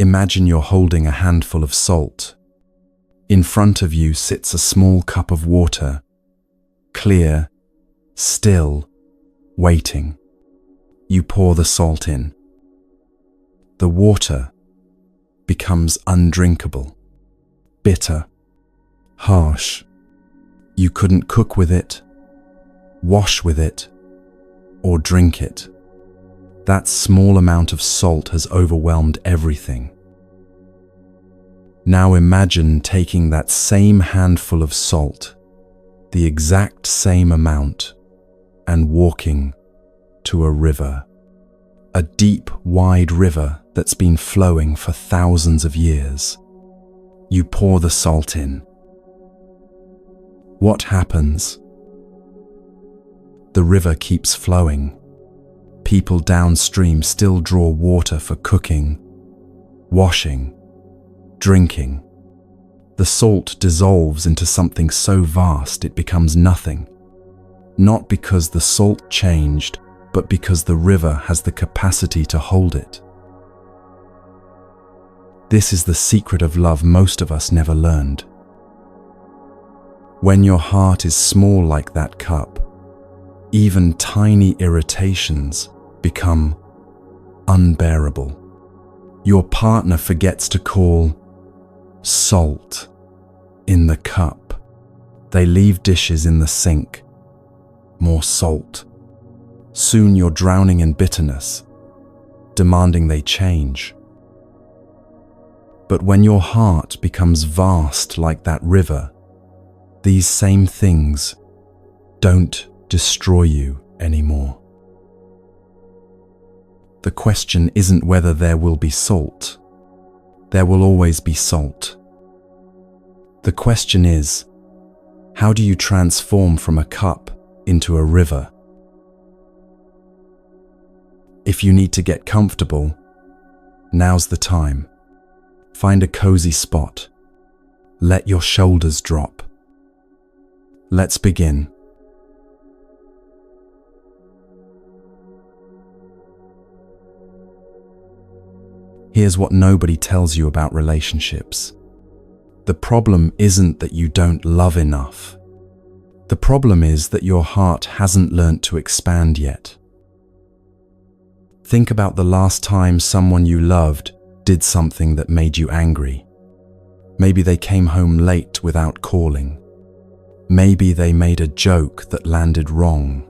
Imagine you're holding a handful of salt. In front of you sits a small cup of water, clear, still, waiting. You pour the salt in. The water becomes undrinkable, bitter, harsh. You couldn't cook with it, wash with it, or drink it. That small amount of salt has overwhelmed everything. Now imagine taking that same handful of salt, the exact same amount, and walking to a river. A deep, wide river that's been flowing for thousands of years. You pour the salt in. What happens? The river keeps flowing. People downstream still draw water for cooking, washing, drinking. The salt dissolves into something so vast it becomes nothing. Not because the salt changed, but because the river has the capacity to hold it. This is the secret of love most of us never learned. When your heart is small like that cup, even tiny irritations become unbearable. Your partner forgets to call salt in the cup. They leave dishes in the sink. More salt. Soon you're drowning in bitterness, demanding they change. But when your heart becomes vast like that river, these same things don't destroy you anymore. The question isn't whether there will be salt. There will always be salt. The question is, how do you transform from a cup into a river? If you need to get comfortable, now's the time. Find a cozy spot. Let your shoulders drop. Let's begin. Here's what nobody tells you about relationships. The problem isn't that you don't love enough. The problem is that your heart hasn't learnt to expand yet. Think about the last time someone you loved did something that made you angry. Maybe they came home late without calling. Maybe they made a joke that landed wrong.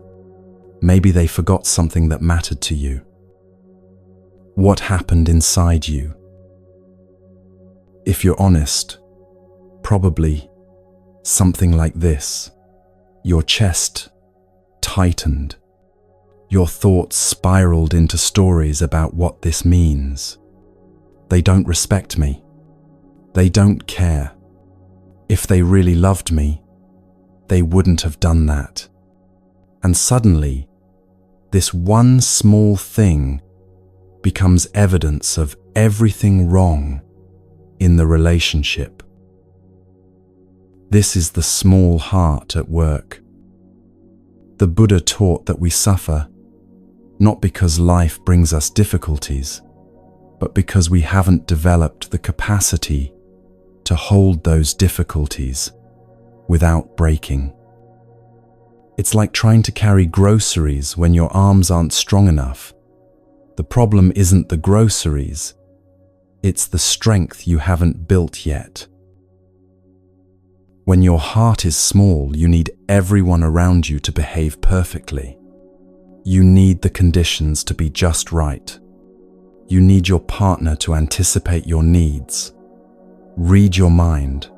Maybe they forgot something that mattered to you. What happened inside you? If you're honest, probably something like this. Your chest tightened. Your thoughts spiraled into stories about what this means. They don't respect me. They don't care. If they really loved me, they wouldn't have done that. And suddenly, this one small thing becomes evidence of everything wrong in the relationship. This is the small heart at work. The Buddha taught that we suffer not because life brings us difficulties, but because we haven't developed the capacity to hold those difficulties without breaking. It's like trying to carry groceries when your arms aren't strong enough. The problem isn't the groceries, it's the strength you haven't built yet. When your heart is small, you need everyone around you to behave perfectly. You need the conditions to be just right. You need your partner to anticipate your needs, read your mind,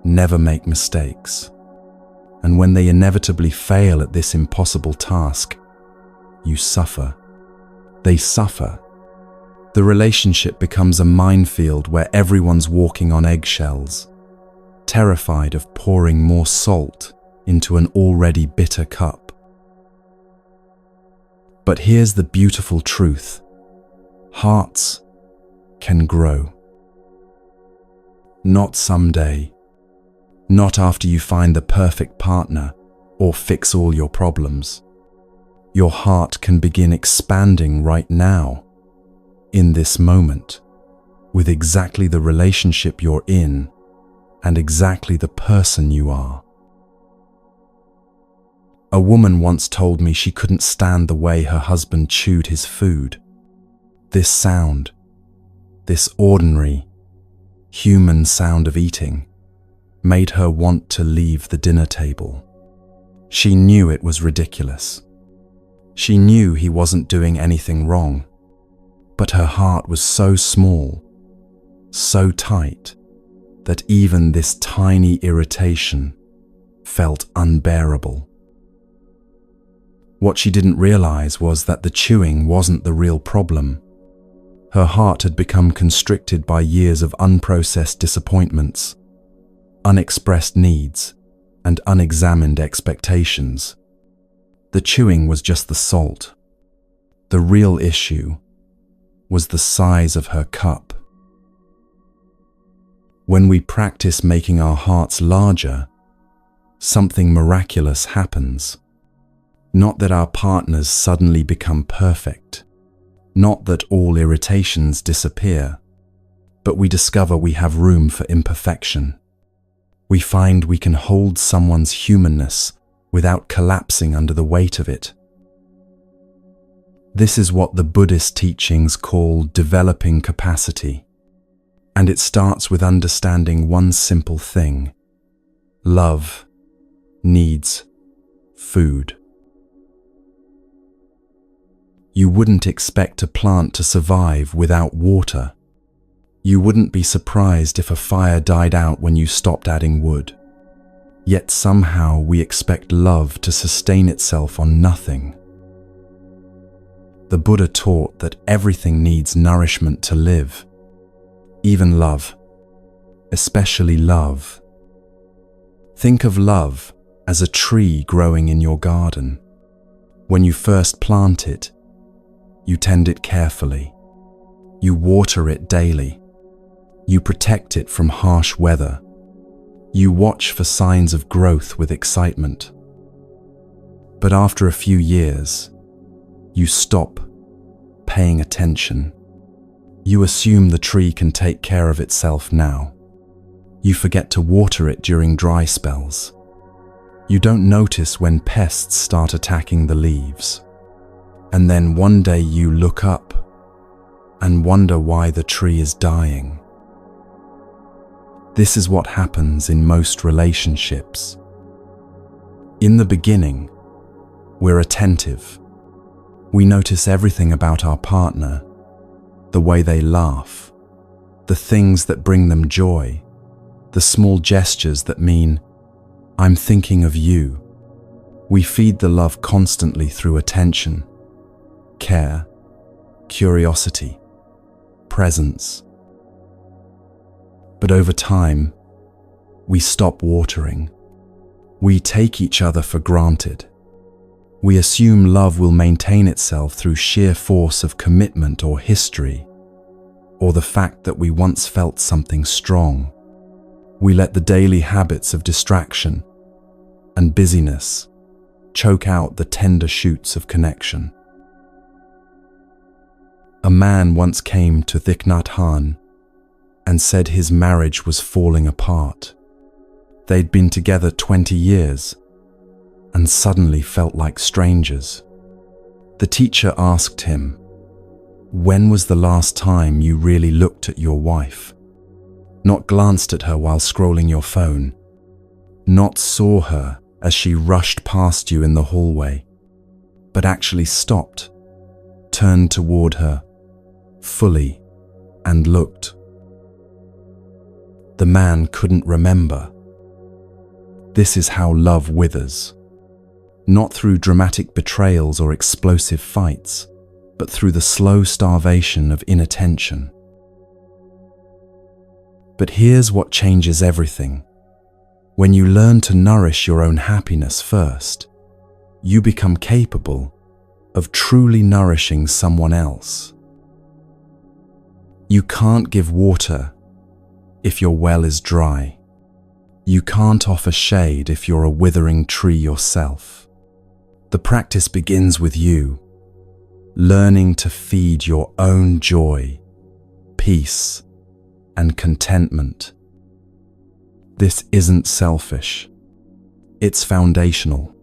never make mistakes. And when they inevitably fail at this impossible task, you suffer. They suffer. The relationship becomes a minefield where everyone's walking on eggshells, terrified of pouring more salt into an already bitter cup. But here's the beautiful truth. Hearts can grow. Not someday. Not after you find the perfect partner or fix all your problems. Your heart can begin expanding right now, in this moment. with exactly the relationship you're in and exactly the person you are. A woman once told me she couldn't stand the way her husband chewed his food. This sound, this ordinary, human sound of eating, made her want to leave the dinner table. She knew it was ridiculous. She knew he wasn't doing anything wrong, but her heart was so small, so tight, that even this tiny irritation felt unbearable. What she didn't realize was that the chewing wasn't the real problem. Her heart had become constricted by years of unprocessed disappointments, unexpressed needs, and unexamined expectations. The chewing was just the salt. The real issue was the size of her cup. When we practice making our hearts larger, something miraculous happens. Not that our partners suddenly become perfect, not that all irritations disappear, but we discover we have room for imperfection. We find we can hold someone's humanness without collapsing under the weight of it. This is what the Buddhist teachings call developing capacity, and it starts with understanding one simple thing: love needs food. You wouldn't expect a plant to survive without water. You wouldn't be surprised if a fire died out when you stopped adding wood. Yet somehow we expect love to sustain itself on nothing. The Buddha taught that everything needs nourishment to live, even love, especially love. Think of love as a tree growing in your garden. When you first plant it, you tend it carefully. You water it daily. You protect it from harsh weather. You watch for signs of growth with excitement. But after a few years, you stop paying attention. You assume the tree can take care of itself now. You forget to water it during dry spells. You don't notice when pests start attacking the leaves. And then one day you look up and wonder why the tree is dying. This is what happens in most relationships. In the beginning, we're attentive. We notice everything about our partner, the way they laugh, the things that bring them joy, the small gestures that mean, "I'm thinking of you." We feed the love constantly through attention, care, curiosity, presence. But over time, we stop watering. We take each other for granted. We assume love will maintain itself through sheer force of commitment or history, or the fact that we once felt something strong. We let the daily habits of distraction and busyness choke out the tender shoots of connection. A man once came to Thich Nhat Hanh and said his marriage was falling apart. They'd been together 20 years and suddenly felt like strangers. The teacher asked him, "When was the last time you really looked at your wife? Not glanced at her while scrolling your phone, not saw her as she rushed past you in the hallway, but actually stopped, turned toward her fully, and looked?" The man couldn't remember. This is how love withers. Not through dramatic betrayals or explosive fights, but through the slow starvation of inattention. But here's what changes everything. When you learn to nourish your own happiness first, you become capable of truly nourishing someone else. You can't give water if your well is dry. You can't offer shade if you're a withering tree yourself. The practice begins with you, learning to feed your own joy, peace, and contentment. This isn't selfish. It's foundational.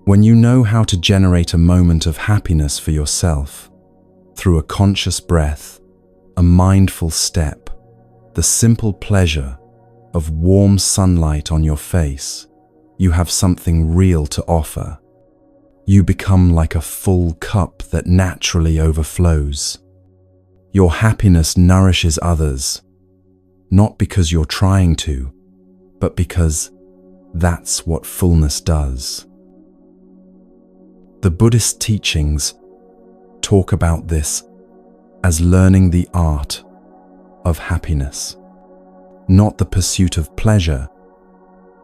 When you know how to generate a moment of happiness for yourself through a conscious breath, a mindful step, the simple pleasure of warm sunlight on your face, you have something real to offer. You become like a full cup that naturally overflows. Your happiness nourishes others, not because you're trying to, but because that's what fullness does. The Buddhist teachings talk about this as learning the art of happiness, not the pursuit of pleasure,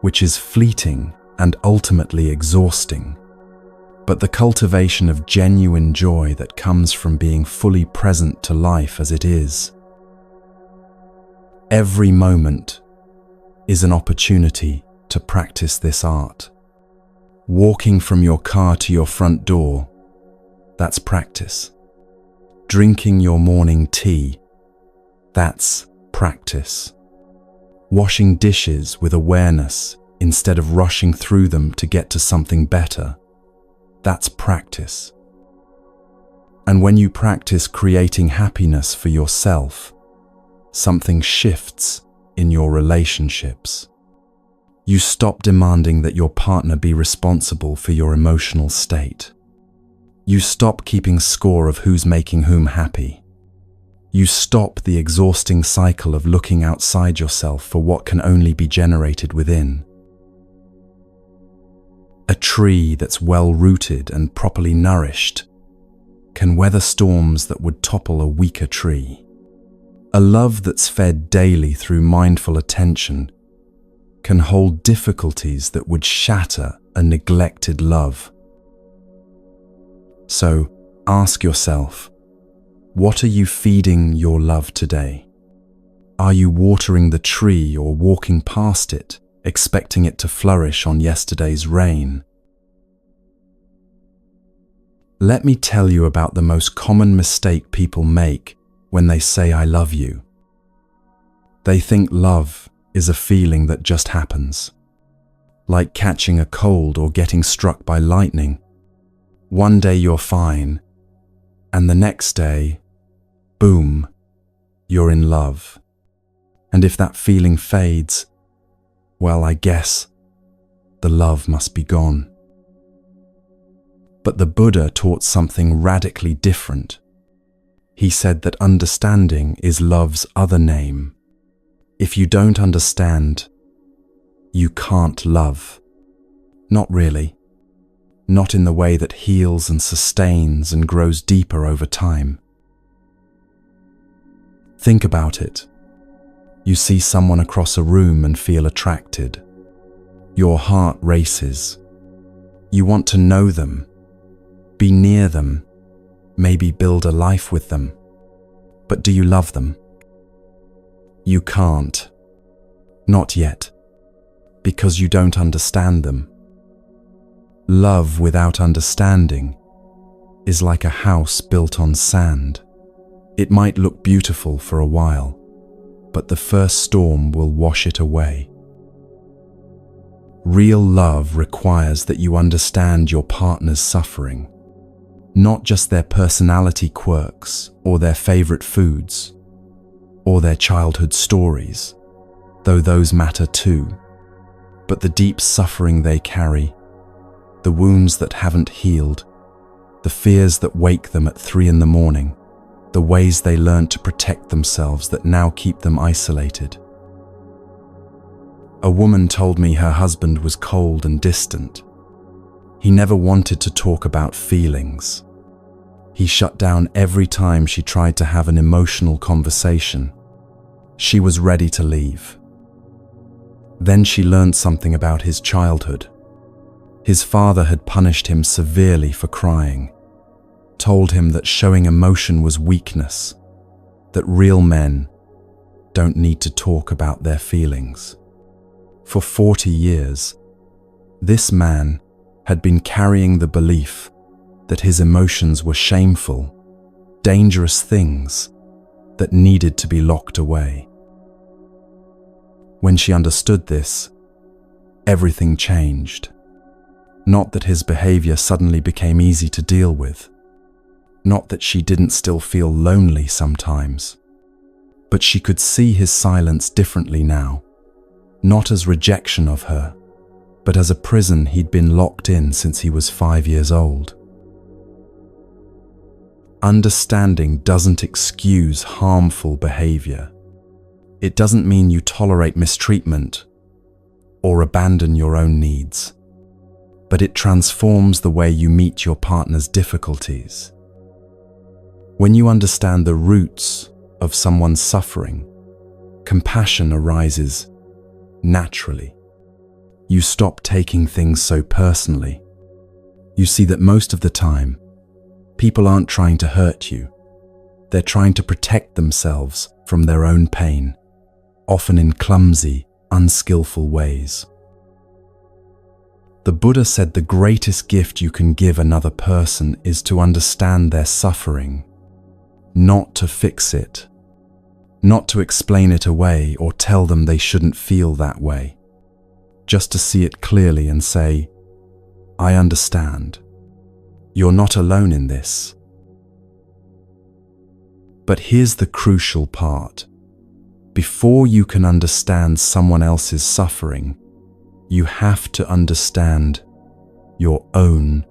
which is fleeting and ultimately exhausting, but the cultivation of genuine joy that comes from being fully present to life as it is. Every moment is an opportunity to practice this art. Walking from your car to your front door, that's practice. Drinking your morning tea, that's practice. Washing dishes with awareness instead of rushing through them to get to something better, that's practice. And when you practice creating happiness for yourself, something shifts in your relationships. You stop demanding that your partner be responsible for your emotional state. You stop keeping score of who's making whom happy. You stop the exhausting cycle of looking outside yourself for what can only be generated within. A tree that's well-rooted and properly nourished can weather storms that would topple a weaker tree. A love that's fed daily through mindful attention can hold difficulties that would shatter a neglected love. So ask yourself, what are you feeding your love today? Are you watering the tree or walking past it, expecting it to flourish on yesterday's rain? Let me tell you about the most common mistake people make when they say "I love you." They think love is a feeling that just happens, like catching a cold or getting struck by lightning. One day you're fine, and the next day, boom, you're in love. And if that feeling fades, well, I guess the love must be gone. But the Buddha taught something radically different. He said that understanding is love's other name. If you don't understand, you can't love. Not really. Not in the way that heals and sustains and grows deeper over time. Think about it. You see someone across a room and feel attracted. Your heart races. You want to know them, be near them, maybe build a life with them. But do you love them? You can't. Not yet. Because you don't understand them. Love without understanding is like a house built on sand. It might look beautiful for a while, but the first storm will wash it away. Real love requires that you understand your partner's suffering, not just their personality quirks or their favorite foods or their childhood stories, though those matter too, but the deep suffering they carry, the wounds that haven't healed, the fears that wake them at 3 a.m, the ways they learned to protect themselves that now keep them isolated. A woman told me her husband was cold and distant. He never wanted to talk about feelings. He shut down every time she tried to have an emotional conversation. She was ready to leave. Then she learned something about his childhood. His father had punished him severely for crying, told him that showing emotion was weakness, that real men don't need to talk about their feelings. For 40 years, this man had been carrying the belief that his emotions were shameful, dangerous things that needed to be locked away. When she understood this, everything changed. Not that his behavior suddenly became easy to deal with. Not that she didn't still feel lonely sometimes. But she could see his silence differently now. Not as rejection of her, but as a prison he'd been locked in since he was 5 years old. Understanding doesn't excuse harmful behavior. It doesn't mean you tolerate mistreatment or abandon your own needs, but it transforms the way you meet your partner's difficulties. When you understand the roots of someone's suffering, compassion arises naturally. You stop taking things so personally. You see that most of the time, people aren't trying to hurt you. They're trying to protect themselves from their own pain, often in clumsy, unskillful ways. The Buddha said the greatest gift you can give another person is to understand their suffering, not to fix it, not to explain it away or tell them they shouldn't feel that way, just to see it clearly and say, I understand. You're not alone in this. But here's the crucial part. Before you can understand someone else's suffering, you have to understand your own.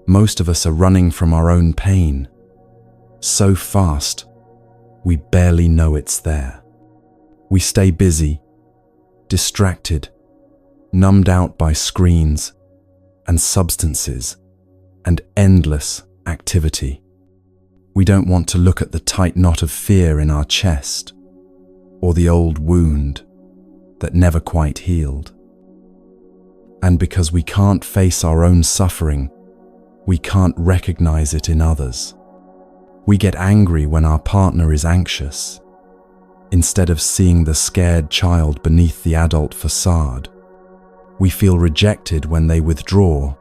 Most of us are running from our own pain so fast, we barely know it's there. We stay busy, distracted, numbed out by screens and substances and endless activity. We don't want to look at the tight knot of fear in our chest or the old wound that never quite healed. And because we can't face our own suffering, we can't recognize it in others. We get angry when our partner is anxious, instead of seeing the scared child beneath the adult facade. We feel rejected when they withdraw,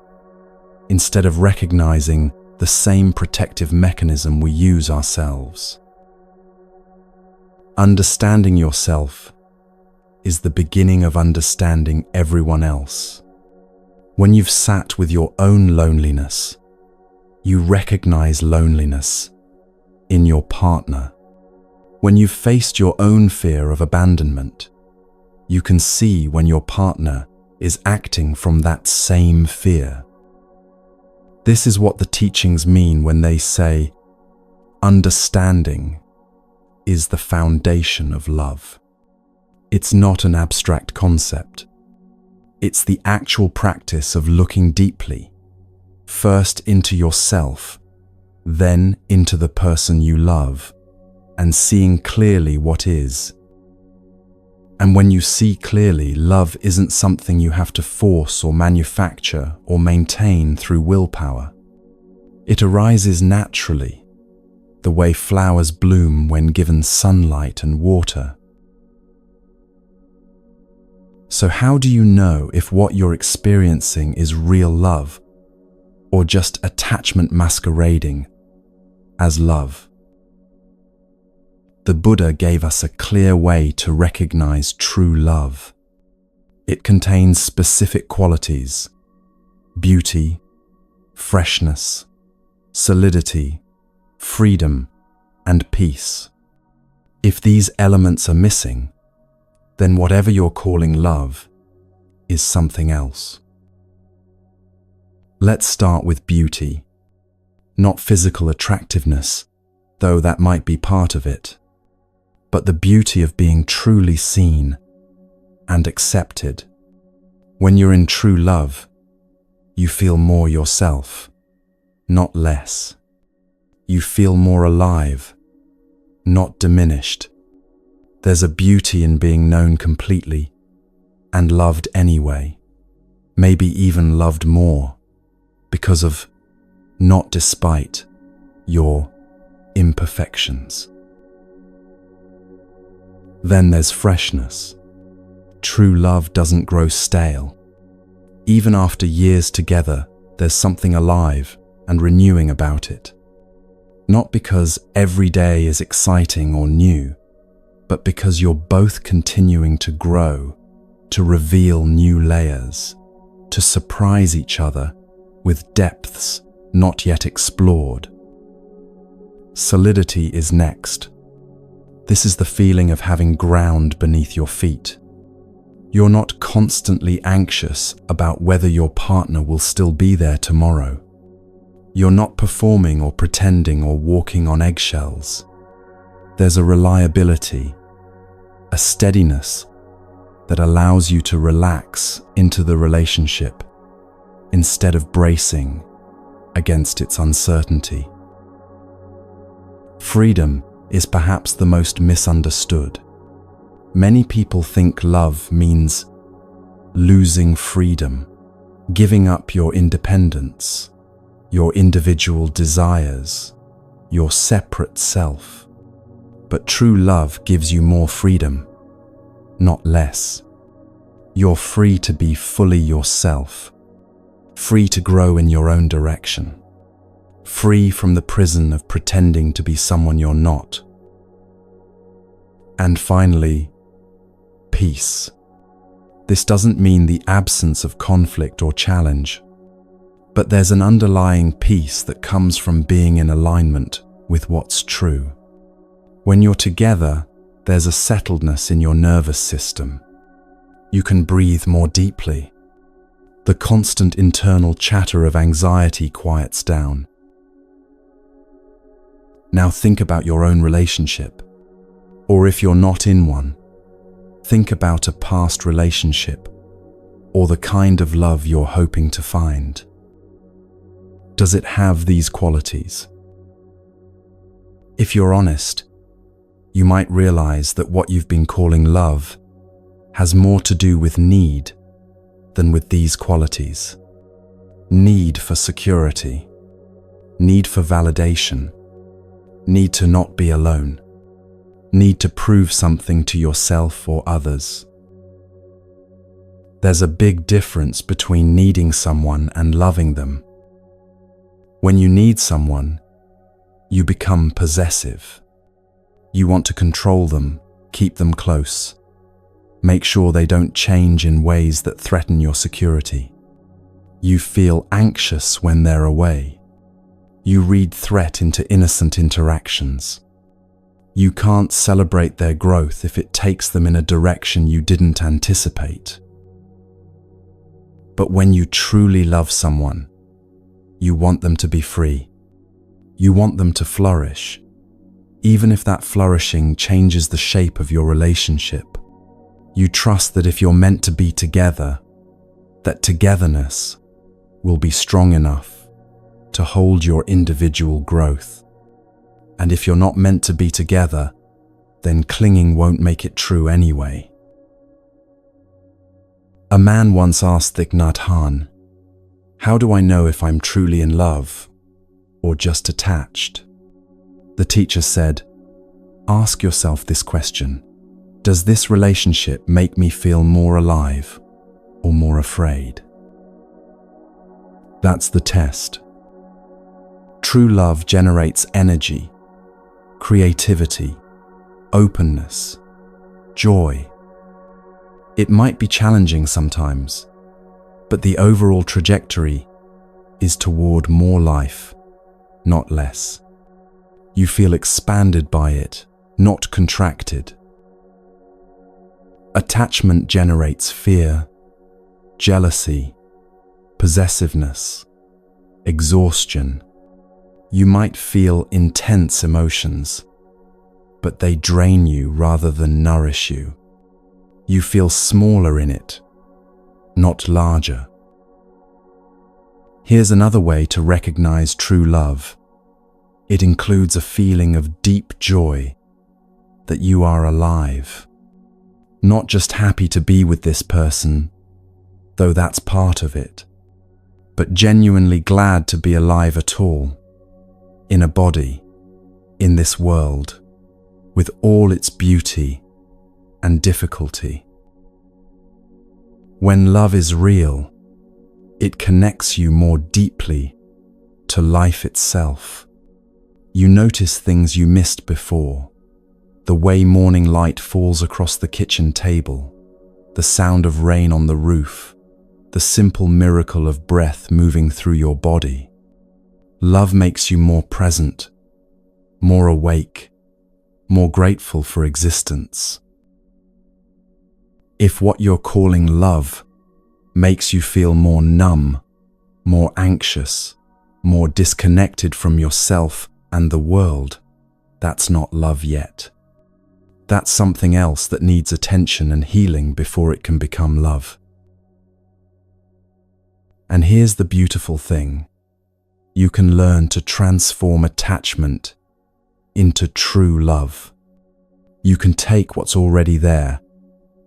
instead of recognizing the same protective mechanism we use ourselves. Understanding yourself is the beginning of understanding everyone else. When you've sat with your own loneliness, you recognize loneliness in your partner. When you've faced your own fear of abandonment, you can see when your partner is acting from that same fear. This is what the teachings mean when they say, understanding is the foundation of love. It's not an abstract concept. It's the actual practice of looking deeply, first into yourself, then into the person you love, and seeing clearly what is. And when you see clearly, love isn't something you have to force or manufacture or maintain through willpower. It arises naturally, the way flowers bloom when given sunlight and water. So how do you know if what you're experiencing is real love or just attachment masquerading as love? The Buddha gave us a clear way to recognize true love. It contains specific qualities: beauty, freshness, solidity, freedom, and peace. If these elements are missing, then whatever you're calling love is something else. Let's start with beauty. Not physical attractiveness, though that might be part of it, but the beauty of being truly seen and accepted. When you're in true love, you feel more yourself, not less. You feel more alive, not diminished. There's a beauty in being known completely and loved anyway, maybe even loved more, because of, not despite, your imperfections. Then there's freshness. True love doesn't grow stale. Even after years together, there's something alive and renewing about it. Not because every day is exciting or new, but because you're both continuing to grow, to reveal new layers, to surprise each other with depths not yet explored. Solidity is next. This is the feeling of having ground beneath your feet. You're not constantly anxious about whether your partner will still be there tomorrow. You're not performing or pretending or walking on eggshells. There's a reliability, a steadiness that allows you to relax into the relationship instead of bracing against its uncertainty. Freedom is perhaps the most misunderstood. Many people think love means losing freedom, giving up your independence, your individual desires, your separate self. But true love gives you more freedom, not less. You're free to be fully yourself, free to grow in your own direction, free from the prison of pretending to be someone you're not. And finally, peace. This doesn't mean the absence of conflict or challenge, but there's an underlying peace that comes from being in alignment with what's true. When you're together, there's a settledness in your nervous system. You can breathe more deeply. The constant internal chatter of anxiety quiets down. Now think about your own relationship. Or if you're not in one, think about a past relationship or the kind of love you're hoping to find. Does it have these qualities? If you're honest, you might realize that what you've been calling love has more to do with need than with these qualities. Need for security, need for validation, need to not be alone, need to prove something to yourself or others. There's a big difference between needing someone and loving them. When you need someone, you become possessive. You want to control them, keep them close, make sure they don't change in ways that threaten your security. You feel anxious when they're away. You read threat into innocent interactions. You can't celebrate their growth if it takes them in a direction you didn't anticipate. But when you truly love someone, you want them to be free. You want them to flourish, even if that flourishing changes the shape of your relationship. You trust that if you're meant to be together, that togetherness will be strong enough to hold your individual growth. And if you're not meant to be together, then clinging won't make it true anyway. A man once asked Thich Nhat Hanh, "How do I know if I'm truly in love or just attached?" The teacher said, "Ask yourself this question. Does this relationship make me feel more alive or more afraid?" That's the test. True love generates energy, creativity, openness, joy. It might be challenging sometimes, but the overall trajectory is toward more life, not less. You feel expanded by it, not contracted. Attachment generates fear, jealousy, possessiveness, exhaustion. You might feel intense emotions, but they drain you rather than nourish you. You feel smaller in it, not larger. Here's another way to recognize true love. It includes a feeling of deep joy that you are alive. Not just happy to be with this person, though that's part of it, but genuinely glad to be alive at all, in a body, in this world, with all its beauty and difficulty. When love is real, it connects you more deeply to life itself. You notice things you missed before. The way morning light falls across the kitchen table, the sound of rain on the roof, the simple miracle of breath moving through your body. Love makes you more present, more awake, more grateful for existence. If what you're calling love makes you feel more numb, more anxious, more disconnected from yourself and the world, that's not love yet. That's something else that needs attention and healing before it can become love. And here's the beautiful thing. You can learn to transform attachment into true love. You can take what's already there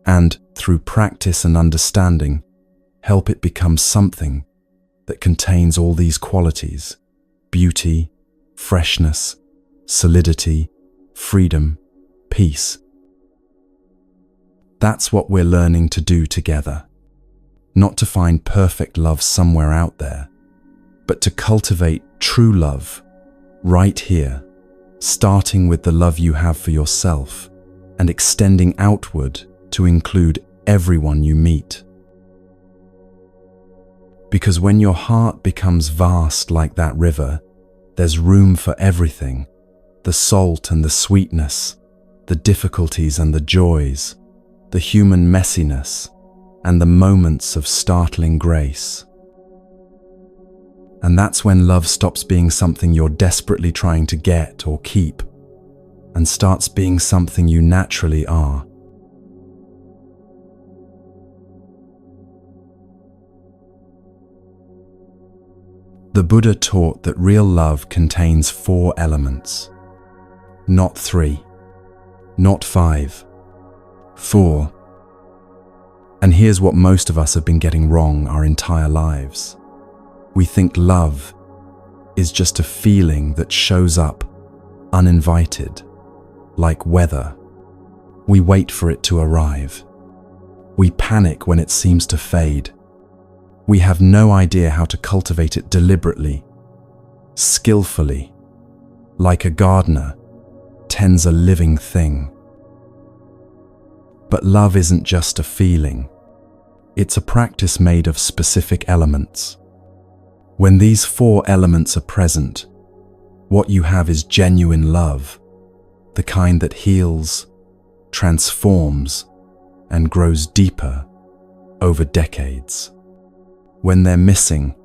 and, through practice and understanding, help it become something that contains all these qualities: beauty, freshness, solidity, freedom, peace. That's what we're learning to do together. Not to find perfect love somewhere out there, but to cultivate true love right here, starting with the love you have for yourself and extending outward to include everyone you meet. Because when your heart becomes vast like that river, there's room for everything: the salt and the sweetness, the difficulties and the joys, the human messiness, and the moments of startling grace. And that's when love stops being something you're desperately trying to get or keep, and starts being something you naturally are. The Buddha taught that real love contains 4 elements. Not 3, not 5, 4. And here's what most of us have been getting wrong our entire lives. We think love is just a feeling that shows up uninvited, like weather. We wait for it to arrive. We panic when it seems to fade. We have no idea how to cultivate it deliberately, skillfully, like a gardener tends a living thing. But love isn't just a feeling. It's a practice made of specific elements. When these 4 elements are present, what you have is genuine love, the kind that heals, transforms, and grows deeper over decades. When they're missing,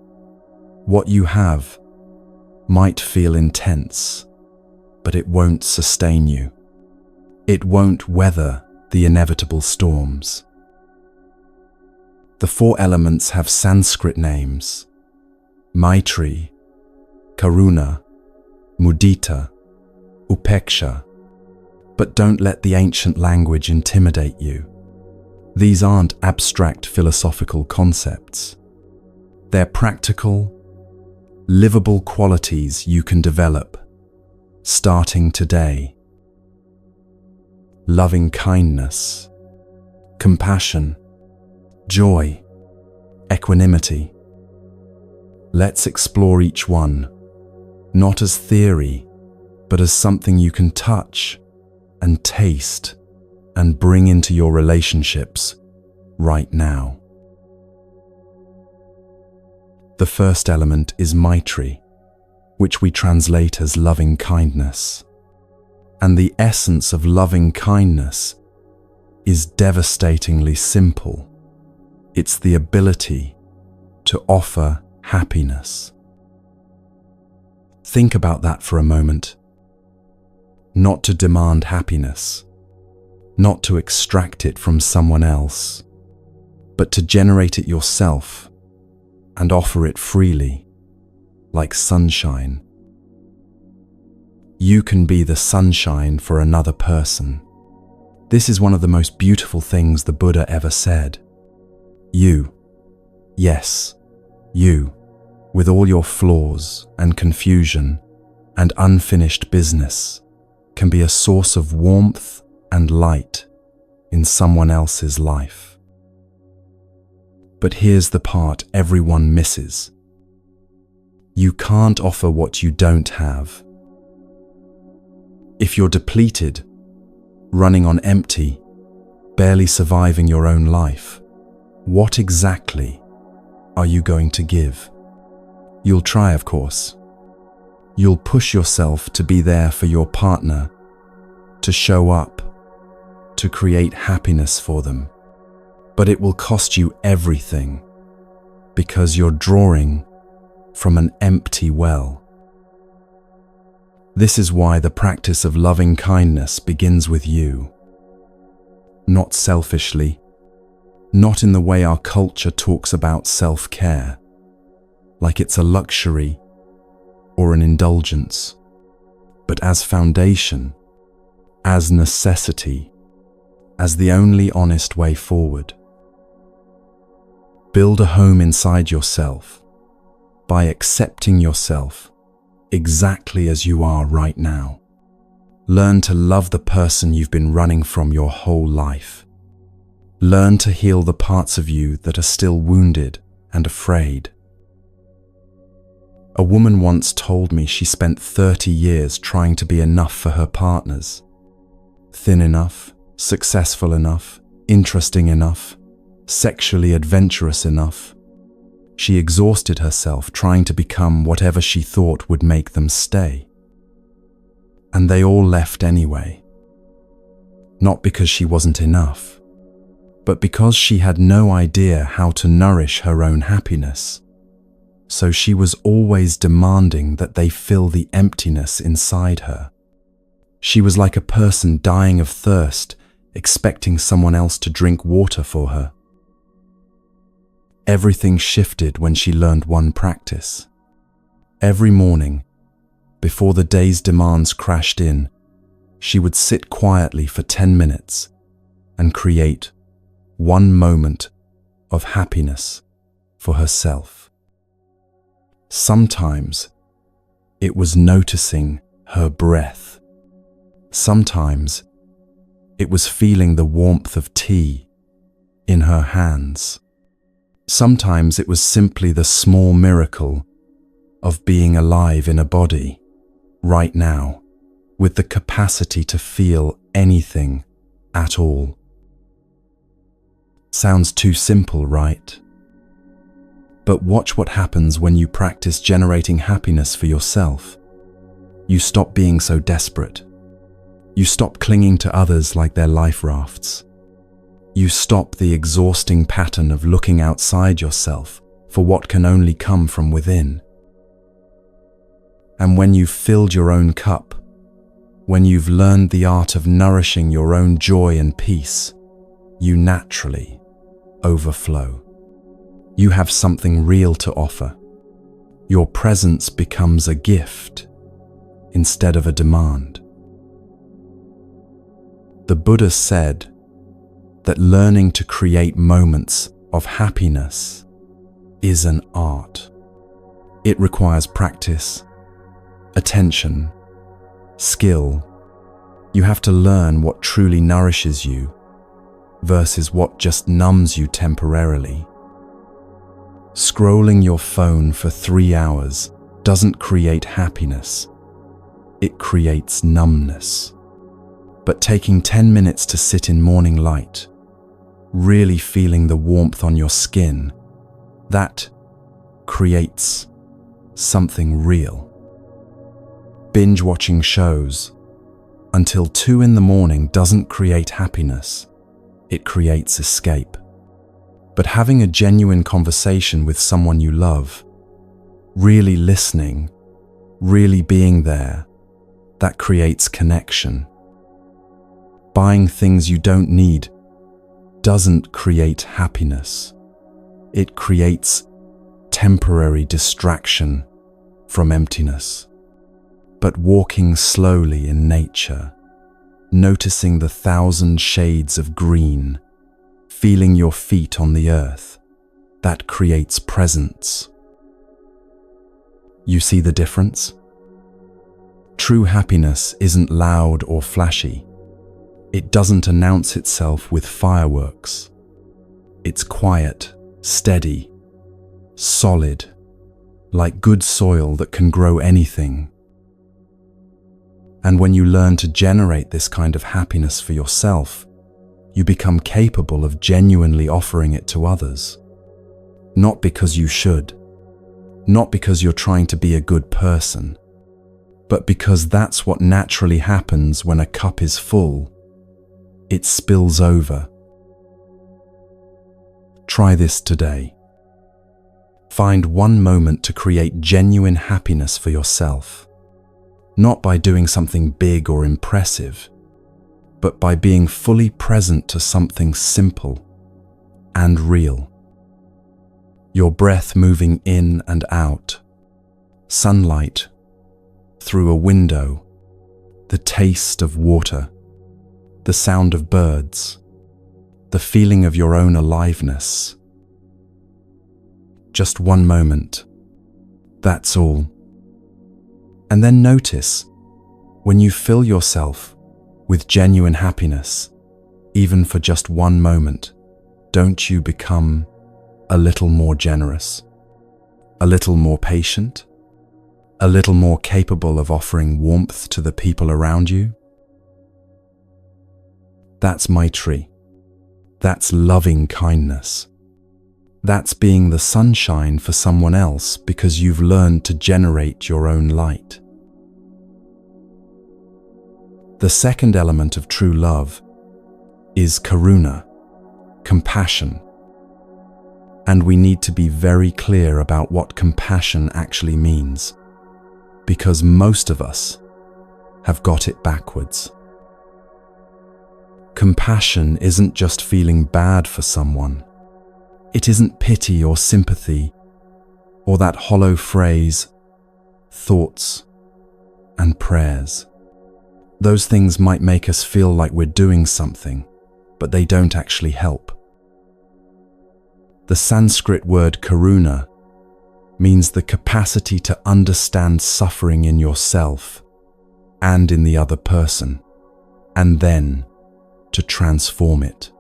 what you have might feel intense, but it won't sustain you. It won't weather the inevitable storms. The 4 elements have Sanskrit names: Maitri, Karuna, Mudita, Upeksha. But don't let the ancient language intimidate you. These aren't abstract philosophical concepts. They're practical, livable qualities you can develop, starting today. Loving kindness, compassion, joy, equanimity. Let's explore each one, not as theory, but as something you can touch and taste and bring into your relationships right now. The first element is Maitri, which we translate as loving kindness. And the essence of loving kindness is devastatingly simple. It's the ability to offer happiness. Think about that for a moment. Not to demand happiness, not to extract it from someone else, but to generate it yourself and offer it freely, like sunshine. You can be the sunshine for another person. This is one of the most beautiful things the Buddha ever said. You, yes, you, with all your flaws and confusion and unfinished business, can be a source of warmth and light in someone else's life. But here's the part everyone misses. You can't offer what you don't have. If you're depleted, running on empty, barely surviving your own life, what exactly are you going to give? You'll try, of course. You'll push yourself to be there for your partner, to show up, to create happiness for them. But it will cost you everything, because you're drawing from an empty well. This is why the practice of loving kindness begins with you. Not selfishly, not in the way our culture talks about self-care, like it's a luxury or an indulgence, but as foundation, as necessity, as the only honest way forward. Build a home inside yourself by accepting yourself exactly as you are right now. Learn to love the person you've been running from your whole life. Learn to heal the parts of you that are still wounded and afraid. A woman once told me she spent 30 years trying to be enough for her partners. Thin enough, successful enough, interesting enough, sexually adventurous enough. She exhausted herself trying to become whatever she thought would make them stay. And they all left anyway. Not because she wasn't enough, but because she had no idea how to nourish her own happiness. So she was always demanding that they fill the emptiness inside her. She was like a person dying of thirst, expecting someone else to drink water for her. Everything shifted when she learned one practice. Every morning, before the day's demands crashed in, she would sit quietly for 10 minutes and create one moment of happiness for herself. Sometimes it was noticing her breath. Sometimes it was feeling the warmth of tea in her hands. Sometimes it was simply the small miracle of being alive in a body, right now, with the capacity to feel anything at all. Sounds too simple, right? But watch what happens when you practice generating happiness for yourself. You stop being so desperate. You stop clinging to others like they're life rafts. You stop the exhausting pattern of looking outside yourself for what can only come from within. And when you've filled your own cup, when you've learned the art of nourishing your own joy and peace, you naturally overflow. You have something real to offer. Your presence becomes a gift instead of a demand. The Buddha said that learning to create moments of happiness is an art. It requires practice, attention, skill. You have to learn what truly nourishes you versus what just numbs you temporarily. Scrolling your phone for 3 hours doesn't create happiness. It creates numbness. But taking 10 minutes to sit in morning light, really feeling the warmth on your skin, that creates something real. Binge watching shows until 2 in the morning doesn't create happiness, it creates escape. But having a genuine conversation with someone you love, really listening, really being there, that creates connection. Buying things you don't need doesn't create happiness. It creates temporary distraction from emptiness. But walking slowly in nature, noticing the 1,000 shades of green, feeling your feet on the earth, that creates presence. You see the difference? True happiness isn't loud or flashy. It doesn't announce itself with fireworks. It's quiet, steady, solid, like good soil that can grow anything. And when you learn to generate this kind of happiness for yourself, you become capable of genuinely offering it to others. Not because you should, not because you're trying to be a good person, but because that's what naturally happens when a cup is full. It spills over. Try this today. Find one moment to create genuine happiness for yourself, not by doing something big or impressive, but by being fully present to something simple and real. Your breath moving in and out, sunlight through a window, the taste of water, the sound of birds, the feeling of your own aliveness. Just one moment, that's all. And then notice, when you fill yourself with genuine happiness, even for just one moment, don't you become a little more generous, a little more patient, a little more capable of offering warmth to the people around you? That's Maitri. That's loving kindness. That's being the sunshine for someone else because you've learned to generate your own light. The second element of true love is karuna, compassion. And we need to be very clear about what compassion actually means, because most of us have got it backwards. Compassion isn't just feeling bad for someone. It isn't pity or sympathy, or that hollow phrase, thoughts and prayers. Those things might make us feel like we're doing something, but they don't actually help. The Sanskrit word karuna means the capacity to understand suffering in yourself and in the other person, and then to transform it.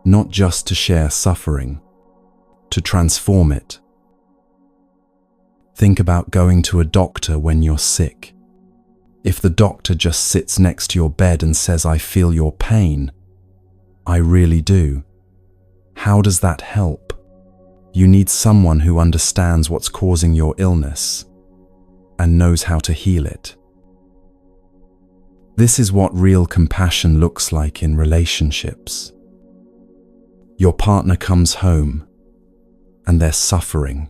Not just to share suffering, to transform it. Think about going to a doctor when you're sick. If the doctor just sits next to your bed and says, "I feel your pain," "I really do," how does that help? You need someone who understands what's causing your illness and knows how to heal it. This is what real compassion looks like in relationships. Your partner comes home and they're suffering.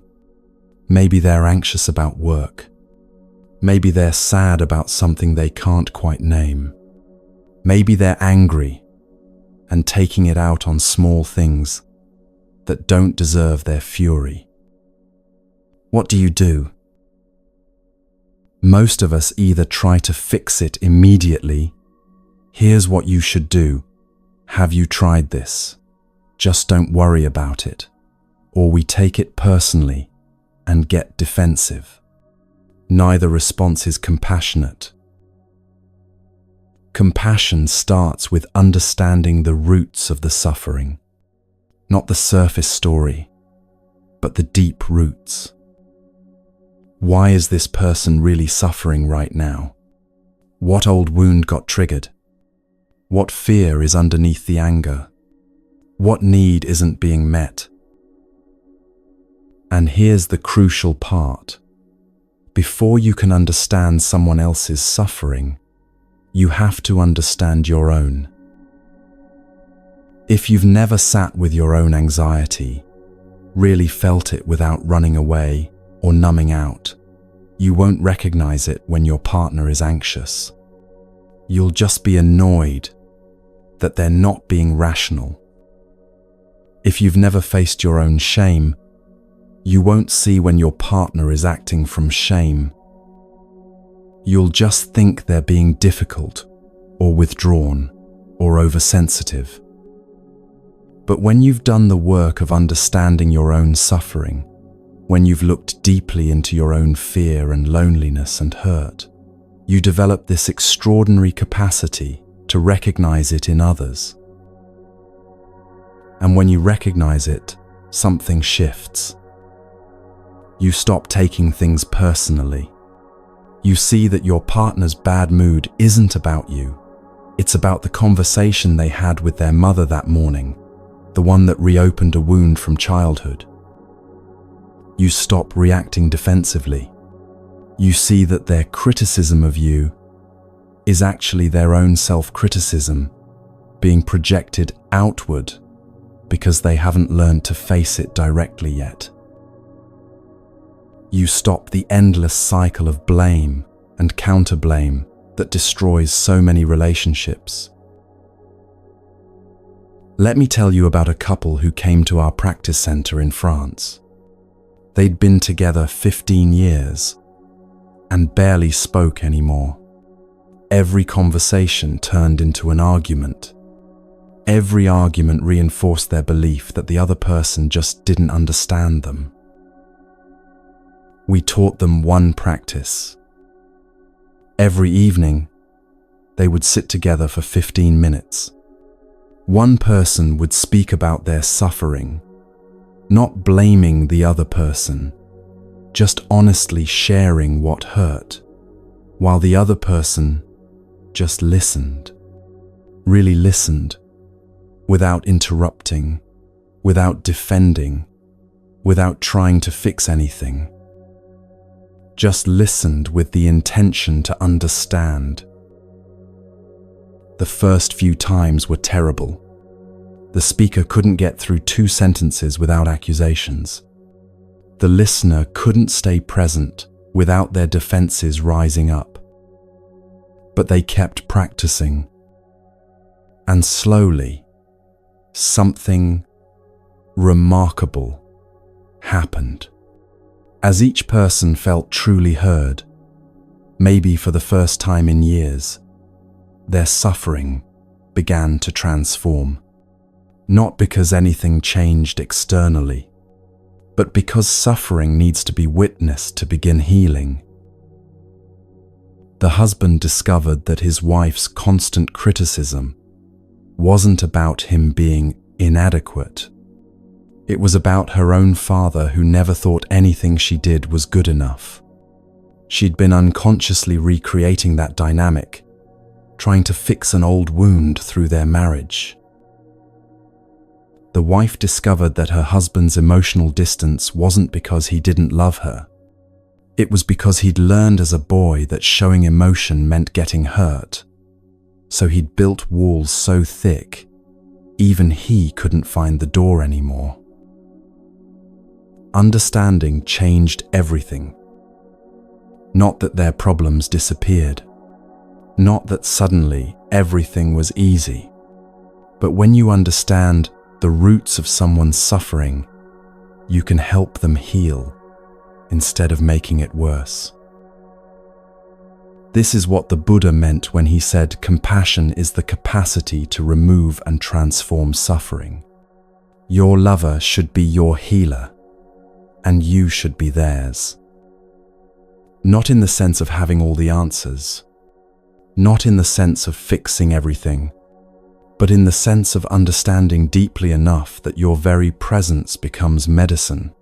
Maybe they're anxious about work. Maybe they're sad about something they can't quite name. Maybe they're angry and taking it out on small things that don't deserve their fury. What do? Most of us either try to fix it immediately. "Here's what you should do. Have you tried this? Just don't worry about it." Or we take it personally and get defensive. Neither response is compassionate. Compassion starts with understanding the roots of the suffering, not the surface story, but the deep roots. Why is this person really suffering right now? What old wound got triggered? What fear is underneath the anger? What need isn't being met? And here's the crucial part. Before you can understand someone else's suffering, you have to understand your own. If you've never sat with your own anxiety, really felt it without running away or numbing out, you won't recognize it when your partner is anxious. You'll just be annoyed that they're not being rational. If you've never faced your own shame, you won't see when your partner is acting from shame. You'll just think they're being difficult or withdrawn or oversensitive. But when you've done the work of understanding your own suffering, when you've looked deeply into your own fear and loneliness and hurt, you develop this extraordinary capacity to recognize it in others. And when you recognize it, something shifts. You stop taking things personally. You see that your partner's bad mood isn't about you. It's about the conversation they had with their mother that morning, the one that reopened a wound from childhood. You stop reacting defensively. You see that their criticism of you is actually their own self-criticism being projected outward because they haven't learned to face it directly yet. You stop the endless cycle of blame and counter-blame that destroys so many relationships. Let me tell you about a couple who came to our practice center in France. They'd been together 15 years and barely spoke anymore. Every conversation turned into an argument. Every argument reinforced their belief that the other person just didn't understand them. We taught them one practice. Every evening, they would sit together for 15 minutes. One person would speak about their suffering, not blaming the other person, just honestly sharing what hurt, while the other person just listened, really listened, without interrupting, without defending, without trying to fix anything. Just listened with the intention to understand. The first few times were terrible. The speaker couldn't get through 2 sentences without accusations. The listener couldn't stay present without their defenses rising up. But they kept practicing. And slowly, something remarkable happened. As each person felt truly heard, maybe for the first time in years, their suffering began to transform. Not because anything changed externally, but because suffering needs to be witnessed to begin healing. The husband discovered that his wife's constant criticism wasn't about him being inadequate. It was about her own father who never thought anything she did was good enough. She'd been unconsciously recreating that dynamic, trying to fix an old wound through their marriage. The wife discovered that her husband's emotional distance wasn't because he didn't love her. It was because he'd learned as a boy that showing emotion meant getting hurt. So he'd built walls so thick, even he couldn't find the door anymore. Understanding changed everything. Not that their problems disappeared. Not that suddenly everything was easy. But when you understand the roots of someone's suffering, you can help them heal instead of making it worse. This is what the Buddha meant when he said compassion is the capacity to remove and transform suffering. Your lover should be your healer, and you should be theirs. Not in the sense of having all the answers, not in the sense of fixing everything, but in the sense of understanding deeply enough that your very presence becomes medicine.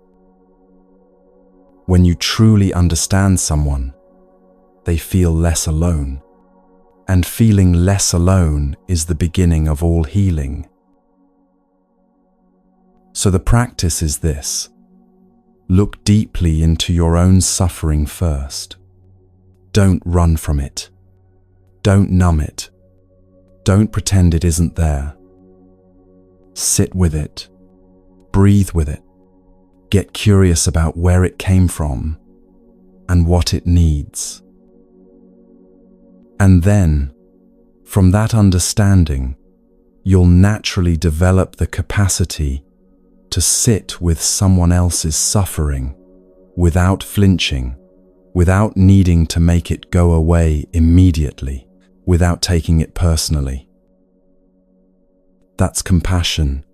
When you truly understand someone, they feel less alone, and feeling less alone is the beginning of all healing. So the practice is this: look deeply into your own suffering first. Don't run from it. Don't numb it. Don't pretend it isn't there. Sit with it. Breathe with it. Get curious about where it came from and what it needs. And then, from that understanding, you'll naturally develop the capacity to sit with someone else's suffering without flinching, without needing to make it go away immediately, without taking it personally. That's compassion.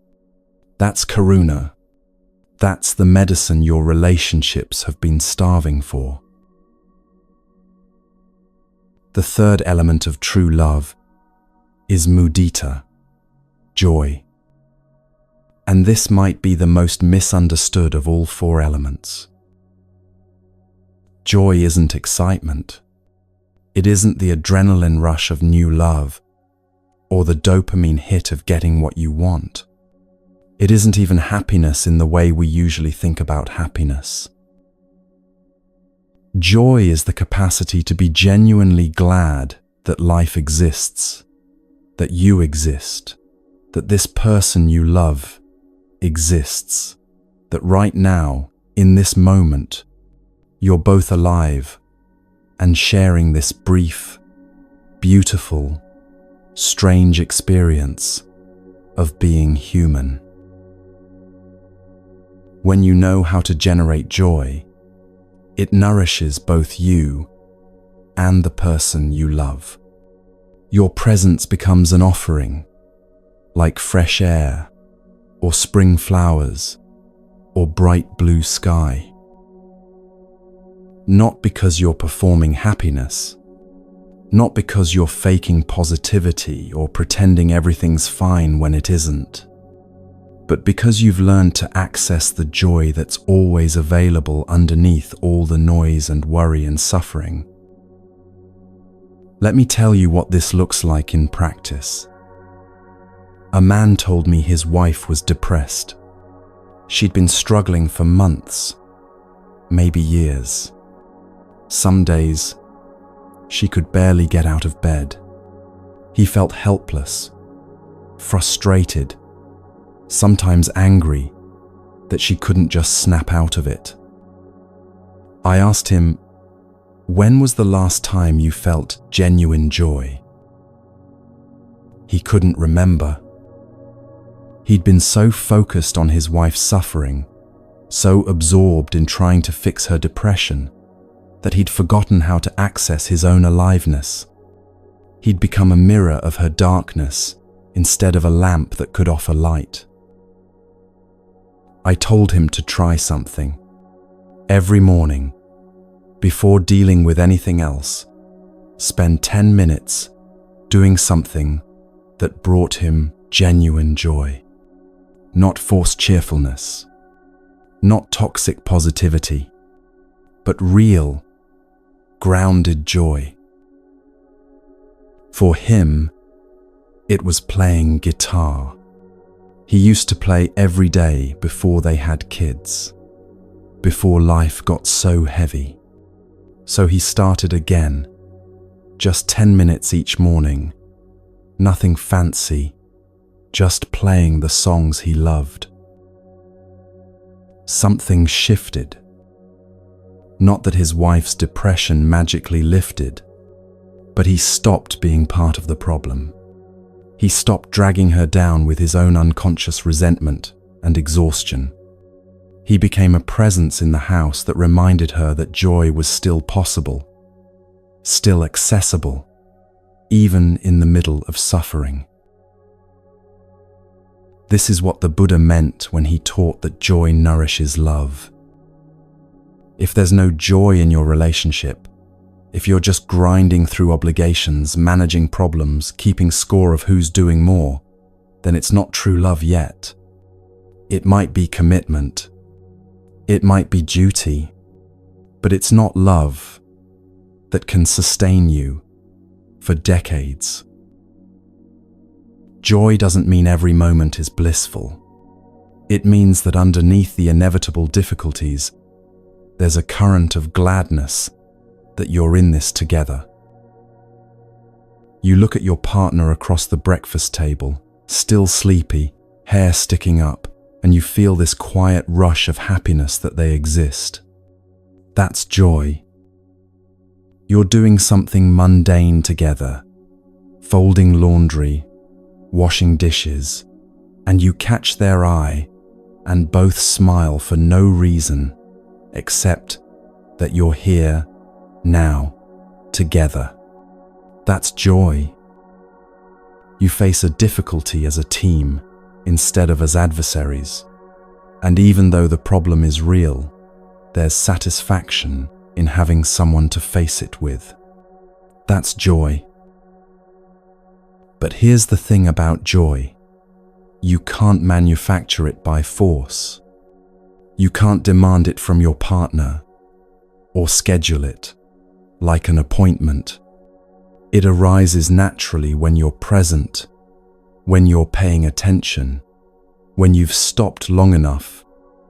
That's karuna. That's the medicine your relationships have been starving for. The third element of true love is mudita, joy. And this might be the most misunderstood of all 4 elements. Joy isn't excitement. It isn't the adrenaline rush of new love or the dopamine hit of getting what you want. It isn't even happiness in the way we usually think about happiness. Joy is the capacity to be genuinely glad that life exists, that you exist, that this person you love exists, that right now, in this moment, you're both alive and sharing this brief, beautiful, strange experience of being human. When you know how to generate joy, it nourishes both you and the person you love. Your presence becomes an offering, like fresh air, or spring flowers, or bright blue sky. Not because you're performing happiness, not because you're faking positivity or pretending everything's fine when it isn't, but because you've learned to access the joy that's always available underneath all the noise and worry and suffering. Let me tell you what this looks like in practice. A man told me his wife was depressed. She'd been struggling for months, maybe years. Some days, she could barely get out of bed. He felt helpless, frustrated, sometimes angry that she couldn't just snap out of it. I asked him, "When was the last time you felt genuine joy?" He couldn't remember. He'd been so focused on his wife's suffering, so absorbed in trying to fix her depression, that he'd forgotten how to access his own aliveness. He'd become a mirror of her darkness instead of a lamp that could offer light. I told him to try something. Every morning, before dealing with anything else, spend 10 minutes doing something that brought him genuine joy. Not forced cheerfulness, not toxic positivity, but real, grounded joy. For him, it was playing guitar. He used to play every day before they had kids, before life got so heavy. So he started again, just 10 minutes each morning, nothing fancy, just playing the songs he loved. Something shifted. Not that his wife's depression magically lifted, but he stopped being part of the problem. He stopped dragging her down with his own unconscious resentment and exhaustion. He became a presence in the house that reminded her that joy was still possible, still accessible, even in the middle of suffering. This is what the Buddha meant when he taught that joy nourishes love. If there's no joy in your relationship, if you're just grinding through obligations, managing problems, keeping score of who's doing more, then it's not true love yet. It might be commitment. It might be duty. But it's not love that can sustain you for decades. Joy doesn't mean every moment is blissful. It means that underneath the inevitable difficulties, there's a current of gladness that you're in this together. You look at your partner across the breakfast table, still sleepy, hair sticking up, and you feel this quiet rush of happiness that they exist. That's joy. You're doing something mundane together, folding laundry, washing dishes, and you catch their eye and both smile for no reason except that you're here now together. That's joy. You face a difficulty as a team instead of as adversaries. And even though the problem is real, there's satisfaction in having someone to face it with. That's joy. But here's the thing about joy. You can't manufacture it by force. You can't demand it from your partner or schedule it like an appointment. It arises naturally when you're present, when you're paying attention, when you've stopped long enough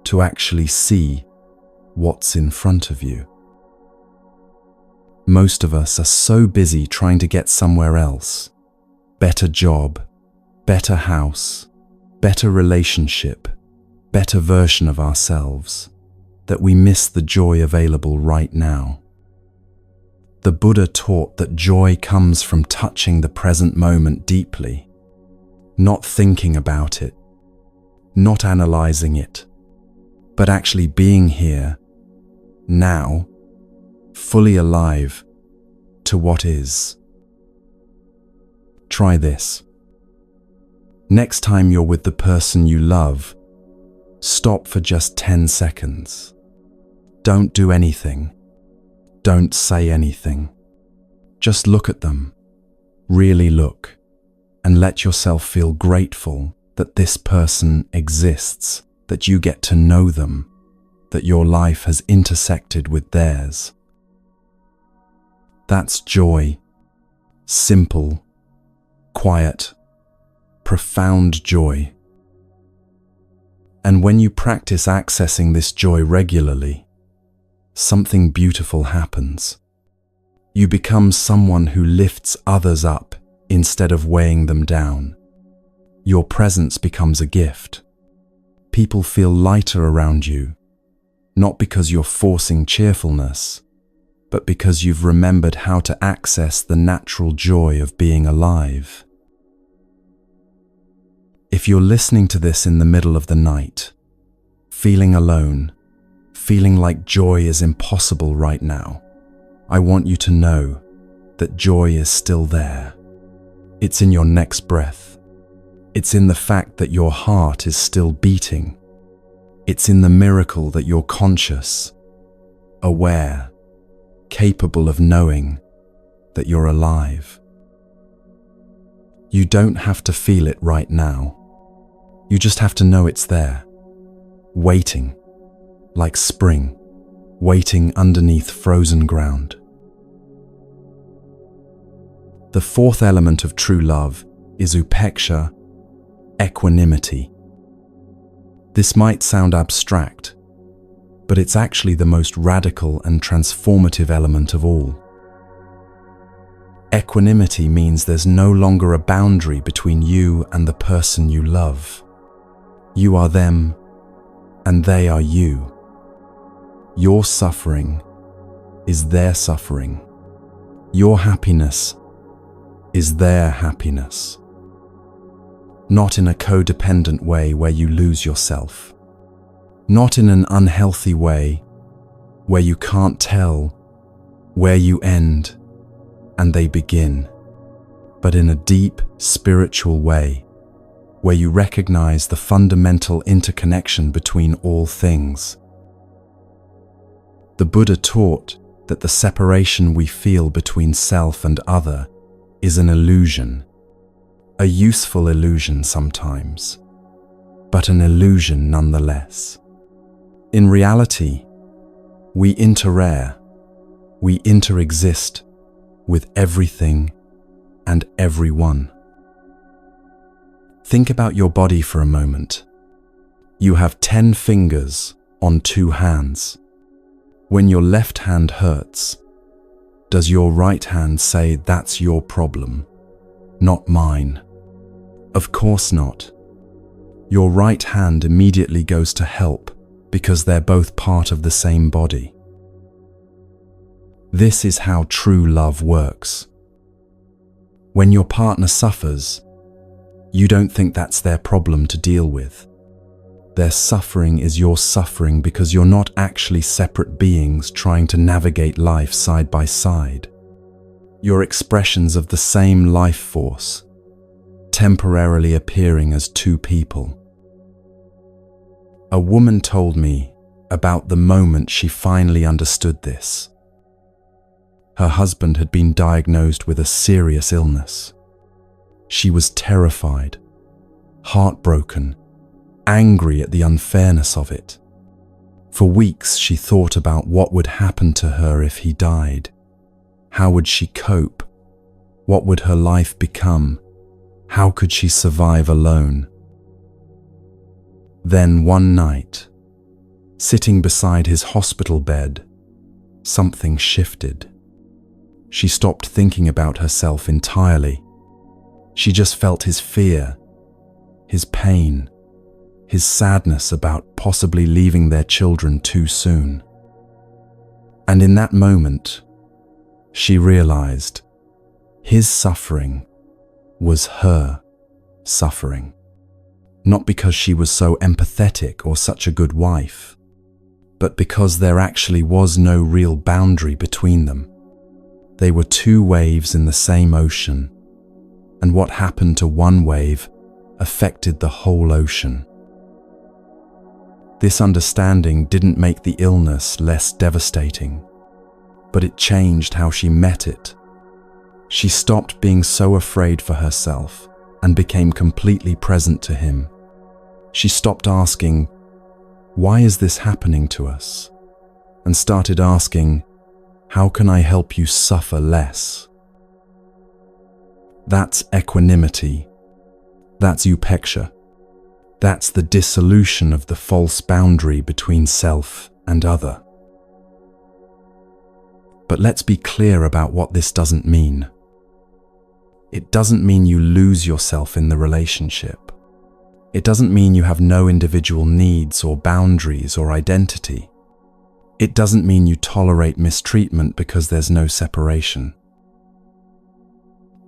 to actually see what's in front of you. Most of us are so busy trying to get somewhere else, better job, better house, better relationship, better version of ourselves, that we miss the joy available right now. The Buddha taught that joy comes from touching the present moment deeply, not thinking about it, not analyzing it, but actually being here, now, fully alive to what is. Try this. Next time you're with the person you love, stop for just 10 seconds. Don't do anything. Don't say anything. Just look at them. Really look. And let yourself feel grateful that this person exists, that you get to know them, that your life has intersected with theirs. That's joy. Simple, quiet, profound joy. And when you practice accessing this joy regularly, something beautiful happens. You become someone who lifts others up instead of weighing them down. Your presence becomes a gift. People feel lighter around you, not because you're forcing cheerfulness, but because you've remembered how to access the natural joy of being alive. If you're listening to this in the middle of the night, feeling alone, feeling like joy is impossible right now, I want you to know that joy is still there. It's in your next breath. It's in the fact that your heart is still beating. It's in the miracle that you're conscious, aware, capable of knowing that you're alive. You don't have to feel it right now. You just have to know it's there, waiting, like spring, waiting underneath frozen ground. The fourth element of true love is upeksha, equanimity. This might sound abstract, but it's actually the most radical and transformative element of all. Equanimity means there's no longer a boundary between you and the person you love. You are them, and they are you. Your suffering is their suffering. Your happiness is their happiness. Not in a codependent way where you lose yourself. Not in an unhealthy way where you can't tell where you end and they begin, but in a deep spiritual way where you recognize the fundamental interconnection between all things. The Buddha taught that the separation we feel between self and other is an illusion, a useful illusion sometimes, but an illusion nonetheless. In reality, we interare, we interexist with everything and everyone. Think about your body for a moment. You have 10 fingers on 2 hands. When your left hand hurts, does your right hand say, "That's your problem, not mine"? Of course not. Your right hand immediately goes to help because they're both part of the same body. This is how true love works. When your partner suffers, you don't think that's their problem to deal with. Their suffering is your suffering because you're not actually separate beings trying to navigate life side by side. You're expressions of the same life force, temporarily appearing as 2 people. A woman told me about the moment she finally understood this. Her husband had been diagnosed with a serious illness. She was terrified, heartbroken, angry at the unfairness of it. For weeks she thought about what would happen to her if he died. How would she cope? What would her life become? How could she survive alone? Then one night, sitting beside his hospital bed, something shifted. She stopped thinking about herself entirely. She just felt his fear, his pain, his sadness about possibly leaving their children too soon. And in that moment, she realized his suffering was her suffering. Not because she was so empathetic or such a good wife, but because there actually was no real boundary between them. They were two waves in the same ocean, and what happened to one wave affected the whole ocean. This understanding didn't make the illness less devastating, but it changed how she met it. She stopped being so afraid for herself and became completely present to him. She stopped asking, "Why is this happening to us?" and started asking, "How can I help you suffer less?" That's equanimity. That's upeksha. That's the dissolution of the false boundary between self and other. But let's be clear about what this doesn't mean. It doesn't mean you lose yourself in the relationship. It doesn't mean you have no individual needs or boundaries or identity. It doesn't mean you tolerate mistreatment because there's no separation.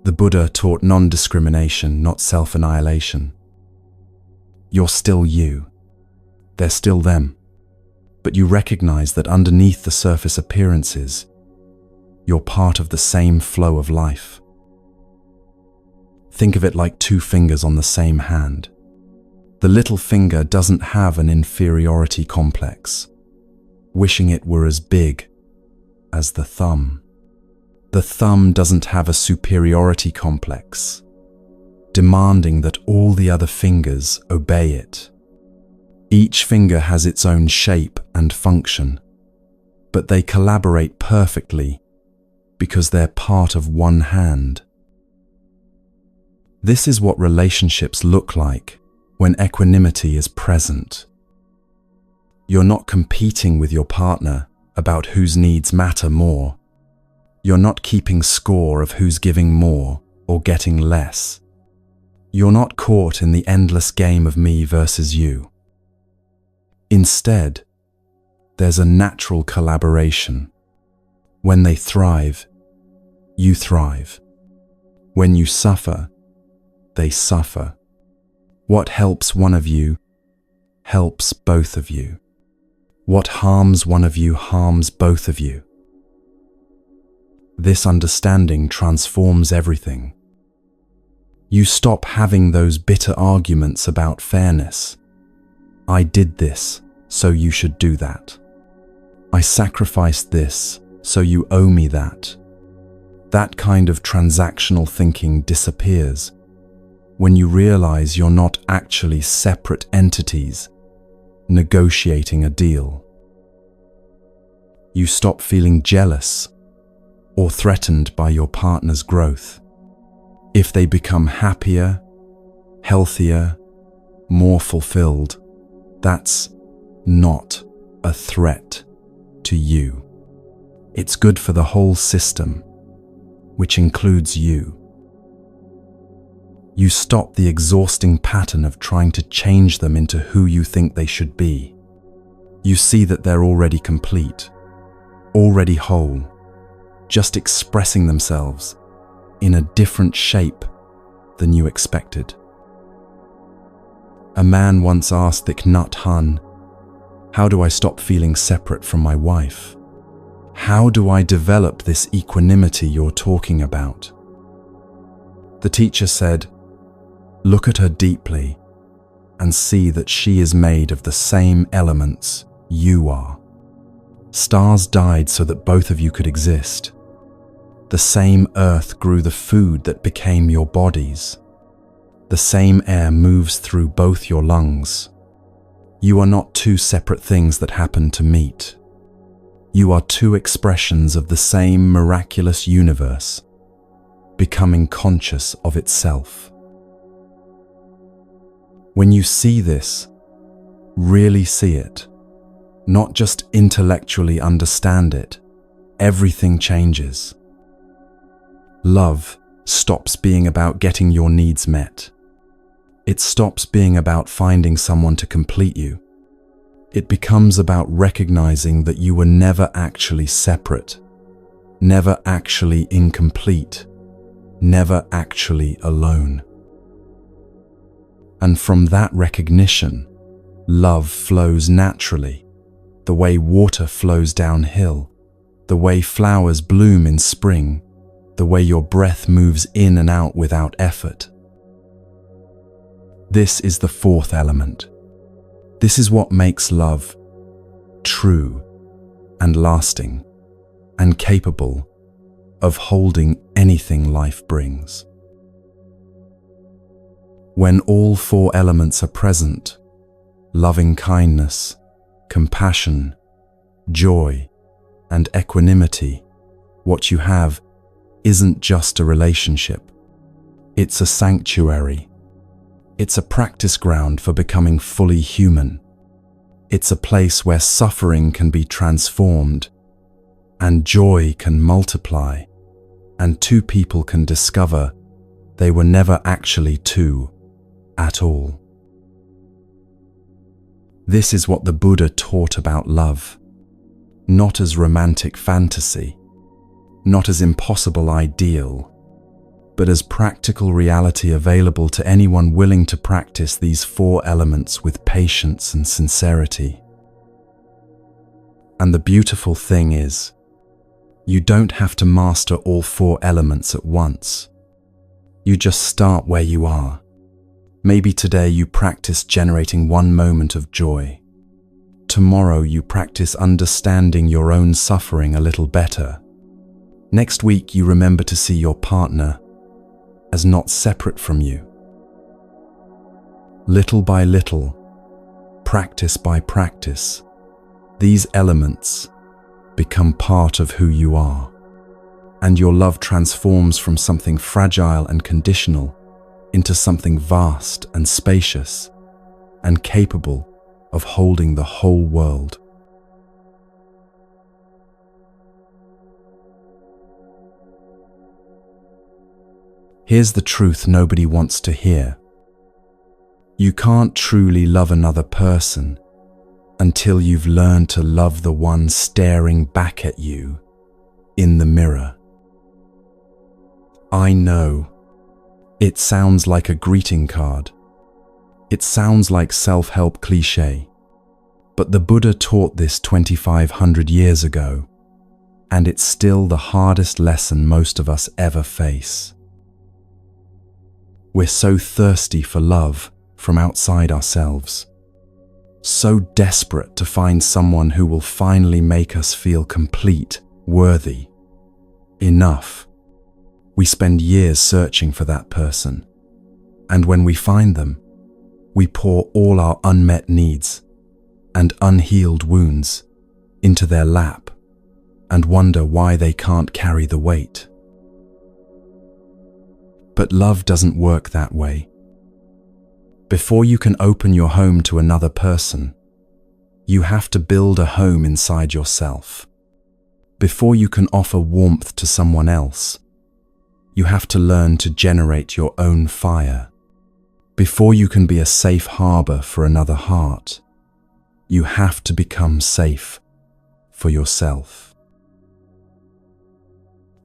The Buddha taught non-discrimination, not self-annihilation. You're still you. They're still them. But you recognize that underneath the surface appearances, you're part of the same flow of life. Think of it like two fingers on the same hand. The little finger doesn't have an inferiority complex, wishing it were as big as the thumb. The thumb doesn't have a superiority complex, demanding that all the other fingers obey it. Each finger has its own shape and function, but they collaborate perfectly because they're part of one hand. This is what relationships look like when equanimity is present. You're not competing with your partner about whose needs matter more. You're not keeping score of who's giving more or getting less. You're not caught in the endless game of me versus you. Instead, there's a natural collaboration. When they thrive, you thrive. When you suffer, they suffer. What helps one of you helps both of you. What harms one of you harms both of you. This understanding transforms everything. You stop having those bitter arguments about fairness. I did this, so you should do that. I sacrificed this, so you owe me that. That kind of transactional thinking disappears when you realize you're not actually separate entities negotiating a deal. You stop feeling jealous or threatened by your partner's growth. If they become happier, healthier, more fulfilled, that's not a threat to you. It's good for the whole system, which includes you. You stop the exhausting pattern of trying to change them into who you think they should be. You see that they're already complete, already whole, just expressing themselves in a different shape than you expected. A man once asked Thich Nhat Hanh, "How do I stop feeling separate from my wife? How do I develop this equanimity you're talking about?" The teacher said, "Look at her deeply and see that she is made of the same elements you are. Stars died so that both of you could exist. The same earth grew the food that became your bodies. The same air moves through both your lungs. You are not two separate things that happen to meet. You are two expressions of the same miraculous universe. becoming conscious of itself. When you see this, really see it, not just intellectually understand it, everything changes. Love stops being about getting your needs met. It stops being about finding someone to complete you. It becomes about recognizing that you were never actually separate, never actually incomplete, never actually alone. And from that recognition, love flows naturally, the way water flows downhill, the way flowers bloom in spring, the way your breath moves in and out without effort. This is the fourth element. This is what makes love true and lasting and capable of holding anything life brings. When all four elements are present, loving kindness, compassion, joy, and equanimity, what you have isn't just a relationship. It's a sanctuary. It's a practice ground for becoming fully human. It's a place where suffering can be transformed and joy can multiply, and two people can discover they were never actually two at all. This is what the Buddha taught about love, not as romantic fantasy, not as impossible ideal, but as practical reality available to anyone willing to practice these four elements with patience and sincerity. And the beautiful thing is, you don't have to master all four elements at once. You just start where you are. Maybe today you practice generating one moment of joy. Tomorrow you practice understanding your own suffering a little better. Next week you remember to see your partner as not separate from you. Little by little, practice by practice, these elements become part of who you are, and your love transforms from something fragile and conditional into something vast and spacious and capable of holding the whole world. Here's the truth nobody wants to hear. You can't truly love another person until you've learned to love the one staring back at you in the mirror. I know, it sounds like a greeting card. It sounds like self-help cliché. But the Buddha taught this 2,500 years ago, and it's still the hardest lesson most of us ever face. We're so thirsty for love from outside ourselves, so desperate to find someone who will finally make us feel complete, worthy, enough. We spend years searching for that person, and when we find them, we pour all our unmet needs and unhealed wounds into their lap and wonder why they can't carry the weight. But love doesn't work that way. Before you can open your home to another person, you have to build a home inside yourself. Before you can offer warmth to someone else, you have to learn to generate your own fire. Before you can be a safe harbor for another heart, you have to become safe for yourself.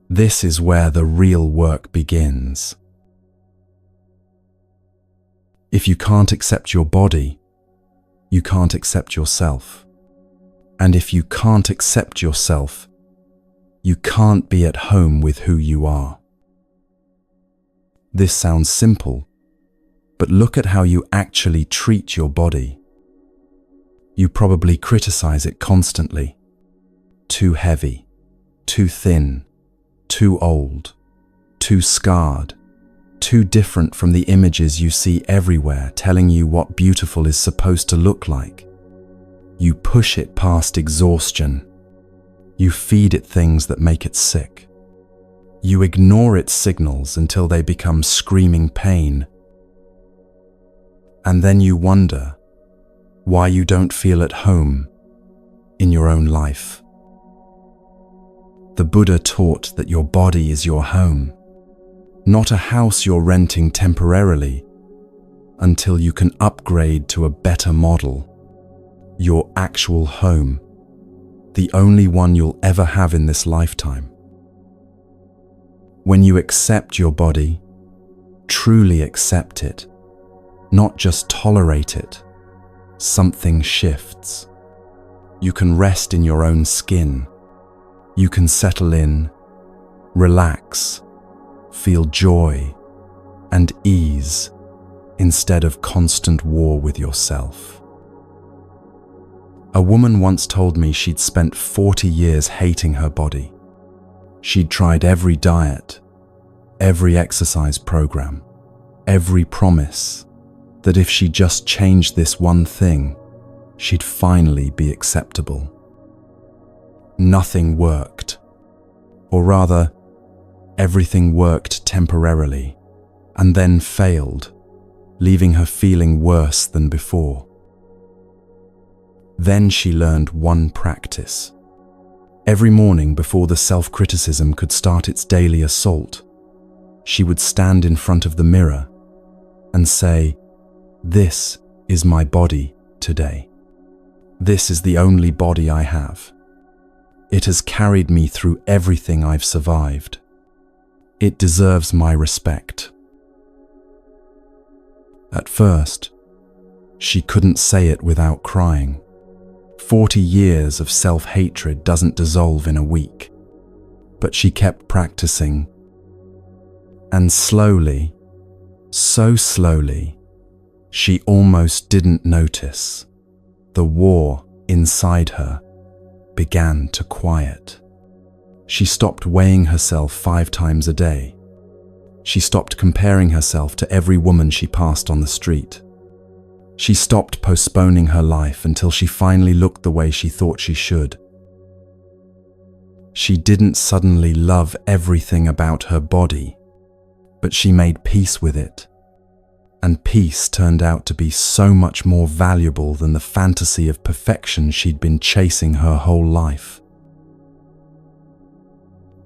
This is where the real work begins. If you can't accept your body, you can't accept yourself. And if you can't accept yourself, you can't be at home with who you are. This sounds simple, but look at how you actually treat your body. You probably criticize it constantly. Too heavy, too thin, too old, too scarred, too different from the images you see everywhere telling you what beautiful is supposed to look like. You push it past exhaustion. You feed it things that make it sick. You ignore its signals until they become screaming pain. And then you wonder why you don't feel at home in your own life. The Buddha taught that your body is your home, not a house you're renting temporarily until you can upgrade to a better model. Your actual home, the only one you'll ever have in this lifetime. When you accept your body, truly accept it, not just tolerate it, something shifts. You can rest in your own skin. You can settle in, relax, feel joy and ease instead of constant war with yourself. A woman once told me she'd spent 40 years hating her body. She'd tried every diet, every exercise program, every promise that if she just changed this one thing, she'd finally be acceptable. Nothing worked. Or rather, everything worked temporarily and then failed, leaving her feeling worse than before. Then she learned one practice. Every morning before the self-criticism could start its daily assault, she would stand in front of the mirror and say, "This is my body today. This is the only body I have. It has carried me through everything I've survived. It deserves my respect." At first, she couldn't say it without crying. 40 years of self-hatred doesn't dissolve in a week. But she kept practicing. And slowly, so slowly, she almost didn't notice. The war inside her began to quiet. She stopped weighing herself 5 times a day. She stopped comparing herself to every woman she passed on the street. She stopped postponing her life until she finally looked the way she thought she should. She didn't suddenly love everything about her body, but she made peace with it. And peace turned out to be so much more valuable than the fantasy of perfection she'd been chasing her whole life.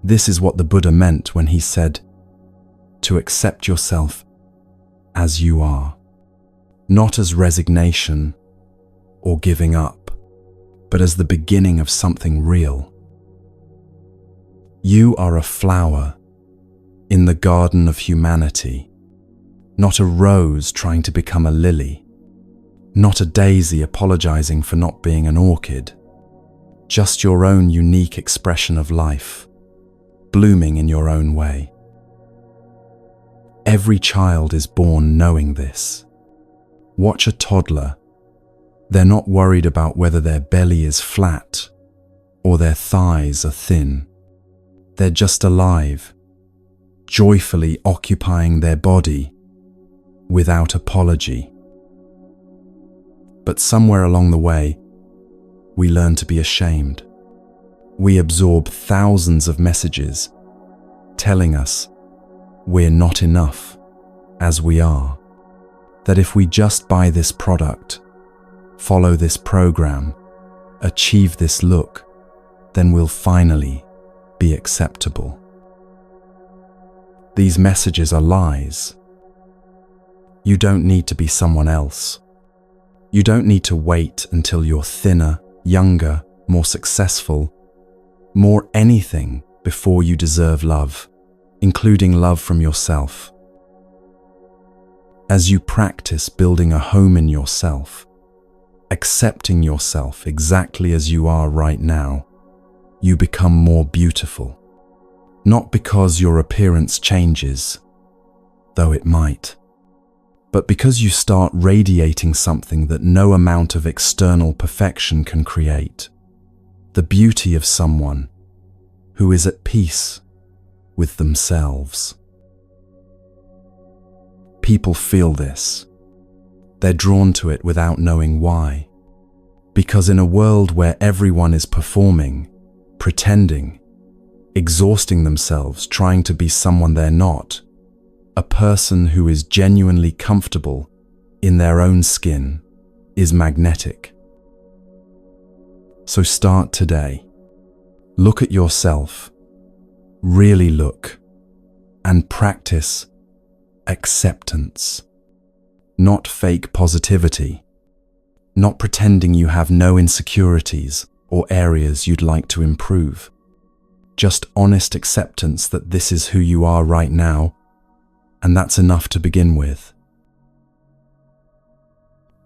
This is what the Buddha meant when he said, to accept yourself as you are, not as resignation or giving up, but as the beginning of something real. You are a flower in the garden of humanity, not a rose trying to become a lily, not a daisy apologizing for not being an orchid, just your own unique expression of life, blooming in your own way. Every child is born knowing this. Watch a toddler. They're not worried about whether their belly is flat or their thighs are thin. They're just alive, joyfully occupying their body without apology. But somewhere along the way, we learn to be ashamed. We absorb thousands of messages telling us we're not enough as we are. That if we just buy this product, follow this program, achieve this look, then we'll finally be acceptable. These messages are lies. You don't need to be someone else. You don't need to wait until you're thinner, younger, more successful, more anything before you deserve love, including love from yourself. As you practice building a home in yourself, accepting yourself exactly as you are right now, you become more beautiful. Not because your appearance changes, though it might, but because you start radiating something that no amount of external perfection can create. The beauty of someone who is at peace with themselves. People feel this. They're drawn to it without knowing why. Because in a world where everyone is performing, pretending, exhausting themselves trying to be someone they're not. A person who is genuinely comfortable in their own skin is magnetic. So start today. Look at yourself, really look, and practice acceptance. Not fake positivity, not pretending you have no insecurities or areas you'd like to improve. Just honest acceptance that this is who you are right now, and that's enough to begin with.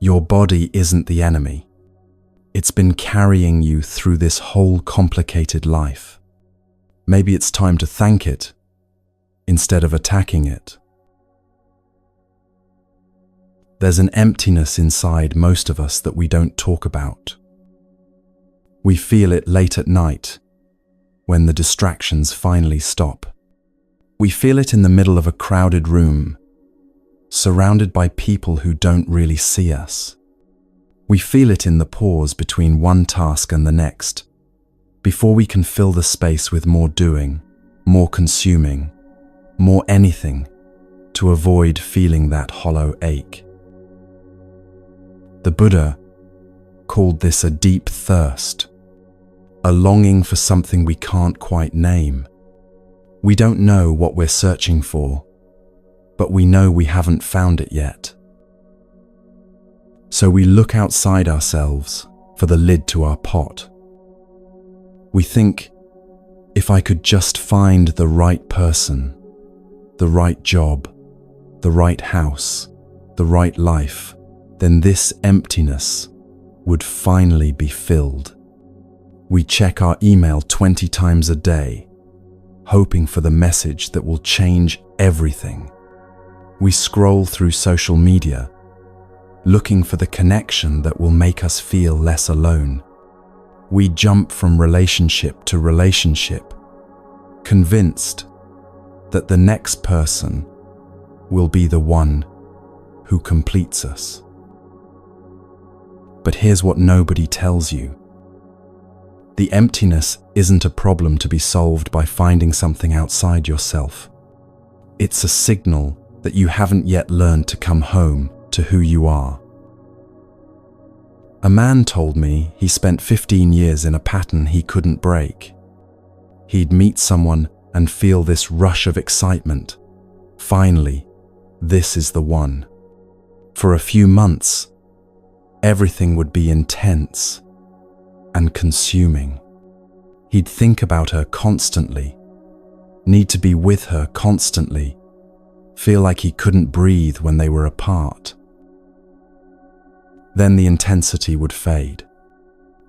Your body isn't the enemy. It's been carrying you through this whole complicated life. Maybe it's time to thank it instead of attacking it. There's an emptiness inside most of us that we don't talk about. We feel it late at night when the distractions finally stop. We feel it in the middle of a crowded room, surrounded by people who don't really see us. We feel it in the pause between one task and the next, before we can fill the space with more doing, more consuming, more anything, to avoid feeling that hollow ache. The Buddha called this a deep thirst, a longing for something we can't quite name. We don't know what we're searching for, but we know we haven't found it yet. So we look outside ourselves for the lid to our pot. We think, if I could just find the right person, the right job, the right house, the right life, then this emptiness would finally be filled. We check our email 20 times a day, hoping for the message that will change everything. We scroll through social media, looking for the connection that will make us feel less alone. We jump from relationship to relationship, convinced that the next person will be the one who completes us. But here's what nobody tells you. The emptiness isn't a problem to be solved by finding something outside yourself. It's a signal that you haven't yet learned to come home to who you are. A man told me he spent 15 years in a pattern he couldn't break. He'd meet someone and feel this rush of excitement. Finally, this is the one. For a few months, everything would be intense and consuming. He'd think about her constantly, need to be with her constantly, feel like he couldn't breathe when they were apart. Then the intensity would fade.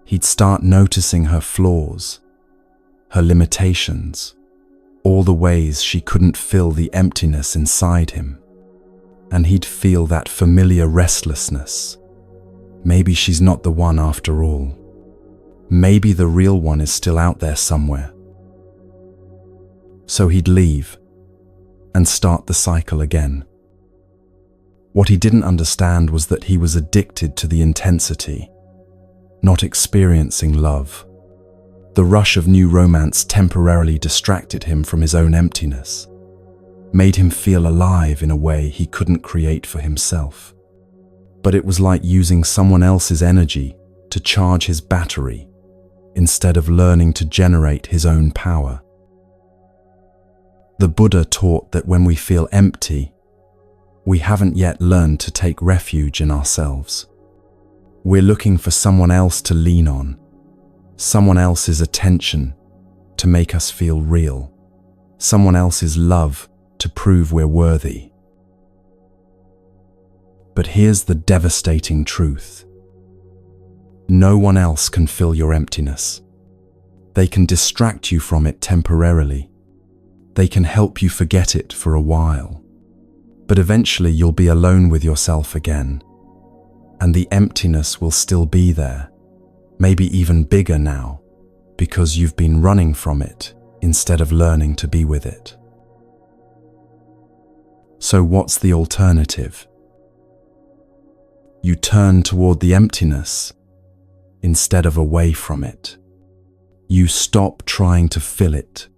He'd start noticing her flaws, her limitations, all the ways she couldn't fill the emptiness inside him. And he'd feel that familiar restlessness. Maybe she's not the one after all. Maybe the real one is still out there somewhere. So he'd leave and start the cycle again. What he didn't understand was that he was addicted to the intensity, not experiencing love. The rush of new romance temporarily distracted him from his own emptiness, made him feel alive in a way he couldn't create for himself. But it was like using someone else's energy to charge his battery instead of learning to generate his own power. The Buddha taught that when we feel empty, we haven't yet learned to take refuge in ourselves. We're looking for someone else to lean on, someone else's attention to make us feel real, someone else's love to prove we're worthy. But here's the devastating truth. No one else can fill your emptiness. They can distract you from it temporarily. They can help you forget it for a while. But eventually you'll be alone with yourself again, and the emptiness will still be there, maybe even bigger now, because you've been running from it instead of learning to be with it. So what's the alternative? You turn toward the emptiness instead of away from it. You stop trying to fill it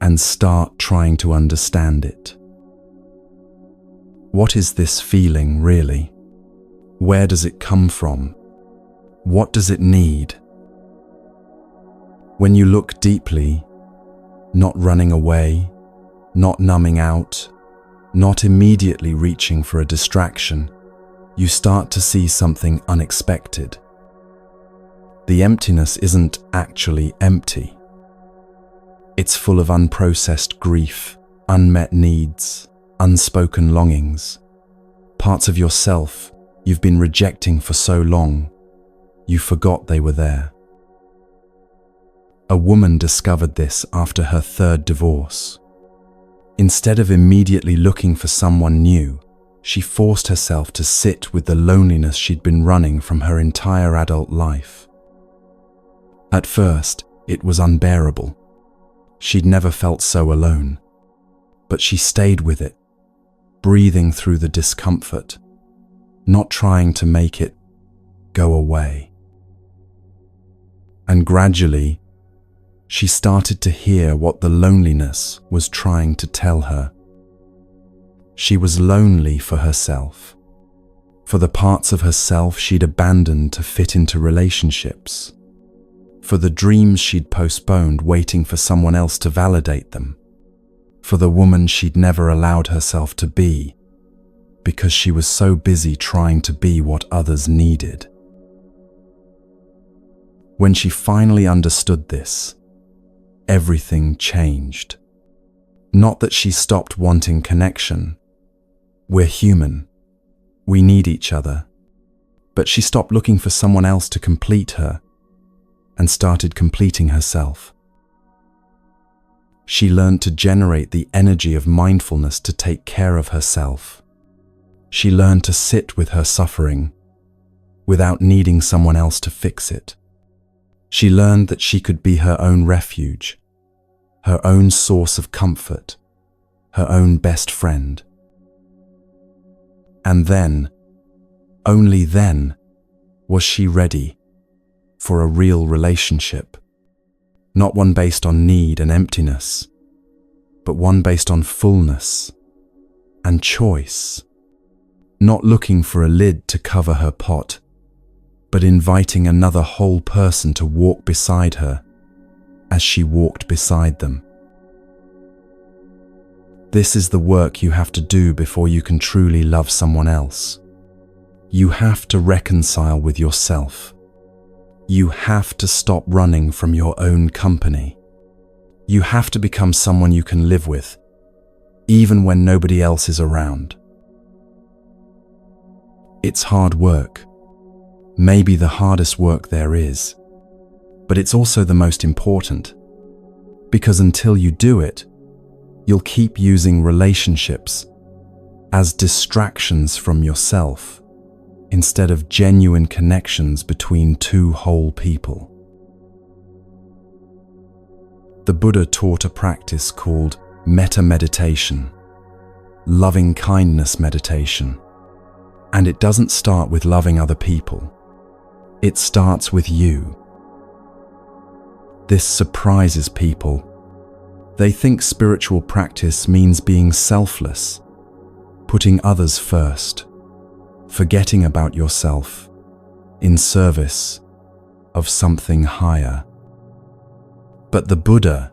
and start trying to understand it. What is this feeling really? Where does it come from? What does it need? When you look deeply, not running away, not numbing out, not immediately reaching for a distraction, you start to see something unexpected. The emptiness isn't actually empty. It's full of unprocessed grief, unmet needs, unspoken longings, parts of yourself you've been rejecting for so long, you forgot they were there. A woman discovered this after her third divorce. Instead of immediately looking for someone new, she forced herself to sit with the loneliness she'd been running from her entire adult life. At first, it was unbearable. She'd never felt so alone. But she stayed with it, breathing through the discomfort, not trying to make it go away. And gradually, she started to hear what the loneliness was trying to tell her. She was lonely for herself, for the parts of herself she'd abandoned to fit into relationships, for the dreams she'd postponed waiting for someone else to validate them, for the woman she'd never allowed herself to be, because she was so busy trying to be what others needed. When she finally understood this, everything changed. Not that she stopped wanting connection. We're human. We need each other. But she stopped looking for someone else to complete her and started completing herself. She learned to generate the energy of mindfulness to take care of herself. She learned to sit with her suffering without needing someone else to fix it. She learned that she could be her own refuge, her own source of comfort, her own best friend. And then, only then, was she ready for a real relationship. Not one based on need and emptiness, but one based on fullness and choice. Not looking for a lid to cover her pot, but inviting another whole person to walk beside her as she walked beside them. This is the work you have to do before you can truly love someone else. You have to reconcile with yourself. You have to stop running from your own company. You have to become someone you can live with, even when nobody else is around. It's hard work. Maybe the hardest work there is, but it's also the most important, because until you do it, you'll keep using relationships as distractions from yourself instead of genuine connections between two whole people. The Buddha taught a practice called metta meditation, loving kindness meditation, and it doesn't start with loving other people. It starts with you. This surprises people. They think spiritual practice means being selfless, putting others first, forgetting about yourself in service of something higher. But the Buddha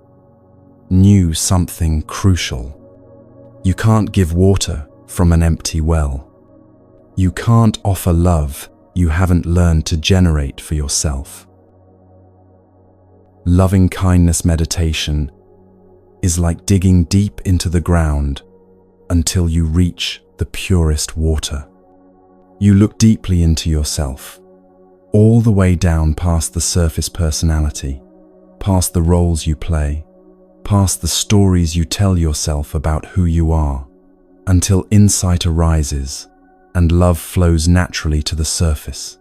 knew something crucial. You can't give water from an empty well. You can't offer love you haven't learned to generate for yourself. Loving kindness meditation is like digging deep into the ground until you reach the purest water. You look deeply into yourself, all the way down past the surface personality, past the roles you play, past the stories you tell yourself about who you are, until insight arises and love flows naturally to the surface.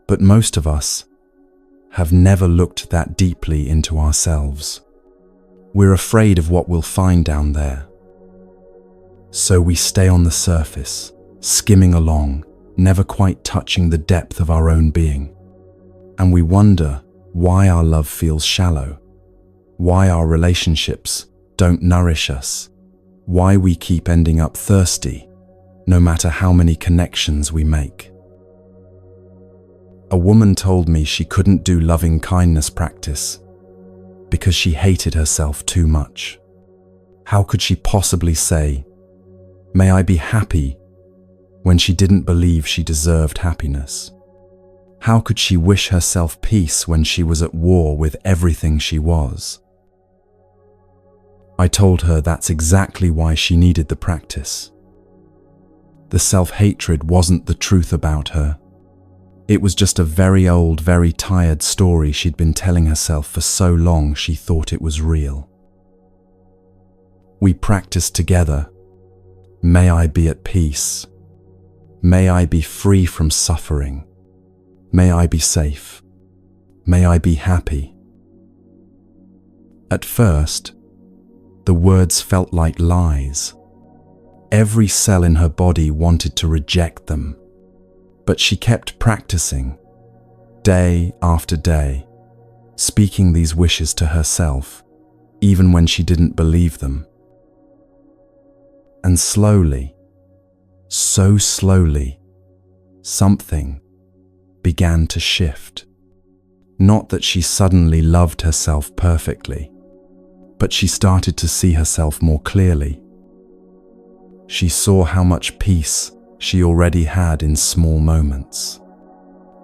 But most of us have never looked that deeply into ourselves. We're afraid of what we'll find down there. So we stay on the surface, skimming along, never quite touching the depth of our own being. And we wonder why our love feels shallow, why our relationships don't nourish us, why we keep ending up thirsty, no matter how many connections we make. A woman told me she couldn't do loving kindness practice because she hated herself too much. How could she possibly say, "May I be happy," when she didn't believe she deserved happiness? How could she wish herself peace when she was at war with everything she was? I told her that's exactly why she needed the practice. The self-hatred wasn't the truth about her. It was just a very old, very tired story she'd been telling herself for so long she thought it was real. We practiced together. May I be at peace. May I be free from suffering. May I be safe. May I be happy. At first, the words felt like lies. Every cell in her body wanted to reject them. But she kept practicing, day after day, speaking these wishes to herself, even when she didn't believe them. And slowly, so slowly, something began to shift. Not that she suddenly loved herself perfectly, but she started to see herself more clearly. She saw how much peace she already had in small moments.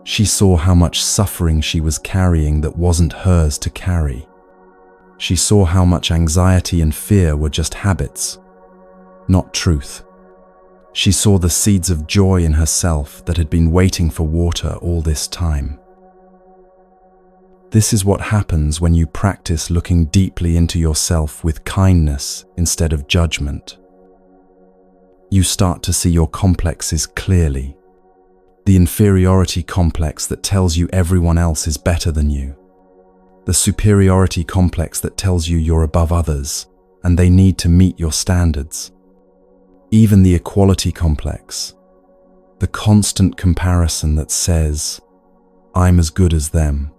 She saw how much suffering she was carrying that wasn't hers to carry. She saw how much anxiety and fear were just habits, not truth. She saw the seeds of joy in herself that had been waiting for water all this time. This is what happens when you practice looking deeply into yourself with kindness instead of judgment. You start to see your complexes clearly. The inferiority complex that tells you everyone else is better than you. The superiority complex that tells you you're above others and they need to meet your standards. Even the equality complex. The constant comparison that says, "I'm as good as them.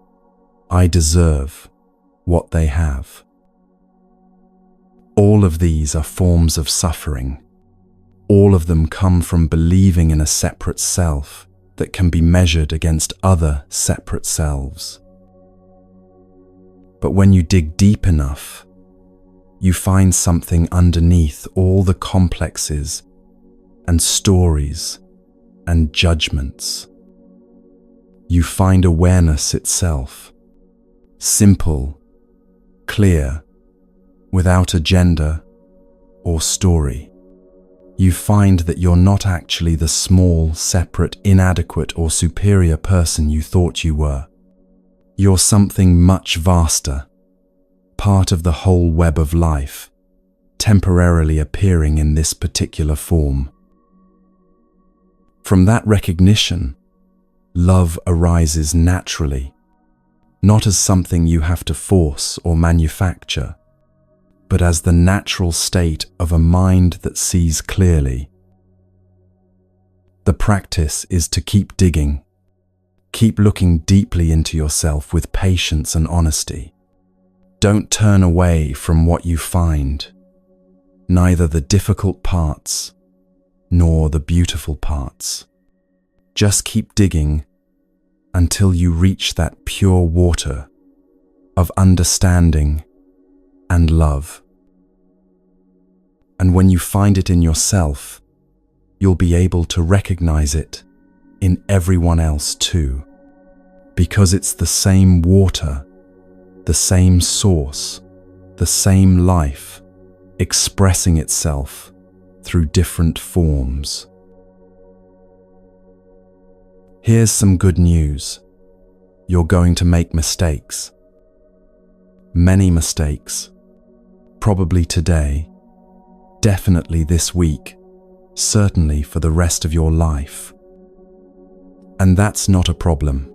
I deserve what they have." All of these are forms of suffering. All of them come from believing in a separate self that can be measured against other separate selves. But when you dig deep enough, you find something underneath all the complexes and stories and judgments. You find awareness itself, simple, clear, without agenda or story. You find that you're not actually the small, separate, inadequate or superior person you thought you were. You're something much vaster, part of the whole web of life, temporarily appearing in this particular form. From that recognition, love arises naturally, not as something you have to force or manufacture, but as the natural state of a mind that sees clearly. The practice is to keep digging, keep looking deeply into yourself with patience and honesty. Don't turn away from what you find, neither the difficult parts nor the beautiful parts. Just keep digging until you reach that pure water of understanding and love. And when you find it in yourself, you'll be able to recognize it in everyone else too, because it's the same water, the same source, the same life, expressing itself through different forms. Here's some good news. You're going to make mistakes. Many mistakes. Probably today, definitely this week, certainly for the rest of your life. And that's not a problem.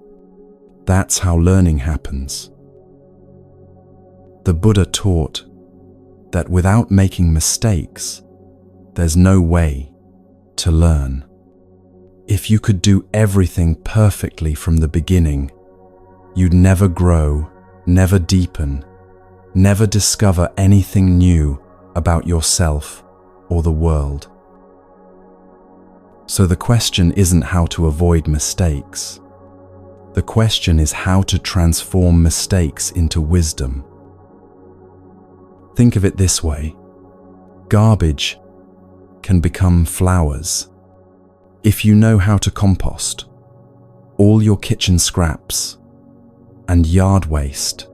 That's how learning happens. The Buddha taught that without making mistakes, there's no way to learn. If you could do everything perfectly from the beginning, you'd never grow, never deepen, Never discover anything new about yourself or the world. So the question isn't how to avoid mistakes. The question is how to transform mistakes into wisdom. Think of it this way. Garbage can become flowers. If you know how to compost, all your kitchen scraps and yard waste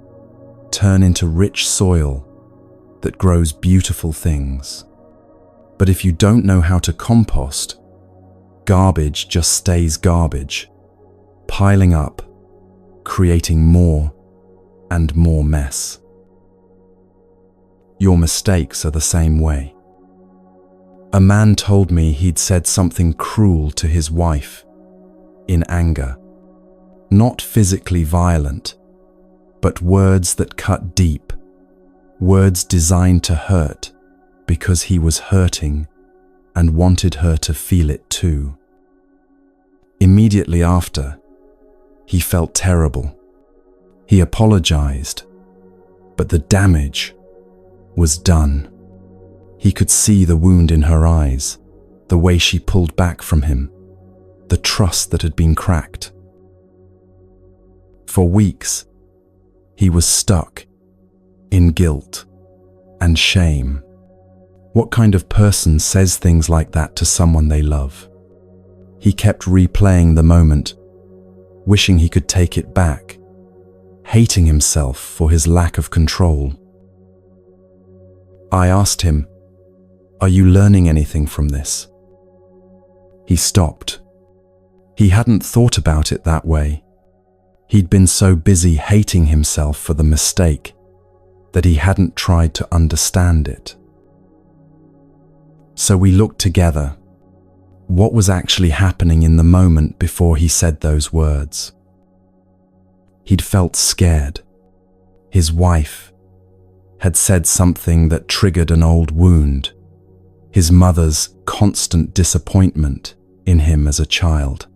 turn into rich soil that grows beautiful things. But if you don't know how to compost, garbage just stays garbage, piling up, creating more and more mess. Your mistakes are the same way. A man told me he'd said something cruel to his wife in anger. Not physically violent, but words that cut deep, words designed to hurt because he was hurting and wanted her to feel it too. Immediately after, he felt terrible. He apologized, but the damage was done. He could see the wound in her eyes, the way she pulled back from him, the trust that had been cracked. For weeks, he was stuck in guilt and shame. What kind of person says things like that to someone they love? He kept replaying the moment, wishing he could take it back, hating himself for his lack of control. I asked him, "Are you learning anything from this?" He stopped. He hadn't thought about it that way. He'd been so busy hating himself for the mistake that he hadn't tried to understand it. So we looked together. What was actually happening in the moment before he said those words? He'd felt scared. His wife had said something that triggered an old wound, his mother's constant disappointment in him as a child.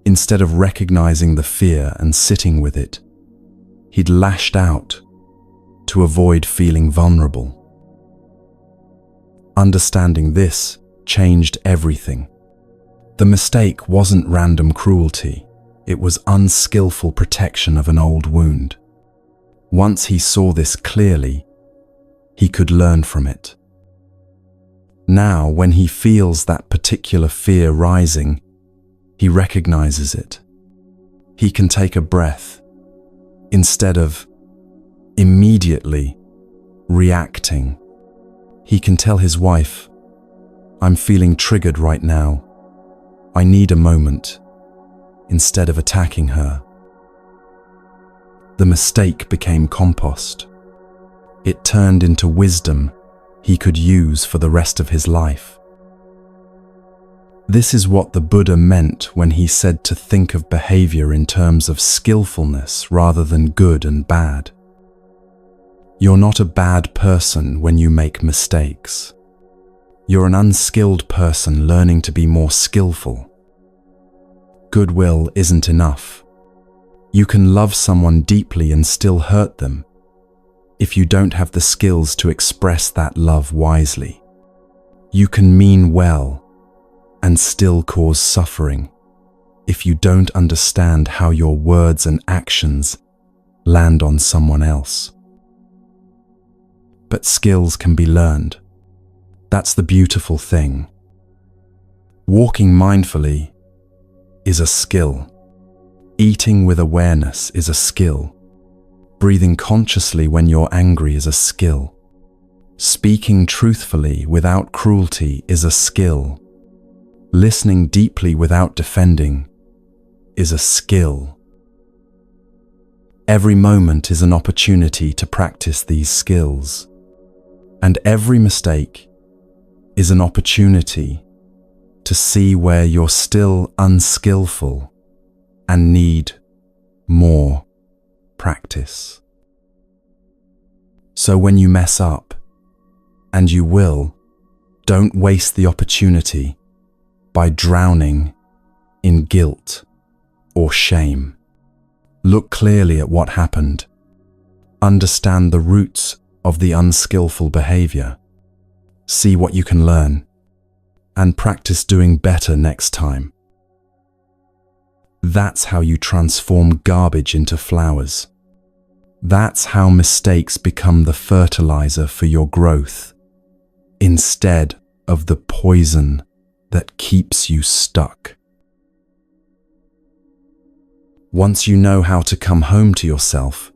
Instead of recognizing the fear and sitting with it, he'd lashed out to avoid feeling vulnerable. Understanding this changed everything. The mistake wasn't random cruelty, it was unskillful protection of an old wound. Once he saw this clearly, he could learn from it. Now, when he feels that particular fear rising, he recognizes it. He can take a breath instead of immediately reacting. He can tell his wife, "I'm feeling triggered right now. I need a moment," instead of attacking her. The mistake became compost. It turned into wisdom he could use for the rest of his life. This is what the Buddha meant when he said to think of behavior in terms of skillfulness rather than good and bad. You're not a bad person when you make mistakes. You're an unskilled person learning to be more skillful. Goodwill isn't enough. You can love someone deeply and still hurt them if you don't have the skills to express that love wisely. You can mean well and still cause suffering if you don't understand how your words and actions land on someone else. But skills can be learned. That's the beautiful thing. Walking mindfully is a skill. Eating with awareness is a skill. Breathing consciously when you're angry is a skill. Speaking truthfully without cruelty is a skill. Listening deeply without defending is a skill. Every moment is an opportunity to practice these skills. And every mistake is an opportunity to see where you're still unskillful and need more practice. So when you mess up, and you will, don't waste the opportunity by drowning in guilt or shame. Look clearly at what happened. Understand the roots of the unskillful behavior. See what you can learn, and practice doing better next time. That's how you transform garbage into flowers. That's how mistakes become the fertilizer for your growth, instead of the poison that keeps you stuck. Once you know how to come home to yourself,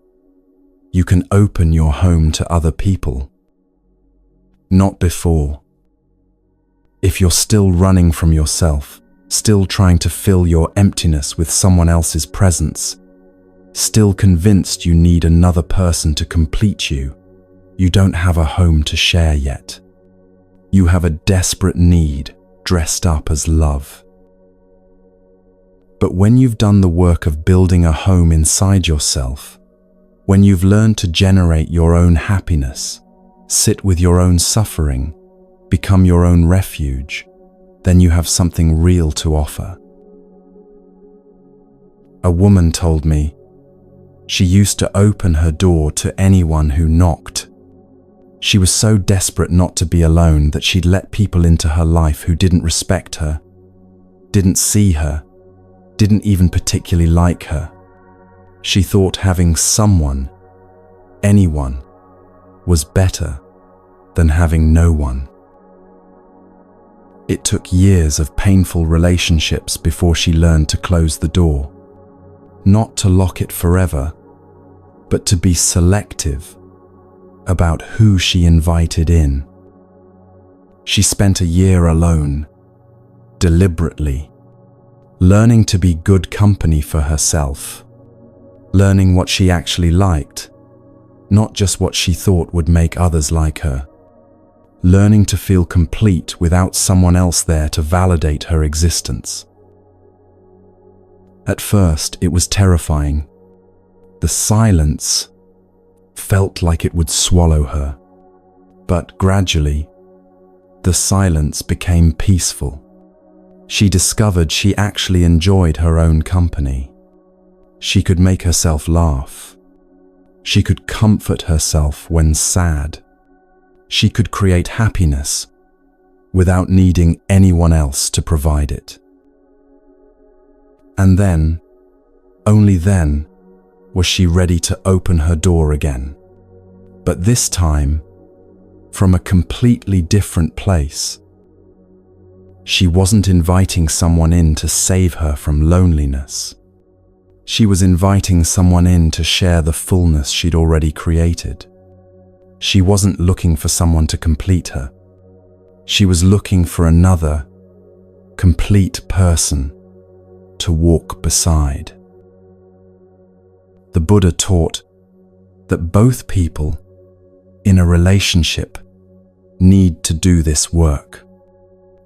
you can open your home to other people. Not before. If you're still running from yourself, still trying to fill your emptiness with someone else's presence, still convinced you need another person to complete you, you don't have a home to share yet. You have a desperate need dressed up as love. But when you've done the work of building a home inside yourself, when you've learned to generate your own happiness, sit with your own suffering, become your own refuge, then you have something real to offer. A woman told me she used to open her door to anyone who knocked. She was so desperate not to be alone that she'd let people into her life who didn't respect her, didn't see her, didn't even particularly like her. She thought having someone, anyone, was better than having no one. It took years of painful relationships before she learned to close the door. Not to lock it forever, but to be selective about who she invited in. She spent a year alone, deliberately, learning to be good company for herself, learning what she actually liked, not just what she thought would make others like her, learning to feel complete without someone else there to validate her existence. At first, it was terrifying. The silence felt like it would swallow her, but gradually, the silence became peaceful. She discovered she actually enjoyed her own company. She could make herself laugh. She could comfort herself when sad. She could create happiness without needing anyone else to provide it. And then, only then, was she ready to open her door again. But this time, from a completely different place. She wasn't inviting someone in to save her from loneliness. She was inviting someone in to share the fullness she'd already created. She wasn't looking for someone to complete her. She was looking for another, complete person to walk beside. The Buddha taught that both people in a relationship need to do this work.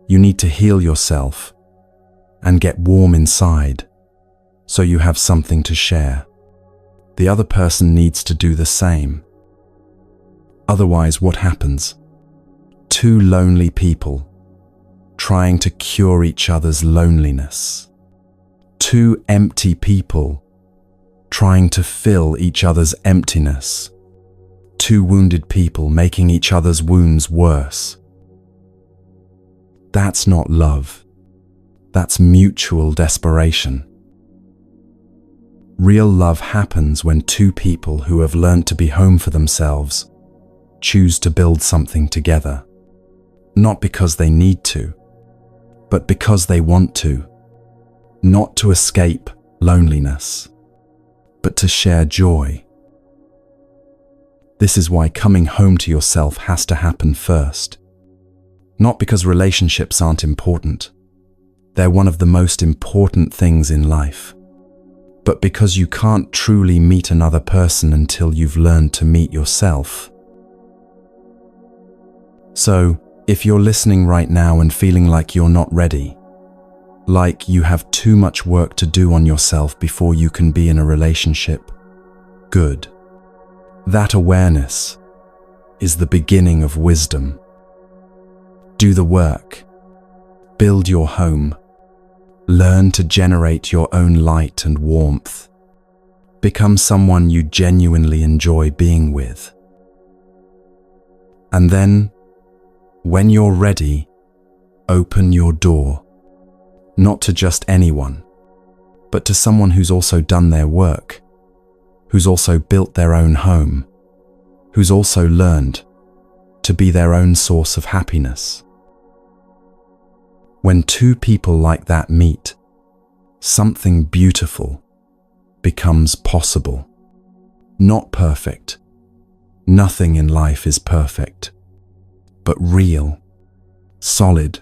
You need to heal yourself and get warm inside so you have something to share. The other person needs to do the same. Otherwise, what happens? Two lonely people trying to cure each other's loneliness. Two empty people trying to fill each other's emptiness. Two wounded people making each other's wounds worse. That's not love. That's mutual desperation. Real love happens when two people who have learned to be home for themselves choose to build something together. Not because they need to, but because they want to. Not to escape loneliness, but to share joy. This is why coming home to yourself has to happen first. Not because relationships aren't important. They're one of the most important things in life. But because you can't truly meet another person until you've learned to meet yourself. So, if you're listening right now and feeling like you're not ready, like you have too much work to do on yourself before you can be in a relationship, good. That awareness is the beginning of wisdom. Do the work. Build your home. Learn to generate your own light and warmth. Become someone you genuinely enjoy being with. And then, when you're ready, open your door, not to just anyone, but to someone who's also done their work, who's also built their own home, who's also learned to be their own source of happiness. When two people like that meet, something beautiful becomes possible. Not perfect. Nothing in life is perfect, but real, solid,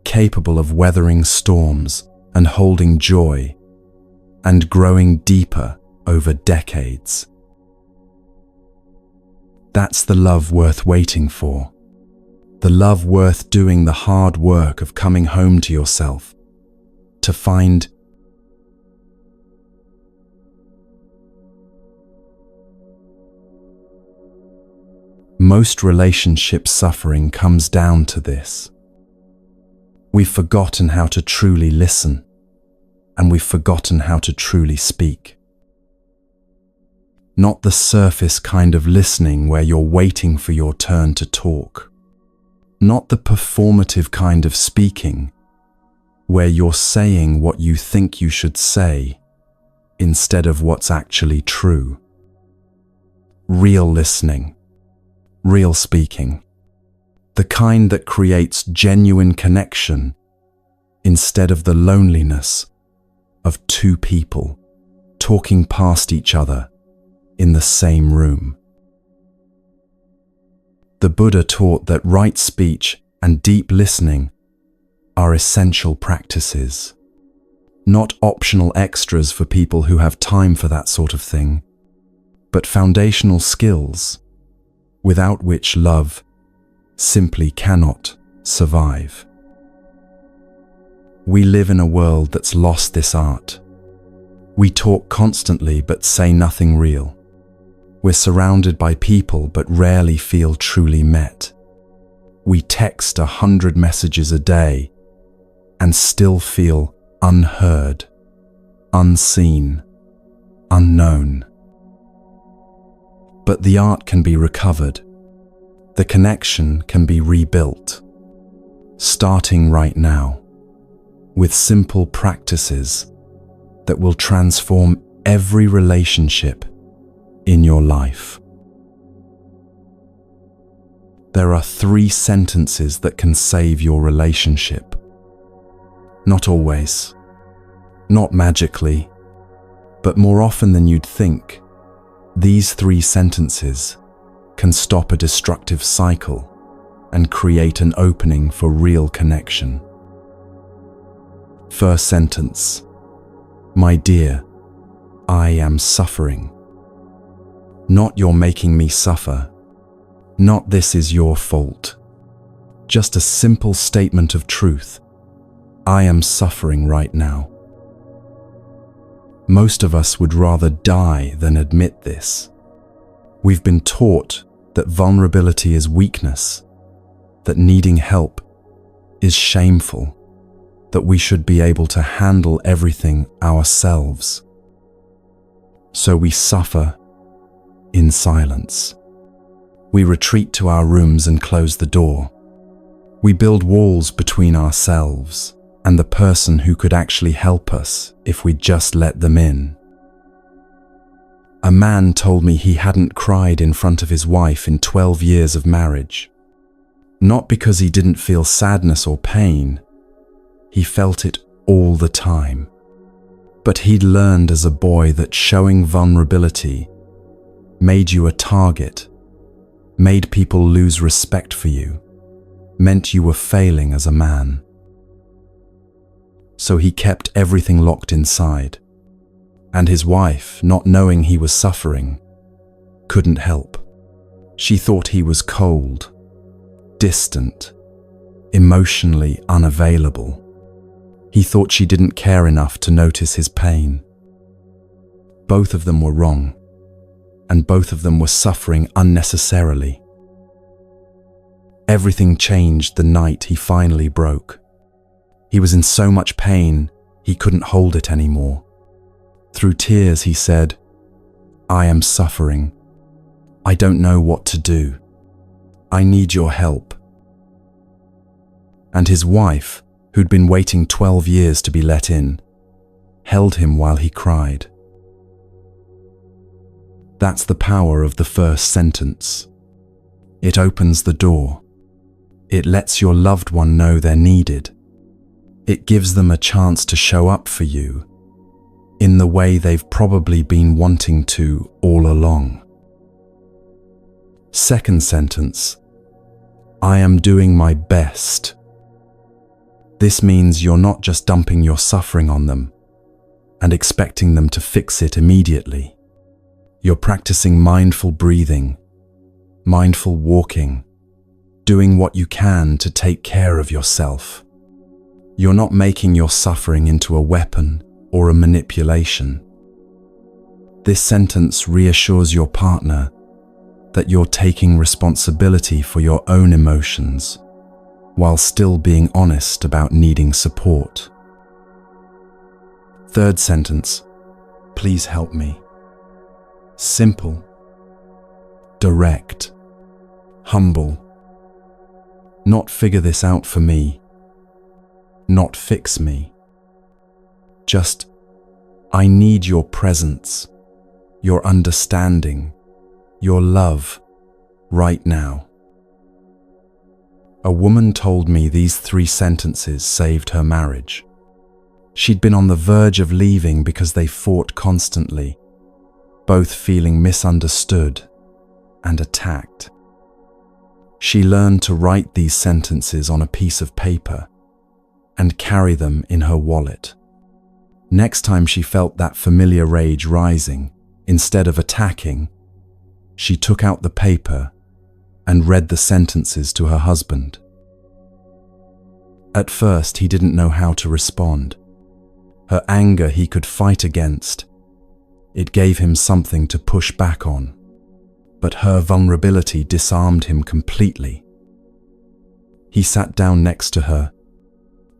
capable of weathering storms and holding joy and growing deeper over decades. That's the love worth waiting for. The love worth doing the hard work of coming home to yourself, to find most relationship suffering comes down to this. We've forgotten how to truly listen, and we've forgotten how to truly speak. Not the surface kind of listening where you're waiting for your turn to talk. Not the performative kind of speaking where you're saying what you think you should say instead of what's actually true. Real listening. Real speaking, the kind that creates genuine connection instead of the loneliness of two people talking past each other in the same room. The Buddha taught that right speech and deep listening are essential practices, not optional extras for people who have time for that sort of thing, but foundational skills without which love simply cannot survive. We live in a world that's lost this art. We talk constantly but say nothing real. We're surrounded by people but rarely feel truly met. We text 100 messages a day and still feel unheard, unseen, unknown. But the art can be recovered. The connection can be rebuilt. Starting right now, with simple practices that will transform every relationship in your life. There are 3 sentences that can save your relationship. Not always, not magically, but more often than you'd think. These 3 sentences can stop a destructive cycle and create an opening for real connection. First sentence: my dear, I am suffering. Not you're making me suffer. Not this is your fault. Just a simple statement of truth. I am suffering right now. Most of us would rather die than admit this. We've been taught that vulnerability is weakness, that needing help is shameful, that we should be able to handle everything ourselves. So we suffer in silence. We retreat to our rooms and close the door. We build walls between ourselves and the person who could actually help us if we just let them in. A man told me he hadn't cried in front of his wife in 12 years of marriage. Not because he didn't feel sadness or pain. He felt it all the time. But he'd learned as a boy that showing vulnerability made you a target, made people lose respect for you, meant you were failing as a man. So he kept everything locked inside, and his wife, not knowing he was suffering, couldn't help. She thought he was cold, distant, emotionally unavailable. He thought she didn't care enough to notice his pain. Both of them were wrong, and both of them were suffering unnecessarily. Everything changed the night he finally broke. He was in so much pain, he couldn't hold it anymore. Through tears, he said, I am suffering. I don't know what to do. I need your help. And his wife, who'd been waiting 12 years to be let in, held him while he cried. That's the power of the first sentence. It opens the door. It lets your loved one know they're needed. It gives them a chance to show up for you in the way they've probably been wanting to all along. Second sentence, I am doing my best. This means you're not just dumping your suffering on them and expecting them to fix it immediately. You're practicing mindful breathing, mindful walking, doing what you can to take care of yourself. You're not making your suffering into a weapon or a manipulation. This sentence reassures your partner that you're taking responsibility for your own emotions while still being honest about needing support. Third sentence, please help me. Simple, direct, humble. Not figure this out for me, not fix me. Just, I need your presence, your understanding, your love, right now. A woman told me these 3 sentences saved her marriage. She'd been on the verge of leaving because they fought constantly, both feeling misunderstood and attacked. She learned to write these sentences on a piece of paper and carry them in her wallet. Next time she felt that familiar rage rising, instead of attacking, she took out the paper and read the sentences to her husband. At first, he didn't know how to respond. Her anger he could fight against. It gave him something to push back on. But her vulnerability disarmed him completely. He sat down next to her.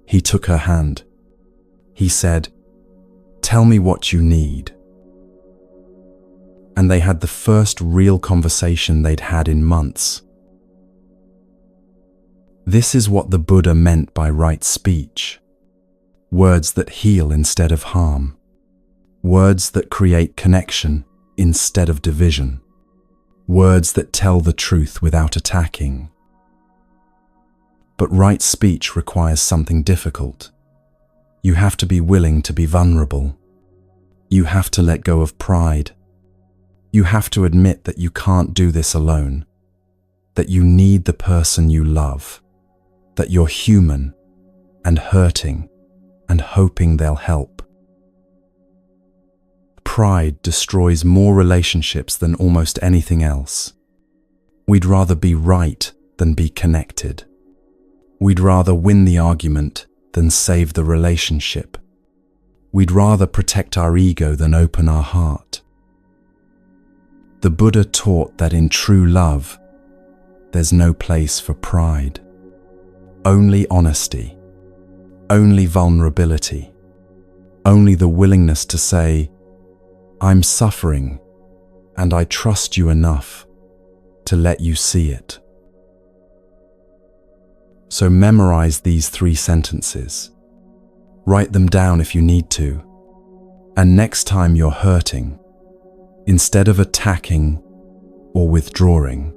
He took her hand. He said, "Tell me what you need." And they had the first real conversation they'd had in months. This is what the Buddha meant by right speech. Words that heal instead of harm. Words that create connection instead of division. Words that tell the truth without attacking. But right speech requires something difficult. You have to be willing to be vulnerable. You have to let go of pride. You have to admit that you can't do this alone, that you need the person you love, that you're human and hurting and hoping they'll help. Pride destroys more relationships than almost anything else. We'd rather be right than be connected. We'd rather win the argument than save the relationship. We'd rather protect our ego than open our heart. The Buddha taught that in true love, there's no place for pride. Only honesty, only vulnerability, only the willingness to say, "I'm suffering, and I trust you enough to let you see it." So memorize these 3 sentences. Write them down if you need to. And next time you're hurting, instead of attacking or withdrawing,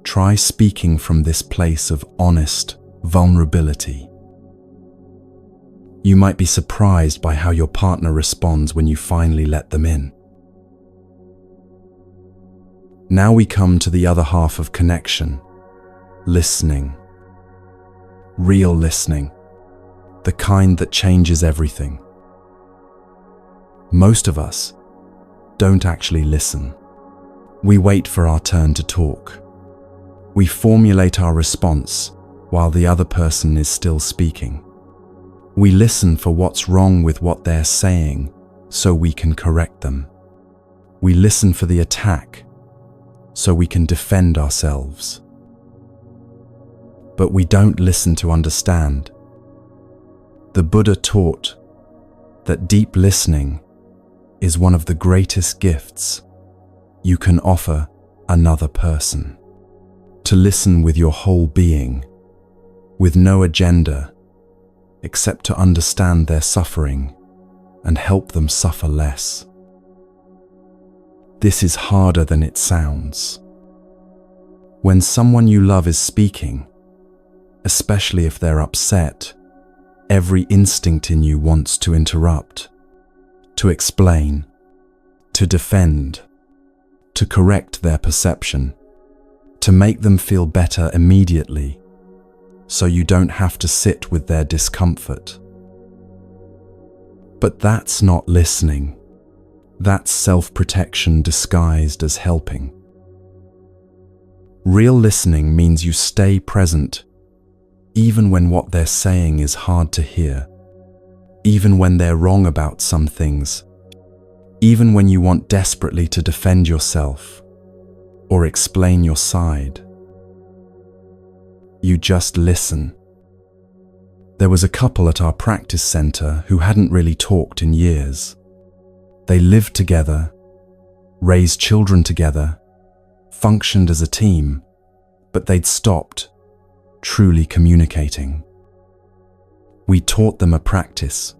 try speaking from this place of honest vulnerability. You might be surprised by how your partner responds when you finally let them in. Now we come to the other half of connection, listening. Real listening, the kind that changes everything. Most of us don't actually listen. We wait for our turn to talk. We formulate our response while the other person is still speaking. We listen for what's wrong with what they're saying so we can correct them. We listen for the attack so we can defend ourselves. But we don't listen to understand. The Buddha taught that deep listening is one of the greatest gifts you can offer another person. To listen with your whole being, with no agenda, except to understand their suffering and help them suffer less. This is harder than it sounds. When someone you love is speaking, especially if they're upset, every instinct in you wants to interrupt, to explain, to defend, to correct their perception, to make them feel better immediately, so you don't have to sit with their discomfort. But that's not listening. That's self-protection disguised as helping. Real listening means you stay present, even when what they're saying is hard to hear, even when they're wrong about some things, even when you want desperately to defend yourself or explain your side. You just listen. There was a couple at our practice center who hadn't really talked in years. They lived together, raised children together, functioned as a team, but they'd stopped truly communicating. We taught them a practice.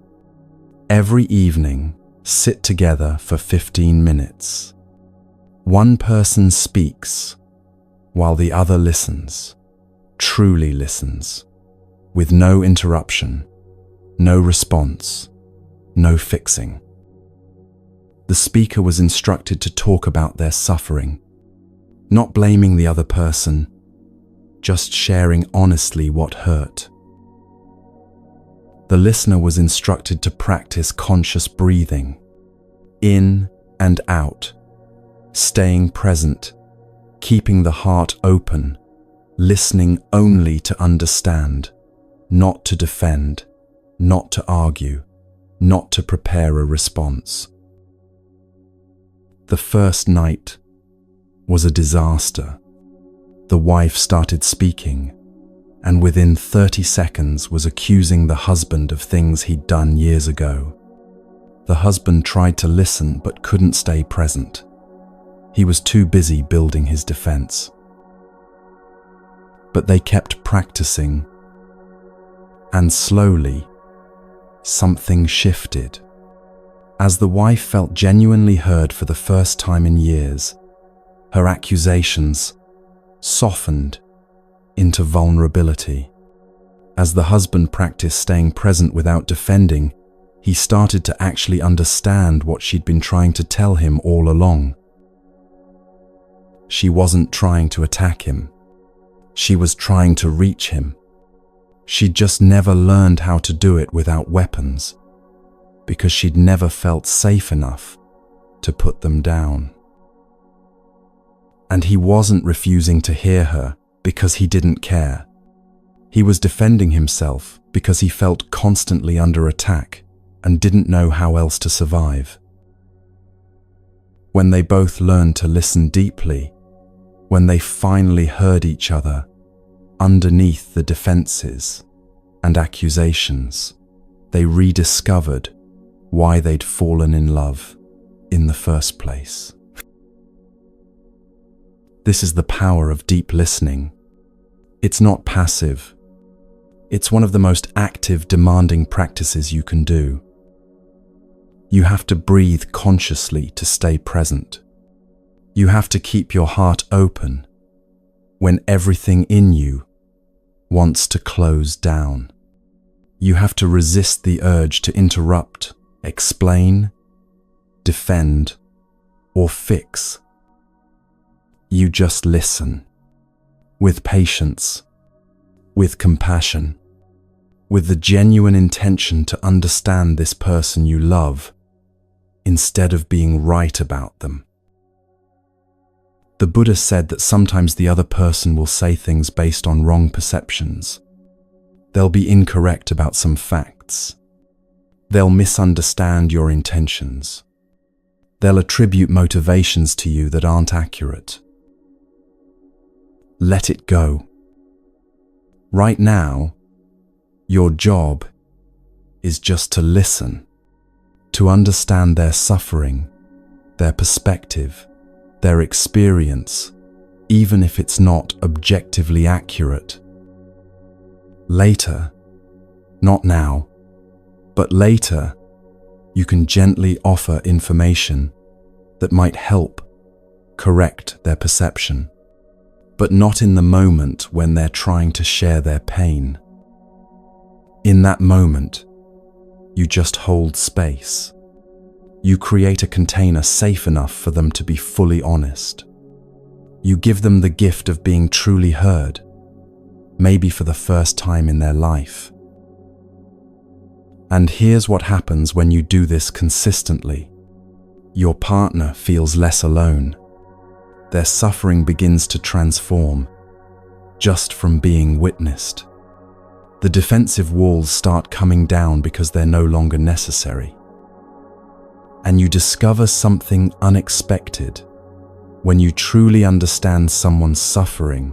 Every evening, sit together for 15 minutes. One person speaks while the other listens, truly listens, with no interruption, no response, no fixing. The speaker was instructed to talk about their suffering, not blaming the other person, just sharing honestly what hurt. The listener was instructed to practice conscious breathing, in and out, staying present, keeping the heart open, listening only to understand, not to defend, not to argue, not to prepare a response. The first night was a disaster. The wife started speaking, and within 30 seconds was accusing the husband of things he'd done years ago. The husband tried to listen but couldn't stay present. He was too busy building his defense. But they kept practicing, and slowly, something shifted. As the wife felt genuinely heard for the first time in years, her accusations softened into vulnerability. As the husband practiced staying present without defending, he started to actually understand what she'd been trying to tell him all along. She wasn't trying to attack him. She was trying to reach him. She'd just never learned how to do it without weapons, because she'd never felt safe enough to put them down. And he wasn't refusing to hear her because he didn't care. He was defending himself because he felt constantly under attack and didn't know how else to survive. When they both learned to listen deeply, when they finally heard each other underneath the defenses and accusations, they rediscovered why they'd fallen in love in the first place. This is the power of deep listening. It's not passive. It's one of the most active, demanding practices you can do. You have to breathe consciously to stay present. You have to keep your heart open when everything in you wants to close down. You have to resist the urge to interrupt, explain, defend, or fix. You just listen, with patience, with compassion, with the genuine intention to understand this person you love, instead of being right about them. The Buddha said that sometimes the other person will say things based on wrong perceptions. They'll be incorrect about some facts. They'll misunderstand your intentions. They'll attribute motivations to you that aren't accurate. Let it go. Right now, your job is just to listen, to understand their suffering, their perspective, their experience, even if it's not objectively accurate. Later, not now, but later, you can gently offer information that might help correct their perception, but not in the moment when they're trying to share their pain. In that moment, you just hold space. You create a container safe enough for them to be fully honest. You give them the gift of being truly heard, maybe for the first time in their life. And here's what happens when you do this consistently. Your partner feels less alone. Their suffering begins to transform, just from being witnessed. The defensive walls start coming down because they're no longer necessary. And you discover something unexpected. When you truly understand someone's suffering,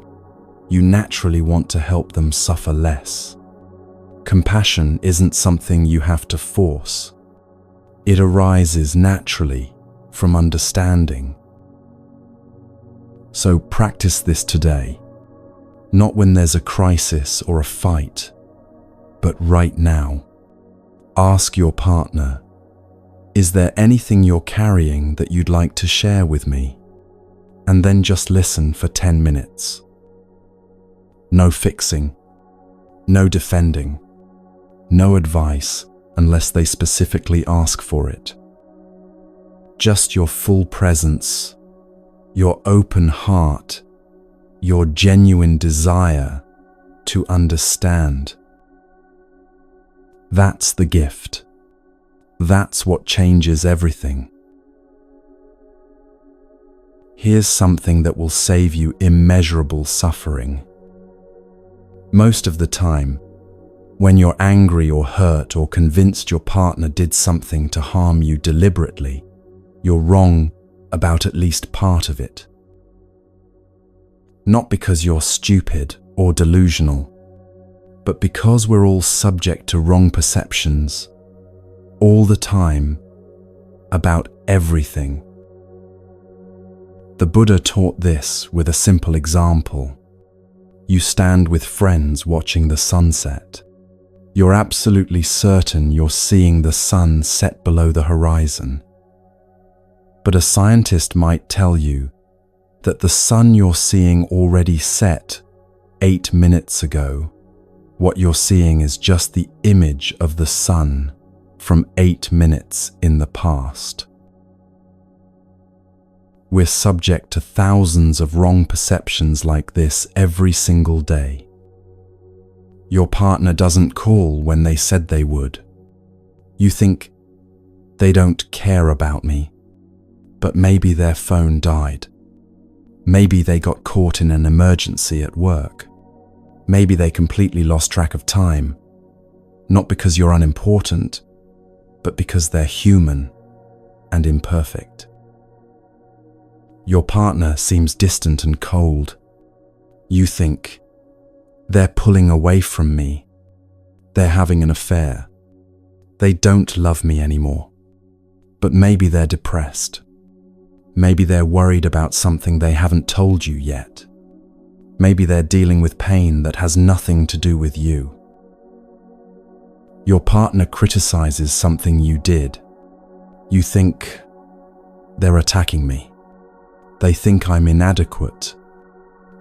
you naturally want to help them suffer less. Compassion isn't something you have to force. It arises naturally from understanding. So practice this today, not when there's a crisis or a fight, but right now. Ask your partner, is there anything you're carrying that you'd like to share with me? And then just listen for 10 minutes. No fixing, no defending, no advice unless they specifically ask for it. Just your full presence, your open heart, your genuine desire to understand. That's the gift. That's what changes everything. Here's something that will save you immeasurable suffering. Most of the time, when you're angry or hurt or convinced your partner did something to harm you deliberately, you're wrong about at least part of it. Not because you're stupid or delusional, but because we're all subject to wrong perceptions all the time about everything. The Buddha taught this with a simple example. You stand with friends watching the sunset. You're absolutely certain you're seeing the sun set below the horizon. But a scientist might tell you that the sun you're seeing already set 8 minutes ago. What you're seeing is just the image of the sun from 8 minutes in the past. We're subject to thousands of wrong perceptions like this every single day. Your partner doesn't call when they said they would. You think, they don't care about me. But maybe their phone died. Maybe they got caught in an emergency at work. Maybe they completely lost track of time. Not because you're unimportant, but because they're human and imperfect. Your partner seems distant and cold. You think, they're pulling away from me. They're having an affair. They don't love me anymore. But maybe they're depressed. Maybe they're worried about something they haven't told you yet. Maybe they're dealing with pain that has nothing to do with you. Your partner criticizes something you did. You think, they're attacking me. They think I'm inadequate.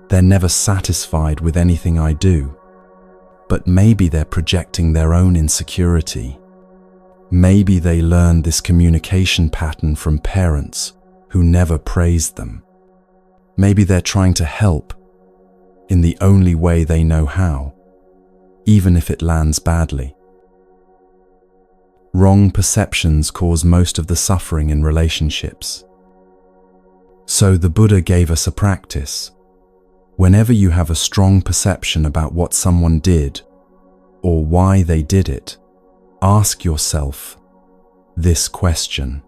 They're never satisfied with anything I do. But maybe they're projecting their own insecurity. Maybe they learned this communication pattern from parents who never praised them. Maybe they're trying to help in the only way they know how, even if it lands badly. Wrong perceptions cause most of the suffering in relationships. So the Buddha gave us a practice. Whenever you have a strong perception about what someone did or why they did it, ask yourself this question.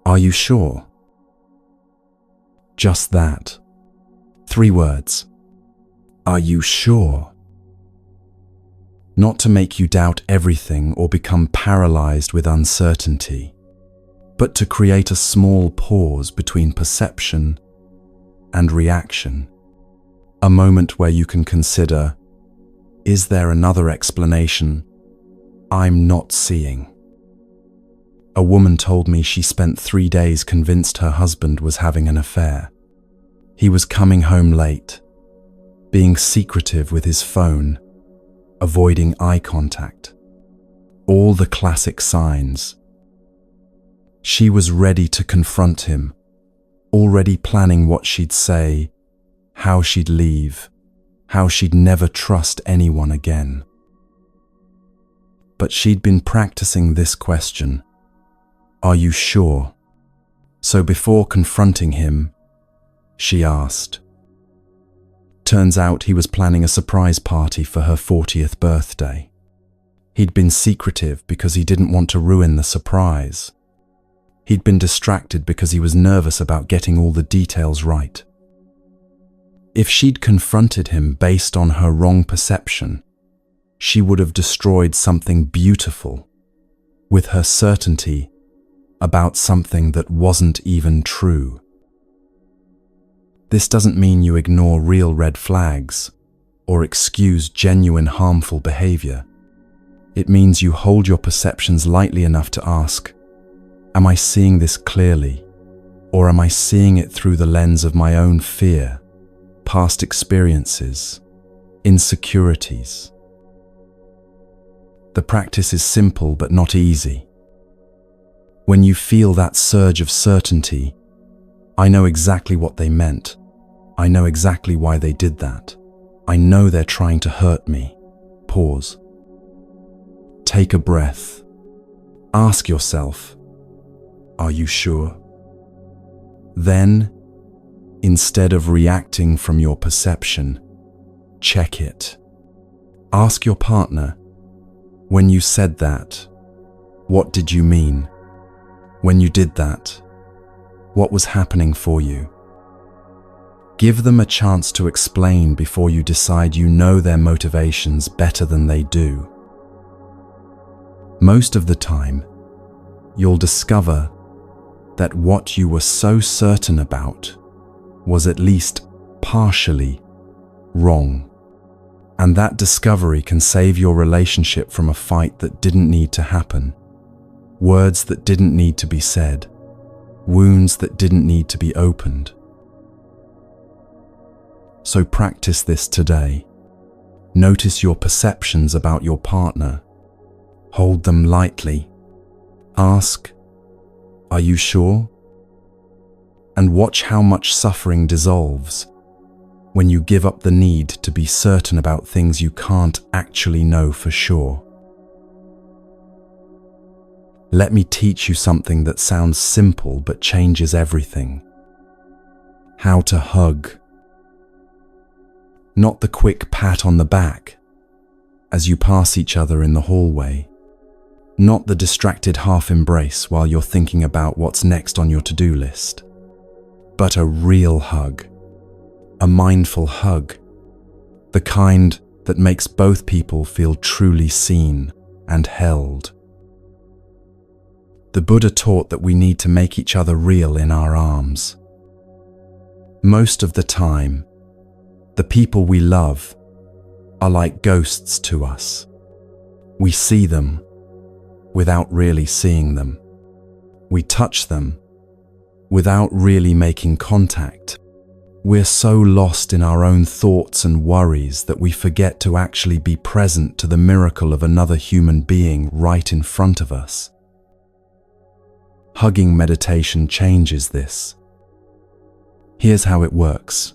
Are you sure? Just that. 3 words. Are you sure? Not to make you doubt everything or become paralyzed with uncertainty, but to create a small pause between perception and reaction. A moment where you can consider, is there another explanation I'm not seeing? A woman told me she spent 3 days convinced her husband was having an affair. He was coming home late, being secretive with his phone, avoiding eye contact. All the classic signs. She was ready to confront him, already planning what she'd say, how she'd leave, how she'd never trust anyone again. But she'd been practicing this question, "Are you sure?" So before confronting him, she asked. Turns out he was planning a surprise party for her 40th birthday. He'd been secretive because he didn't want to ruin the surprise. He'd been distracted because he was nervous about getting all the details right. If she'd confronted him based on her wrong perception, she would have destroyed something beautiful with her certainty about something that wasn't even true. This doesn't mean you ignore real red flags or excuse genuine harmful behavior. It means you hold your perceptions lightly enough to ask, am I seeing this clearly, or am I seeing it through the lens of my own fear, past experiences, insecurities? The practice is simple but not easy. When you feel that surge of certainty, I know exactly what they meant. I know exactly why they did that. I know they're trying to hurt me. Pause. Take a breath. Ask yourself, are you sure? Then, instead of reacting from your perception, check it. Ask your partner, when you said that, what did you mean? When you did that, what was happening for you? Give them a chance to explain before you decide you know their motivations better than they do. Most of the time, you'll discover that what you were so certain about was at least partially wrong. And that discovery can save your relationship from a fight that didn't need to happen, words that didn't need to be said, wounds that didn't need to be opened. So practice this today. Notice your perceptions about your partner. Hold them lightly. Ask, are you sure? And watch how much suffering dissolves when you give up the need to be certain about things you can't actually know for sure. Let me teach you something that sounds simple but changes everything. How to hug. Not the quick pat on the back as you pass each other in the hallway. Not the distracted half embrace while you're thinking about what's next on your to-do list. But a real hug. A mindful hug. The kind that makes both people feel truly seen and held. The Buddha taught that we need to make each other real in our arms. Most of the time, the people we love are like ghosts to us. We see them without really seeing them. We touch them without really making contact. We're so lost in our own thoughts and worries that we forget to actually be present to the miracle of another human being right in front of us. Hugging meditation changes this. Here's how it works.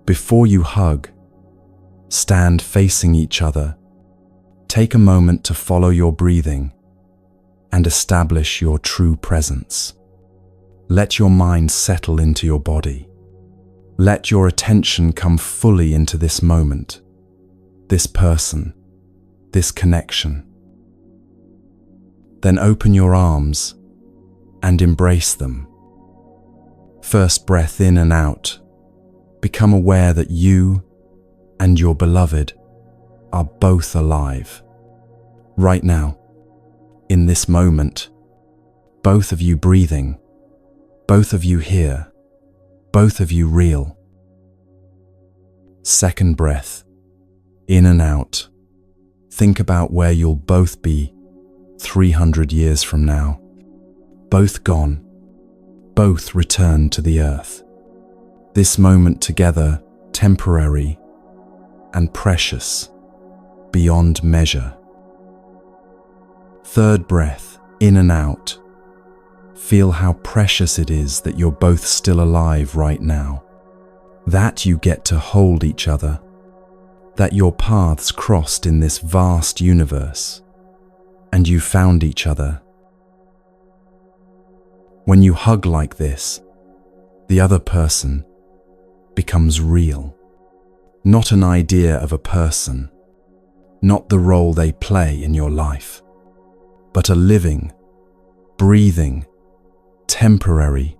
Before you hug, stand facing each other. Take a moment to follow your breathing and establish your true presence. Let your mind settle into your body. Let your attention come fully into this moment, this person, this connection. Then open your arms and embrace them. First breath in and out. Become aware that you and your beloved are both alive. Right now, in this moment, both of you breathing, both of you here, both of you real. Second breath, in and out. Think about where you'll both be 300 years from now. Both gone, both returned to the earth. This moment together, temporary and precious, beyond measure. Third breath, in and out. Feel how precious it is that you're both still alive right now. That you get to hold each other. That your paths crossed in this vast universe, and you found each other. When you hug like this, the other person becomes real. Not an idea of a person, not the role they play in your life, but a living, breathing, temporary,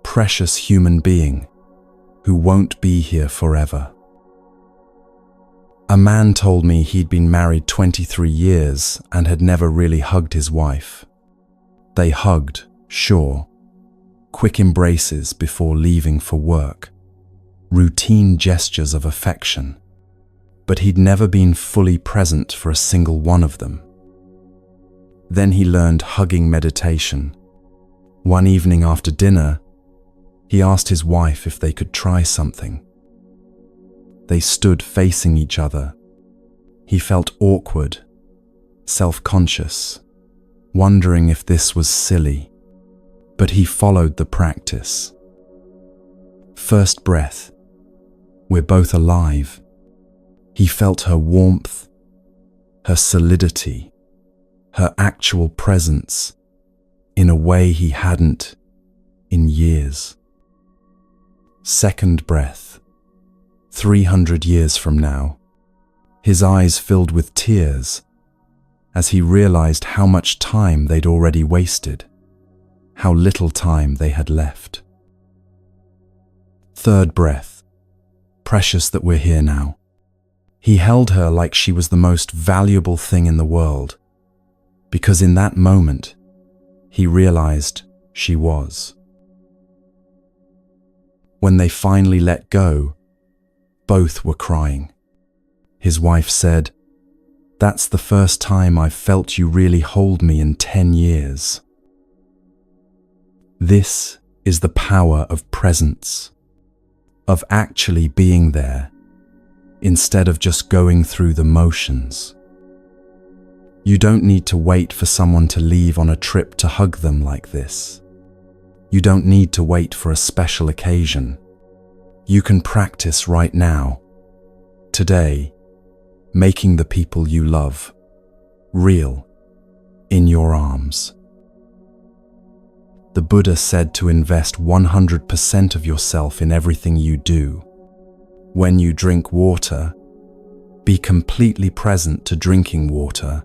precious human being who won't be here forever. A man told me he'd been married 23 years and had never really hugged his wife. They hugged, sure, quick embraces before leaving for work, routine gestures of affection, but he'd never been fully present for a single one of them. Then he learned hugging meditation. One evening after dinner, he asked his wife if they could try something. They stood facing each other. He felt awkward, self-conscious, wondering if this was silly, but he followed the practice. First breath, we're both alive. He felt her warmth, her solidity, her actual presence in a way he hadn't in years. Second breath, 300 years from now, his eyes filled with tears as he realized how much time they'd already wasted, how little time they had left. Third breath, precious that we're here now. He held her like she was the most valuable thing in the world, because in that moment, he realized she was. When they finally let go, both were crying. His wife said, "That's the first time I've felt you really hold me in 10 years." This is the power of presence, of actually being there, instead of just going through the motions. You don't need to wait for someone to leave on a trip to hug them like this. You don't need to wait for a special occasion. You can practice right now, today, making the people you love real in your arms. The Buddha said to invest 100% of yourself in everything you do. When you drink water, be completely present to drinking water.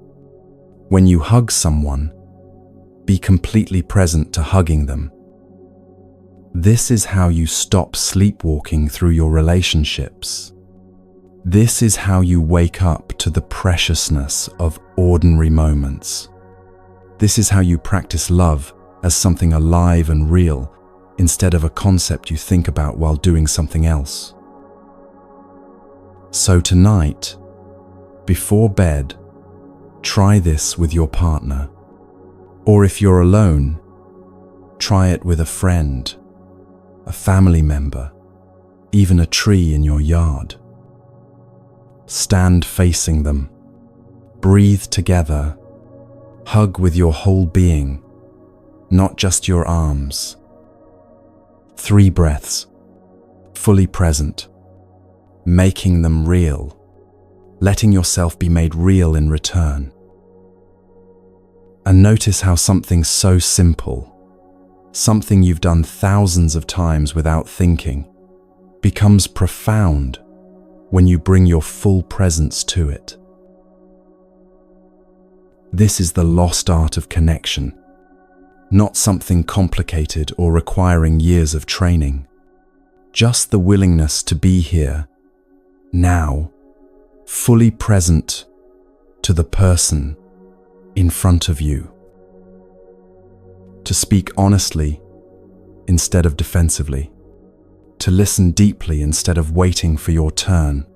When you hug someone, be completely present to hugging them. This is how you stop sleepwalking through your relationships. This is how you wake up to the preciousness of ordinary moments. This is how you practice love as something alive and real, instead of a concept you think about while doing something else. So tonight, before bed, try this with your partner. Or if you're alone, try it with a friend, a family member, even a tree in your yard. Stand facing them, breathe together, hug with your whole being, not just your arms. 3 breaths, fully present, making them real, letting yourself be made real in return. And notice how something so simple, something you've done thousands of times without thinking, becomes profound when you bring your full presence to it. This is the lost art of connection, not something complicated or requiring years of training. Just the willingness to be here, now, fully present to the person in front of you. to speak honestly instead of defensively, to listen deeply instead of waiting for your turn,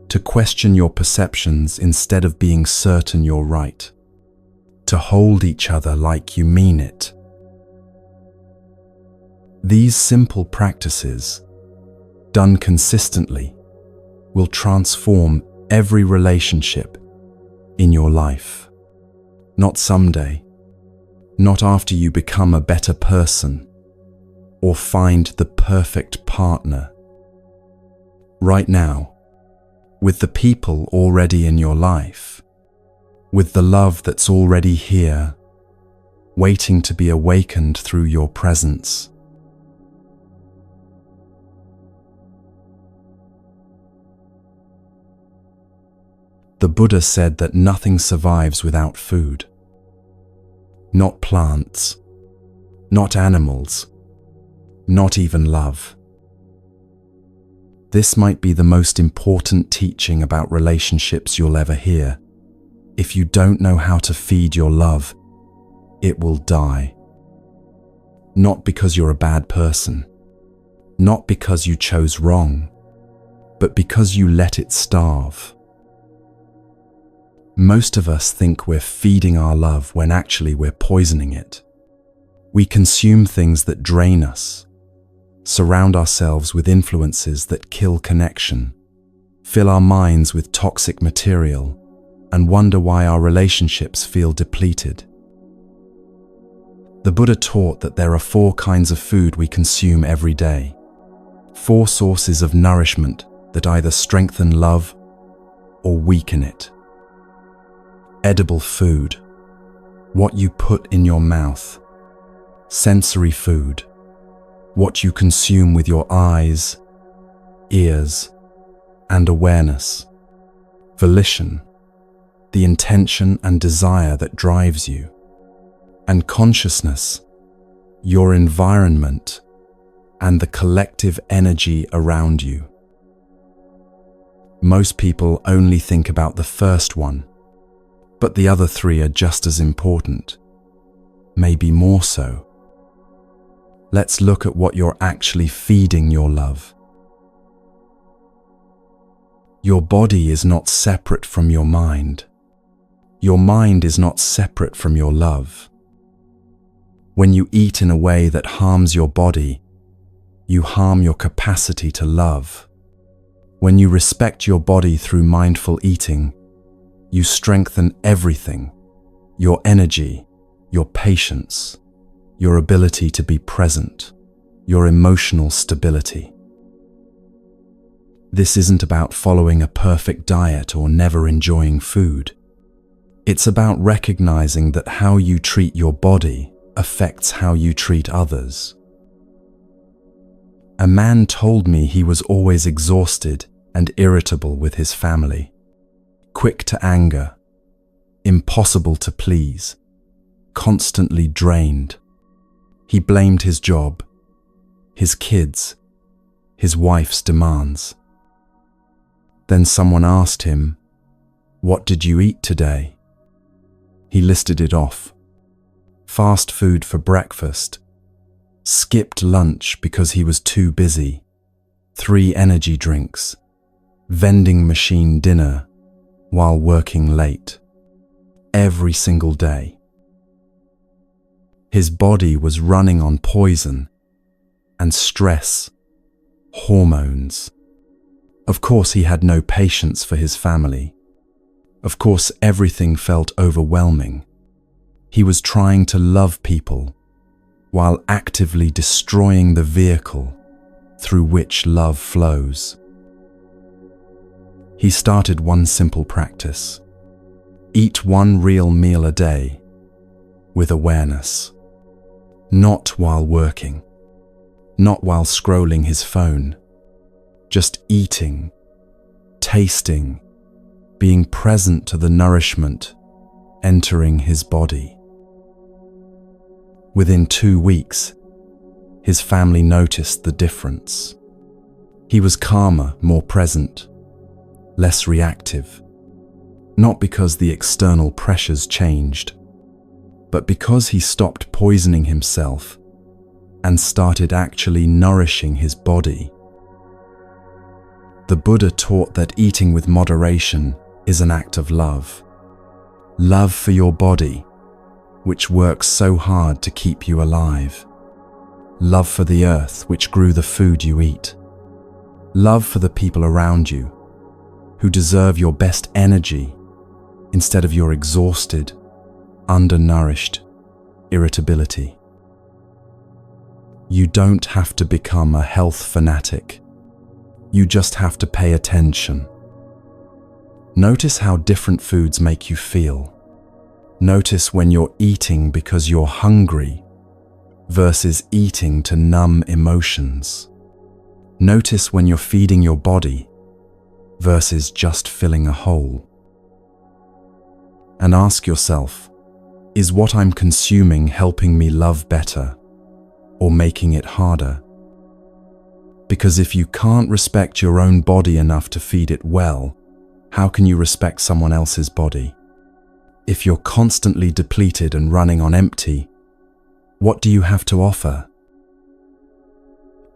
to question your perceptions instead of being certain you're right, to hold each other like you mean it. These simple practices, done consistently, will transform every relationship in your life. Not someday, not after you become a better person or find the perfect partner. Right now, with the people already in your life, with the love that's already here, waiting to be awakened through your presence. The Buddha said that nothing survives without food. Not plants, not animals, not even love. This might be the most important teaching about relationships you'll ever hear. If you don't know how to feed your love, it will die. Not because you're a bad person, not because you chose wrong, but because you let it starve. Most of us think we're feeding our love when actually we're poisoning it. We consume things that drain us, surround ourselves with influences that kill connection, fill our minds with toxic material, and wonder why our relationships feel depleted. The Buddha taught that there are 4 kinds of food we consume every day, 4 sources of nourishment that either strengthen love or weaken it. Edible food, what you put in your mouth. Sensory food, what you consume with your eyes, ears, and awareness. Volition, the intention and desire that drives you. And consciousness, your environment, and the collective energy around you. Most people only think about the first one, but the other 3 are just as important, maybe more so. Let's look at what you're actually feeding your love. Your body is not separate from your mind. Your mind is not separate from your love. When you eat in a way that harms your body, you harm your capacity to love. When you respect your body through mindful eating, you strengthen everything: your energy, your patience, your ability to be present, your emotional stability. This isn't about following a perfect diet or never enjoying food. It's about recognizing that how you treat your body affects how you treat others. A man told me he was always exhausted and irritable with his family, quick to anger, impossible to please, constantly drained. He blamed his job, his kids, his wife's demands. Then someone asked him, "What did you eat today?" He listed it off. Fast food for breakfast, skipped lunch because he was too busy, 3 energy drinks, vending machine dinner while working late, every single day. His body was running on poison and stress, hormones. Of course, he had no patience for his family. Of course, everything felt overwhelming. He was trying to love people while actively destroying the vehicle through which love flows. He started one simple practice: eat 1 real meal a day with awareness. Not while working, not while scrolling his phone, just eating, tasting, being present to the nourishment entering his body. Within 2 weeks, his family noticed the difference. He was calmer, more present, less reactive, not because the external pressures changed, but because he stopped poisoning himself and started actually nourishing his body. The Buddha taught that eating with moderation is an act of love. Love for your body, which works so hard to keep you alive. Love for the earth, which grew the food you eat. Love for the people around you, who deserve your best energy instead of your exhausted, undernourished irritability. You don't have to become a health fanatic. You just have to pay attention. Notice how different foods make you feel. Notice when you're eating because you're hungry versus eating to numb emotions. Notice when you're feeding your body versus just filling a hole. And ask yourself, is what I'm consuming helping me love better or making it harder? Because if you can't respect your own body enough to feed it well, how can you respect someone else's body? If you're constantly depleted and running on empty, what do you have to offer?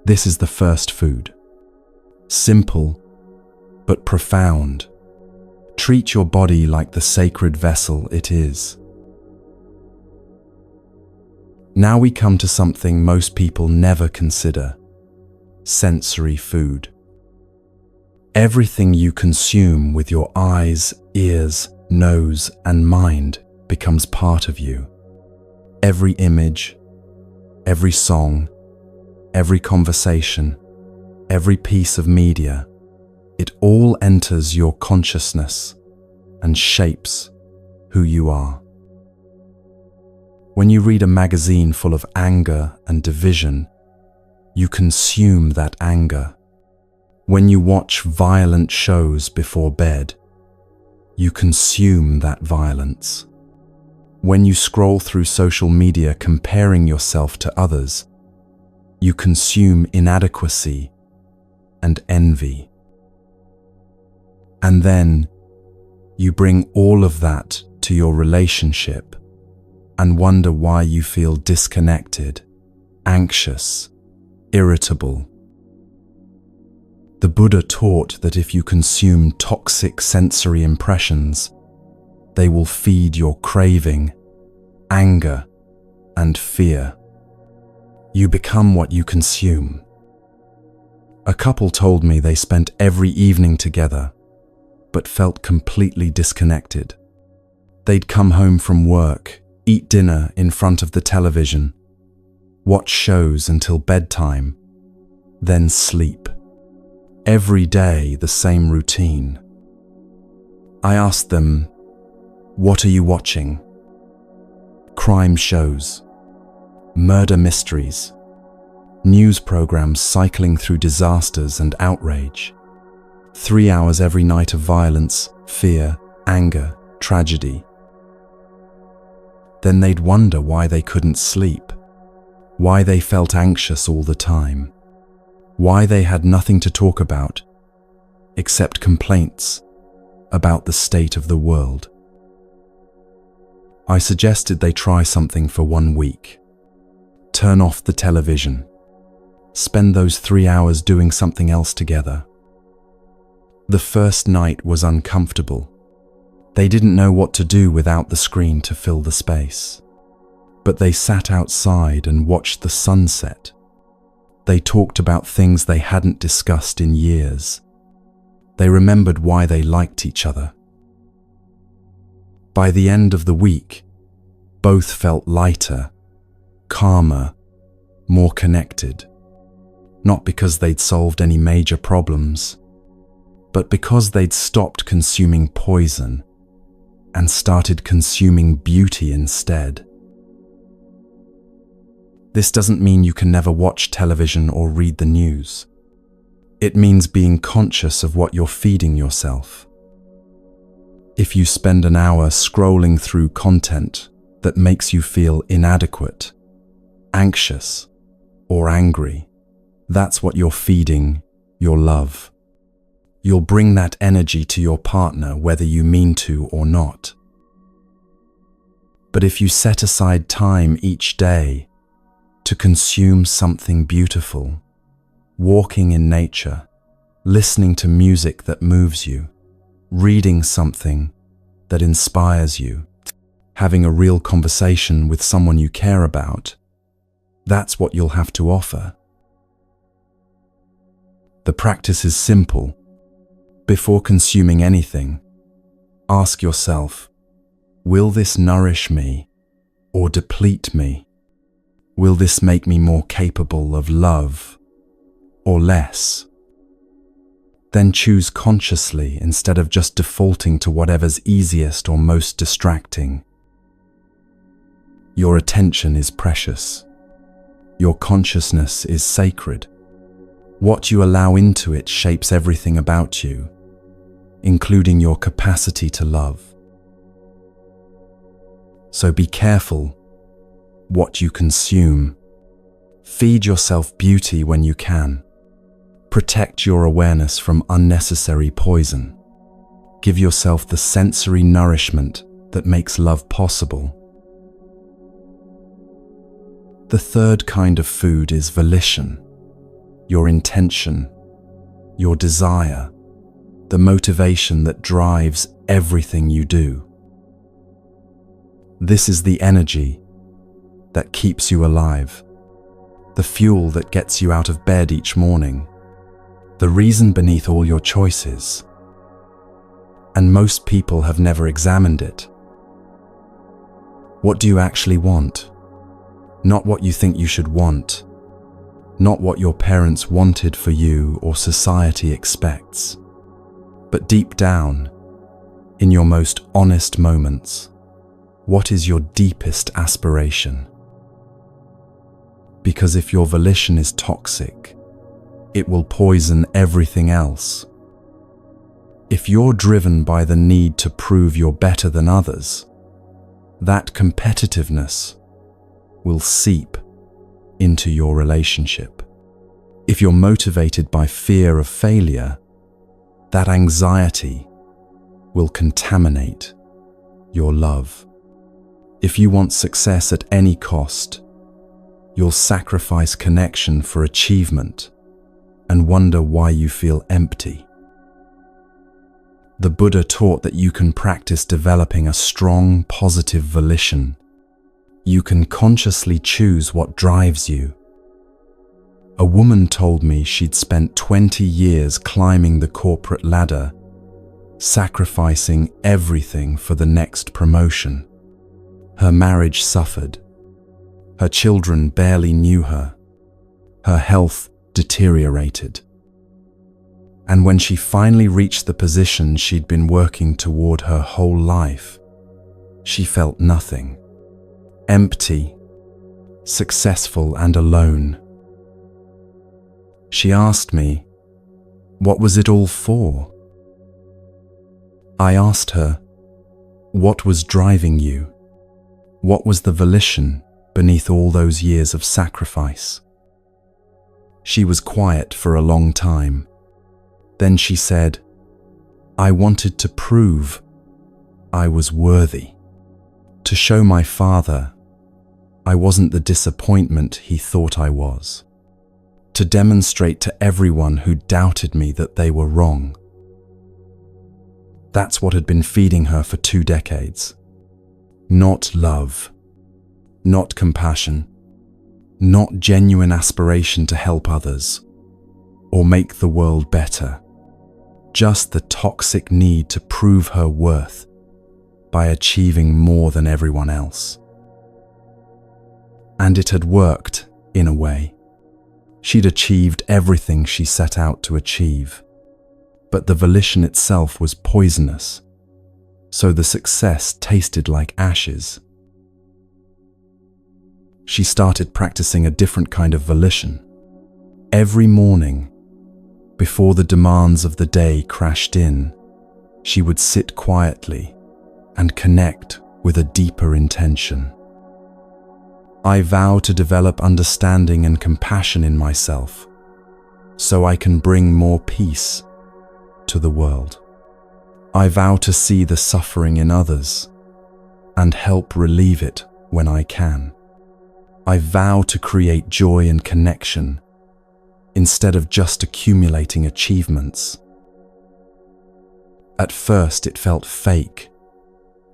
This is the first food. Simple, but profound. Treat your body like the sacred vessel it is. Now we come to something most people never consider: sensory food. Everything you consume with your eyes, ears, nose, and mind becomes part of you. Every image, every song, every conversation, every piece of media, it all enters your consciousness and shapes who you are. When you read a magazine full of anger and division, you consume that anger. When you watch violent shows before bed, you consume that violence. When you scroll through social media comparing yourself to others, you consume inadequacy and envy. And then you bring all of that to your relationship and wonder why you feel disconnected, anxious, irritable. The Buddha taught that if you consume toxic sensory impressions, they will feed your craving, anger, and fear. You become what you consume. A couple told me they spent every evening together, but felt completely disconnected. They'd come home from work, eat dinner in front of the television, watch shows until bedtime, then sleep. Every day the same routine. I asked them, "What are you watching?" Crime shows, murder mysteries, news programs cycling through disasters and outrage. 3 hours every night of violence, fear, anger, tragedy. Then they'd wonder why they couldn't sleep, why they felt anxious all the time, why they had nothing to talk about except complaints about the state of the world. I suggested they try something for 1 week. Turn off the television. Spend those 3 hours doing something else together. The first night was uncomfortable. They didn't know what to do without the screen to fill the space. But they sat outside and watched the sunset. They talked about things they hadn't discussed in years. They remembered why they liked each other. By the end of the week, both felt lighter, calmer, more connected. Not because they'd solved any major problems, but because they'd stopped consuming poison and started consuming beauty instead. This doesn't mean you can never watch television or read the news. It means being conscious of what you're feeding yourself. If you spend an hour scrolling through content that makes you feel inadequate, anxious, or angry, that's what you're feeding your love. You'll bring that energy to your partner whether you mean to or not. But if you set aside time each day to consume something beautiful, walking in nature, listening to music that moves you, reading something that inspires you, having a real conversation with someone you care about, that's what you'll have to offer. The practice is simple. Before consuming anything, ask yourself, will this nourish me or deplete me? Will this make me more capable of love or less? Then choose consciously instead of just defaulting to whatever's easiest or most distracting. Your attention is precious. Your consciousness is sacred. What you allow into it shapes everything about you, including your capacity to love. So be careful what you consume. Feed yourself beauty when you can. Protect your awareness from unnecessary poison. Give yourself the sensory nourishment that makes love possible. The third kind of food is volition, your intention, your desire, the motivation that drives everything you do. This is the energy that keeps you alive, the fuel that gets you out of bed each morning, the reason beneath all your choices. And most people have never examined it. What do you actually want? Not what you think you should want, not what your parents wanted for you or society expects, but deep down, in your most honest moments, what is your deepest aspiration? Because if your volition is toxic, it will poison everything else. If you're driven by the need to prove you're better than others, that competitiveness will seep into your relationship. If you're motivated by fear of failure, that anxiety will contaminate your love. If you want success at any cost, you'll sacrifice connection for achievement and wonder why you feel empty. The Buddha taught that you can practice developing a strong, positive volition. You can consciously choose what drives you. A woman told me she'd spent 20 years climbing the corporate ladder, sacrificing everything for the next promotion. Her marriage suffered. Her children barely knew her. Her health deteriorated. And when she finally reached the position she'd been working toward her whole life, she felt nothing. Empty, successful and alone. She asked me, what was it all for? I asked her, what was driving you? What was the volition beneath all those years of sacrifice? She was quiet for a long time. Then she said, I wanted to prove I was worthy. To show my father I wasn't the disappointment he thought I was. To demonstrate to everyone who doubted me that they were wrong. That's what had been feeding her for 2 decades. Not love, not compassion, not genuine aspiration to help others or make the world better. Just the toxic need to prove her worth by achieving more than everyone else. And it had worked, in a way. She'd achieved everything she set out to achieve. But the volition itself was poisonous, so the success tasted like ashes. She started practicing a different kind of volition. Every morning, before the demands of the day crashed in, she would sit quietly and connect with a deeper intention. I vow to develop understanding and compassion in myself, so I can bring more peace to the world. I vow to see the suffering in others and help relieve it when I can. I vow to create joy and connection instead of just accumulating achievements. At first, it felt fake,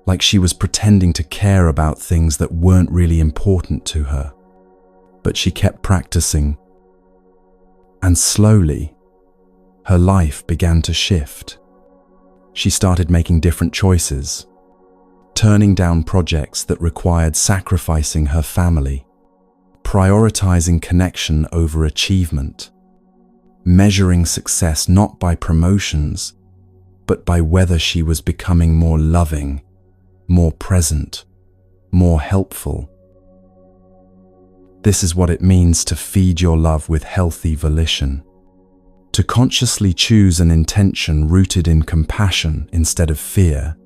like she was pretending to care about things that weren't really important to her. But she kept practicing, and slowly, her life began to shift. She started making different choices, turning down projects that required sacrificing her family, prioritizing connection over achievement, measuring success not by promotions, but by whether she was becoming more loving, more present, more helpful. This is what it means to feed your love with healthy volition. To consciously choose an intention rooted in compassion instead of fear,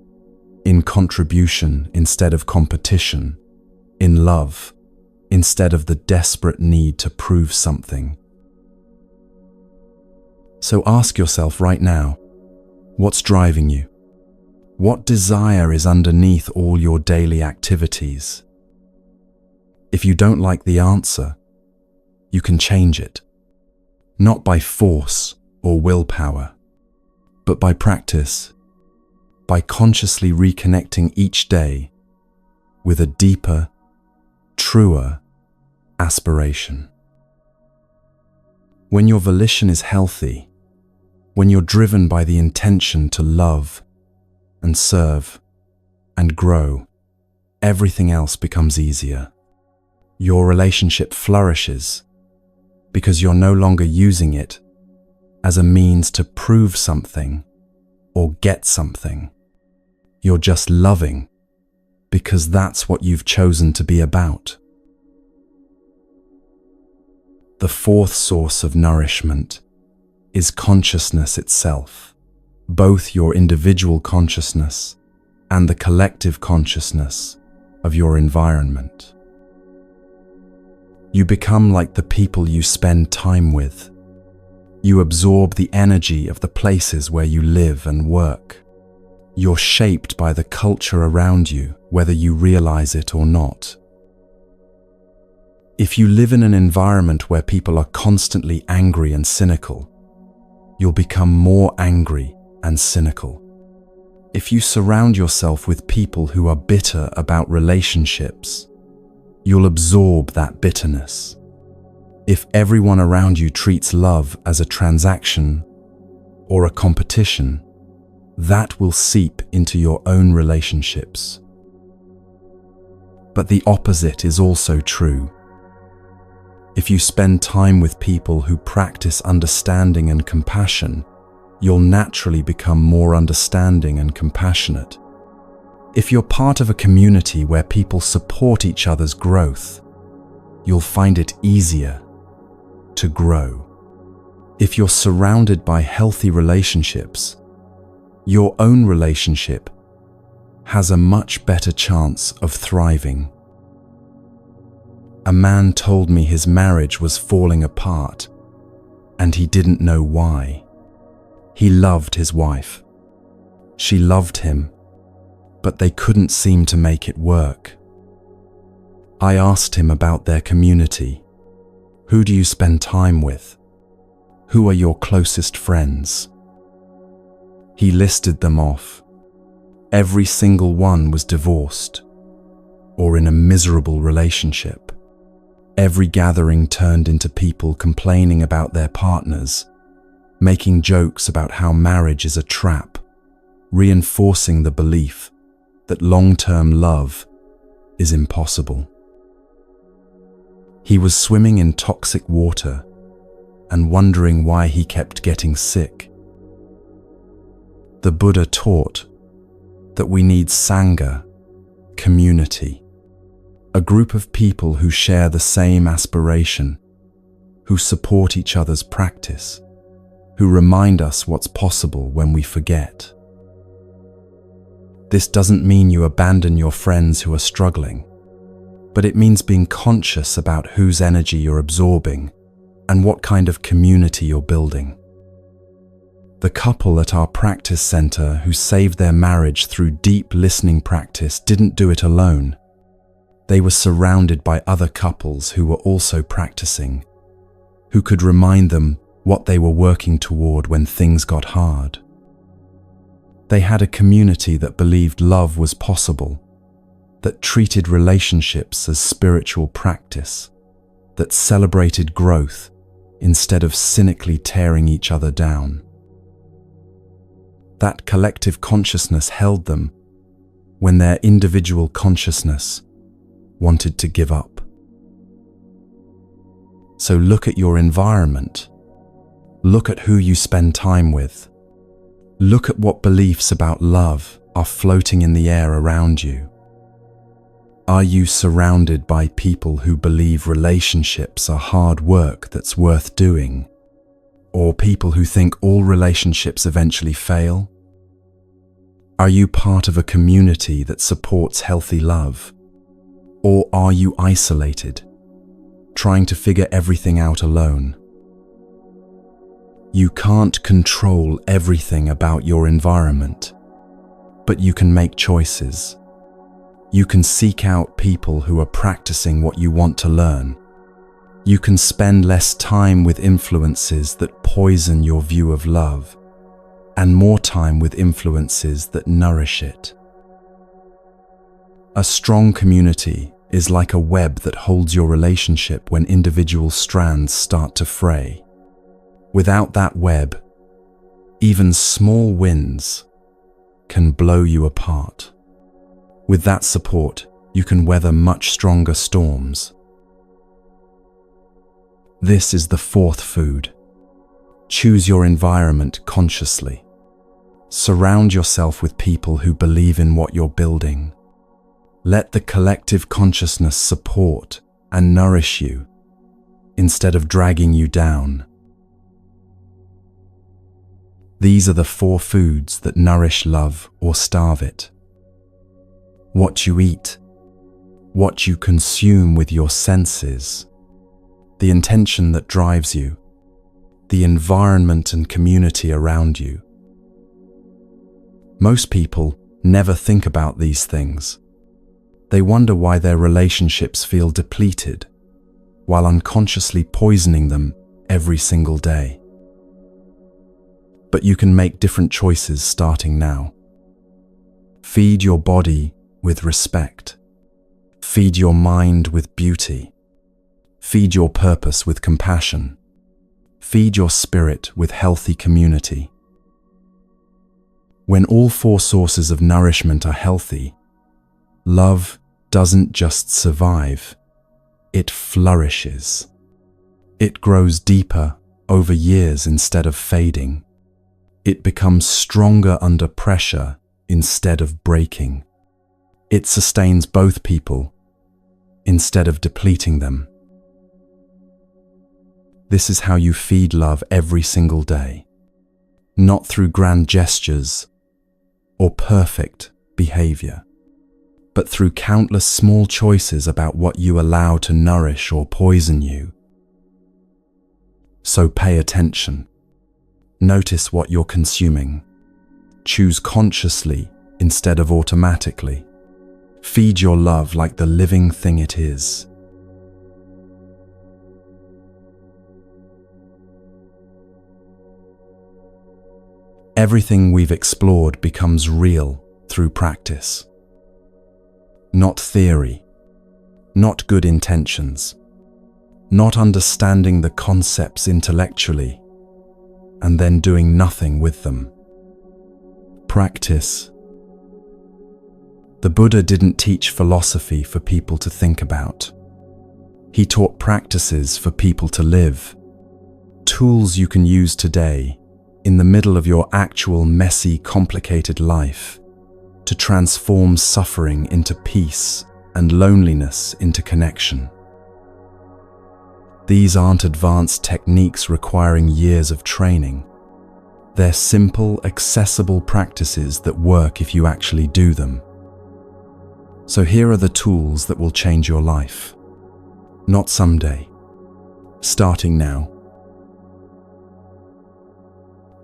in contribution instead of competition, in love instead of the desperate need to prove something. So ask yourself right now, what's driving you? What desire is underneath all your daily activities? If you don't like the answer, you can change it. Not by force or willpower, but by practice, by consciously reconnecting each day with a deeper, truer aspiration. When your volition is healthy, when you're driven by the intention to love and serve and grow, everything else becomes easier. Your relationship flourishes because you're no longer using it as a means to prove something or get something. You're just loving because that's what you've chosen to be about. The fourth source of nourishment is consciousness itself, both your individual consciousness and the collective consciousness of your environment. You become like the people you spend time with. You absorb the energy of the places where you live and work. You're shaped by the culture around you, whether you realize it or not. If you live in an environment where people are constantly angry and cynical, you'll become more angry and cynical. If you surround yourself with people who are bitter about relationships, you'll absorb that bitterness. If everyone around you treats love as a transaction or a competition, that will seep into your own relationships. But the opposite is also true. If you spend time with people who practice understanding and compassion, you'll naturally become more understanding and compassionate. If you're part of a community where people support each other's growth, you'll find it easier to grow. If you're surrounded by healthy relationships, your own relationship has a much better chance of thriving. A man told me his marriage was falling apart, and he didn't know why. He loved his wife. She loved him, but they couldn't seem to make it work. I asked him about their community. Who do you spend time with? Who are your closest friends? He listed them off. Every single one was divorced or in a miserable relationship. Every gathering turned into people complaining about their partners, making jokes about how marriage is a trap, reinforcing the belief that long-term love is impossible. He was swimming in toxic water and wondering why he kept getting sick. The Buddha taught that we need Sangha, community, a group of people who share the same aspiration, who support each other's practice, who remind us what's possible when we forget. This doesn't mean you abandon your friends who are struggling, but it means being conscious about whose energy you're absorbing and what kind of community you're building. The couple at our practice center who saved their marriage through deep listening practice didn't do it alone. They were surrounded by other couples who were also practicing, who could remind them what they were working toward when things got hard. They had a community that believed love was possible, that treated relationships as spiritual practice, that celebrated growth instead of cynically tearing each other down. That collective consciousness held them when their individual consciousness wanted to give up. So look at your environment. Look at who you spend time with. Look at what beliefs about love are floating in the air around you. Are you surrounded by people who believe relationships are hard work that's worth doing? Or people who think all relationships eventually fail? Are you part of a community that supports healthy love? Or are you isolated, trying to figure everything out alone? You can't control everything about your environment, but you can make choices. You can seek out people who are practicing what you want to learn. You can spend less time with influences that poison your view of love, and more time with influences that nourish it. A strong community is like a web that holds your relationship when individual strands start to fray. Without that web, even small winds can blow you apart. With that support, you can weather much stronger storms. This is the fourth food. Choose your environment consciously. Surround yourself with people who believe in what you're building. Let the collective consciousness support and nourish you instead of dragging you down. These are the four foods that nourish love or starve it. What you eat, what you consume with your senses, the intention that drives you, the environment and community around you. Most people never think about these things. They wonder why their relationships feel depleted, while unconsciously poisoning them every single day. But you can make different choices starting now. Feed your body with respect. Feed your mind with beauty. Feed your purpose with compassion. Feed your spirit with healthy community. When all four sources of nourishment are healthy, love doesn't just survive, it flourishes. It grows deeper over years instead of fading. It becomes stronger under pressure instead of breaking. It sustains both people instead of depleting them. This is how you feed love every single day, not through grand gestures or perfect behavior, but through countless small choices about what you allow to nourish or poison you. So pay attention. Notice what you're consuming. Choose consciously instead of automatically. Feed your love like the living thing it is. Everything we've explored becomes real through practice. Not theory, not good intentions, not understanding the concepts intellectually and then doing nothing with them. Practice. The Buddha didn't teach philosophy for people to think about. He taught practices for people to live. Tools you can use today, in the middle of your actual messy, complicated life, to transform suffering into peace and loneliness into connection. These aren't advanced techniques requiring years of training. They're simple, accessible practices that work if you actually do them. So here are the tools that will change your life. Not someday. Starting now.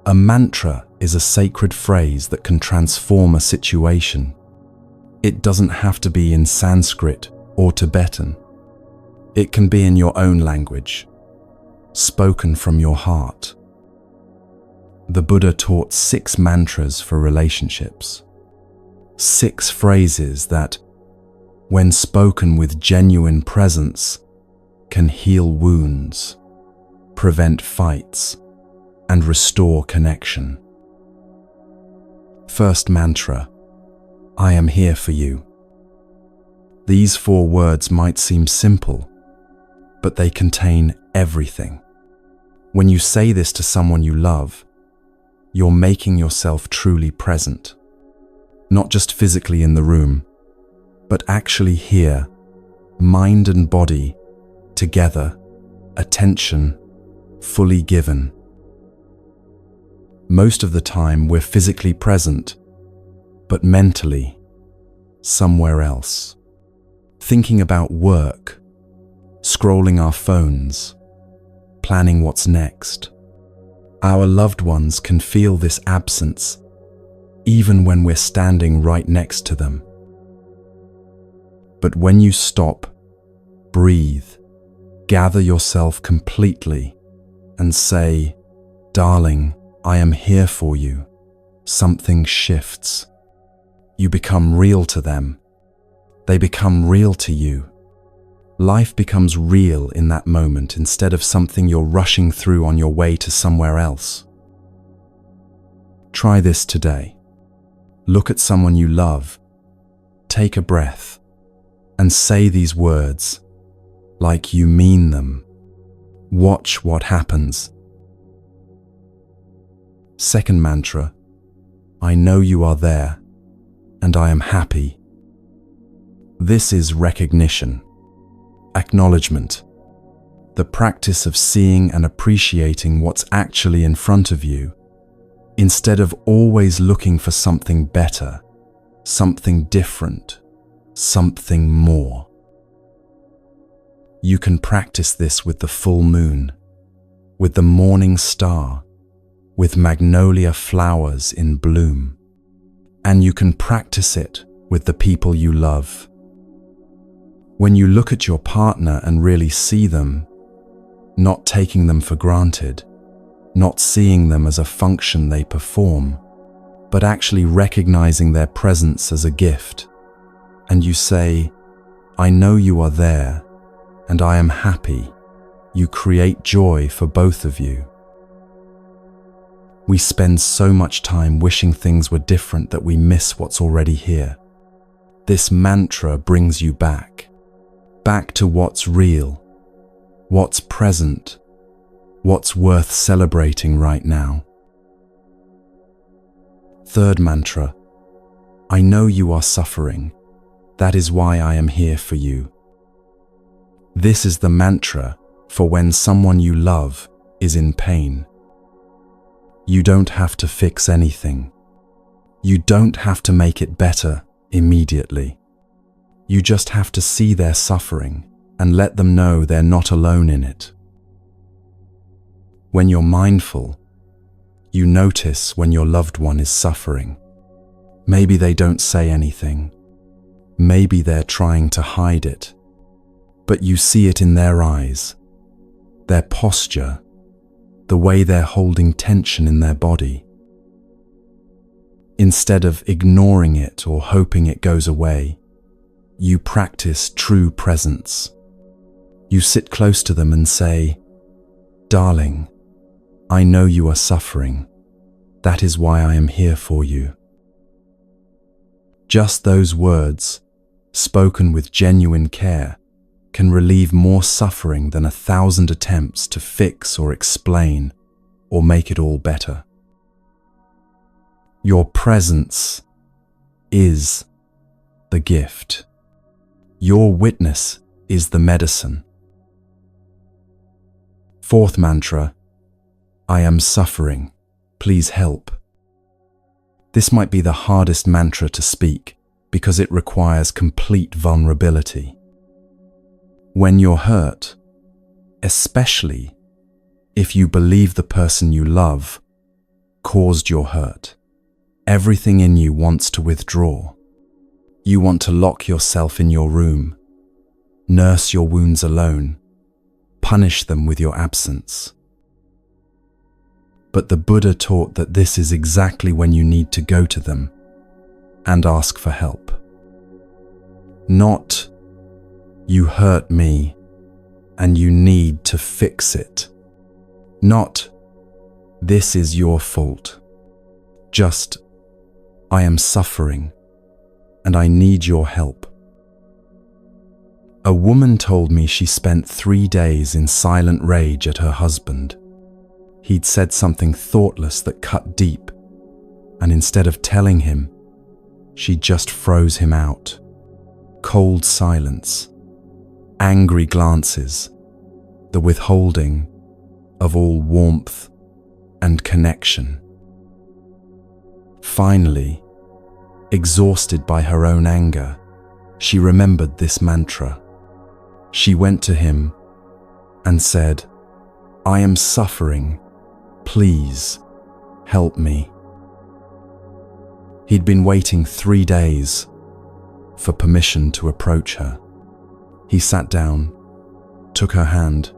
A mantra is a sacred phrase that can transform a situation. It doesn't have to be in Sanskrit or Tibetan. It can be in your own language, spoken from your heart. The Buddha taught 6 mantras for relationships. 6 phrases that, when spoken with genuine presence, can heal wounds, prevent fights, and restore connection. First mantra, I am here for you. These 4 words might seem simple, but they contain everything. When you say this to someone you love, you're making yourself truly present, not just physically in the room, but actually here, mind and body, together, attention, fully given. Most of the time we're physically present, but mentally, somewhere else. Thinking about work, scrolling our phones, planning what's next. Our loved ones can feel this absence, even when we're standing right next to them. But when you stop, breathe, gather yourself completely, and say, "Darling, I am here for you," something shifts. You become real to them. They become real to you. Life becomes real in that moment instead of something you're rushing through on your way to somewhere else. Try this today. Look at someone you love, take a breath, and say these words like you mean them. Watch what happens. Second mantra, I know you are there, and I am happy. This is recognition, acknowledgement, the practice of seeing and appreciating what's actually in front of you, instead of always looking for something better, something different, something more. You can practice this with the full moon, with the morning star, with magnolia flowers in bloom. And you can practice it with the people you love. When you look at your partner and really see them, not taking them for granted, not seeing them as a function they perform, but actually recognizing their presence as a gift, and you say, I know you are there, and I am happy, you create joy for both of you. We spend so much time wishing things were different that we miss what's already here. This mantra brings you back to what's real, what's present, what's worth celebrating right now. Third mantra, I know you are suffering. That is why I am here for you. This is the mantra for when someone you love is in pain. You don't have to fix anything. You don't have to make it better immediately. You just have to see their suffering and let them know they're not alone in it. When you're mindful, you notice when your loved one is suffering. Maybe they don't say anything. Maybe they're trying to hide it. But you see it in their eyes, their posture, the way they're holding tension in their body. Instead of ignoring it or hoping it goes away, you practice true presence. You sit close to them and say, Darling, I know you are suffering. That is why I am here for you. Just those words, spoken with genuine care, can relieve more suffering than 1,000 attempts to fix or explain or make it all better. Your presence is the gift. Your witness is the medicine. Fourth mantra, I am suffering. Please help. This might be the hardest mantra to speak because it requires complete vulnerability. When you're hurt, especially if you believe the person you love caused your hurt. Everything in you wants to withdraw. You want to lock yourself in your room, nurse your wounds alone, punish them with your absence. But the Buddha taught that this is exactly when you need to go to them and ask for help. Not, you hurt me and you need to fix it. Not, this is your fault. Just, I am suffering and I need your help. A woman told me she spent 3 days in silent rage at her husband. He'd said something thoughtless that cut deep, and instead of telling him, she just froze him out. Cold silence, angry glances, the withholding of all warmth and connection. Finally, exhausted by her own anger, she remembered this mantra. She went to him and said, I am suffering. Please help me. He'd been waiting 3 days for permission to approach her. He sat down, took her hand,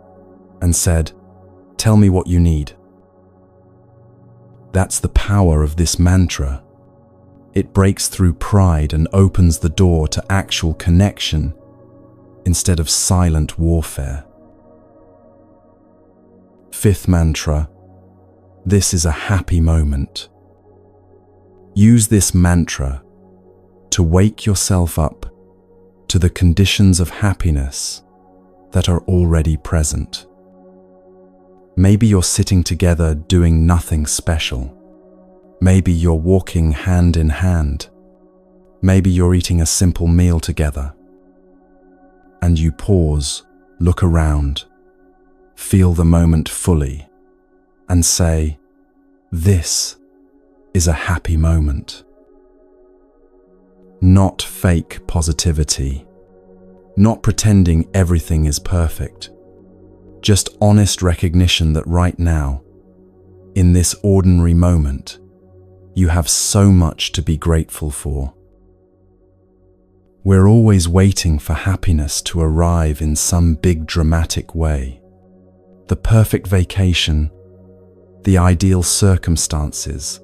and said, tell me what you need. That's the power of this mantra. It breaks through pride and opens the door to actual connection instead of silent warfare. Fifth mantra, this is a happy moment. Use this mantra to wake yourself up to the conditions of happiness that are already present. Maybe you're sitting together doing nothing special. Maybe you're walking hand in hand. Maybe you're eating a simple meal together. And you pause, look around, feel the moment fully, and say, this is a happy moment. Not fake positivity, not pretending everything is perfect, just honest recognition that right now, in this ordinary moment, you have so much to be grateful for. We're always waiting for happiness to arrive in some big dramatic way. The perfect vacation, the ideal circumstances,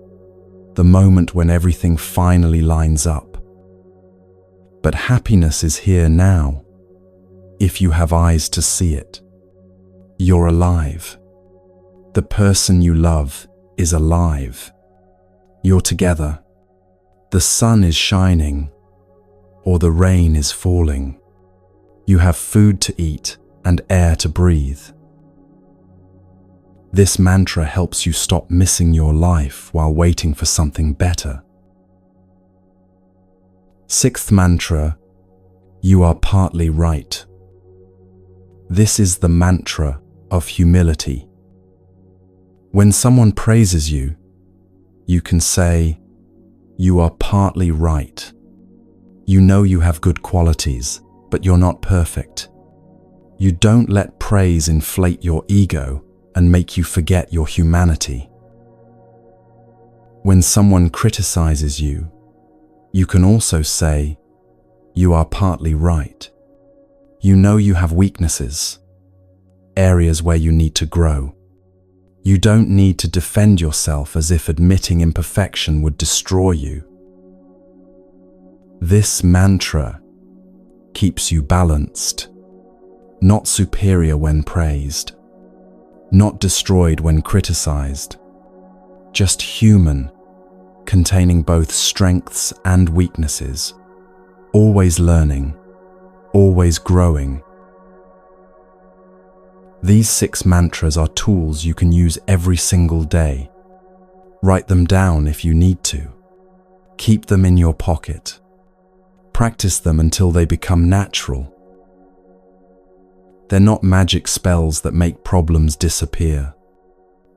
the moment when everything finally lines up. But happiness is here now, if you have eyes to see it. You're alive. The person you love is alive. You're together. The sun is shining, or the rain is falling. You have food to eat and air to breathe. This mantra helps you stop missing your life while waiting for something better. Sixth mantra, you are partly right. This is the mantra of humility. When someone praises you, you can say, you are partly right. You know you have good qualities, but you're not perfect. You don't let praise inflate your ego and make you forget your humanity. When someone criticizes you, you can also say, you are partly right. You know you have weaknesses, areas where you need to grow. You don't need to defend yourself as if admitting imperfection would destroy you. This mantra keeps you balanced, not superior when praised, not destroyed when criticized, just human, containing both strengths and weaknesses, always learning, always growing. These 6 mantras are tools you can use every single day. Write them down if you need to. Keep them in your pocket. Practice them until they become natural. They're not magic spells that make problems disappear,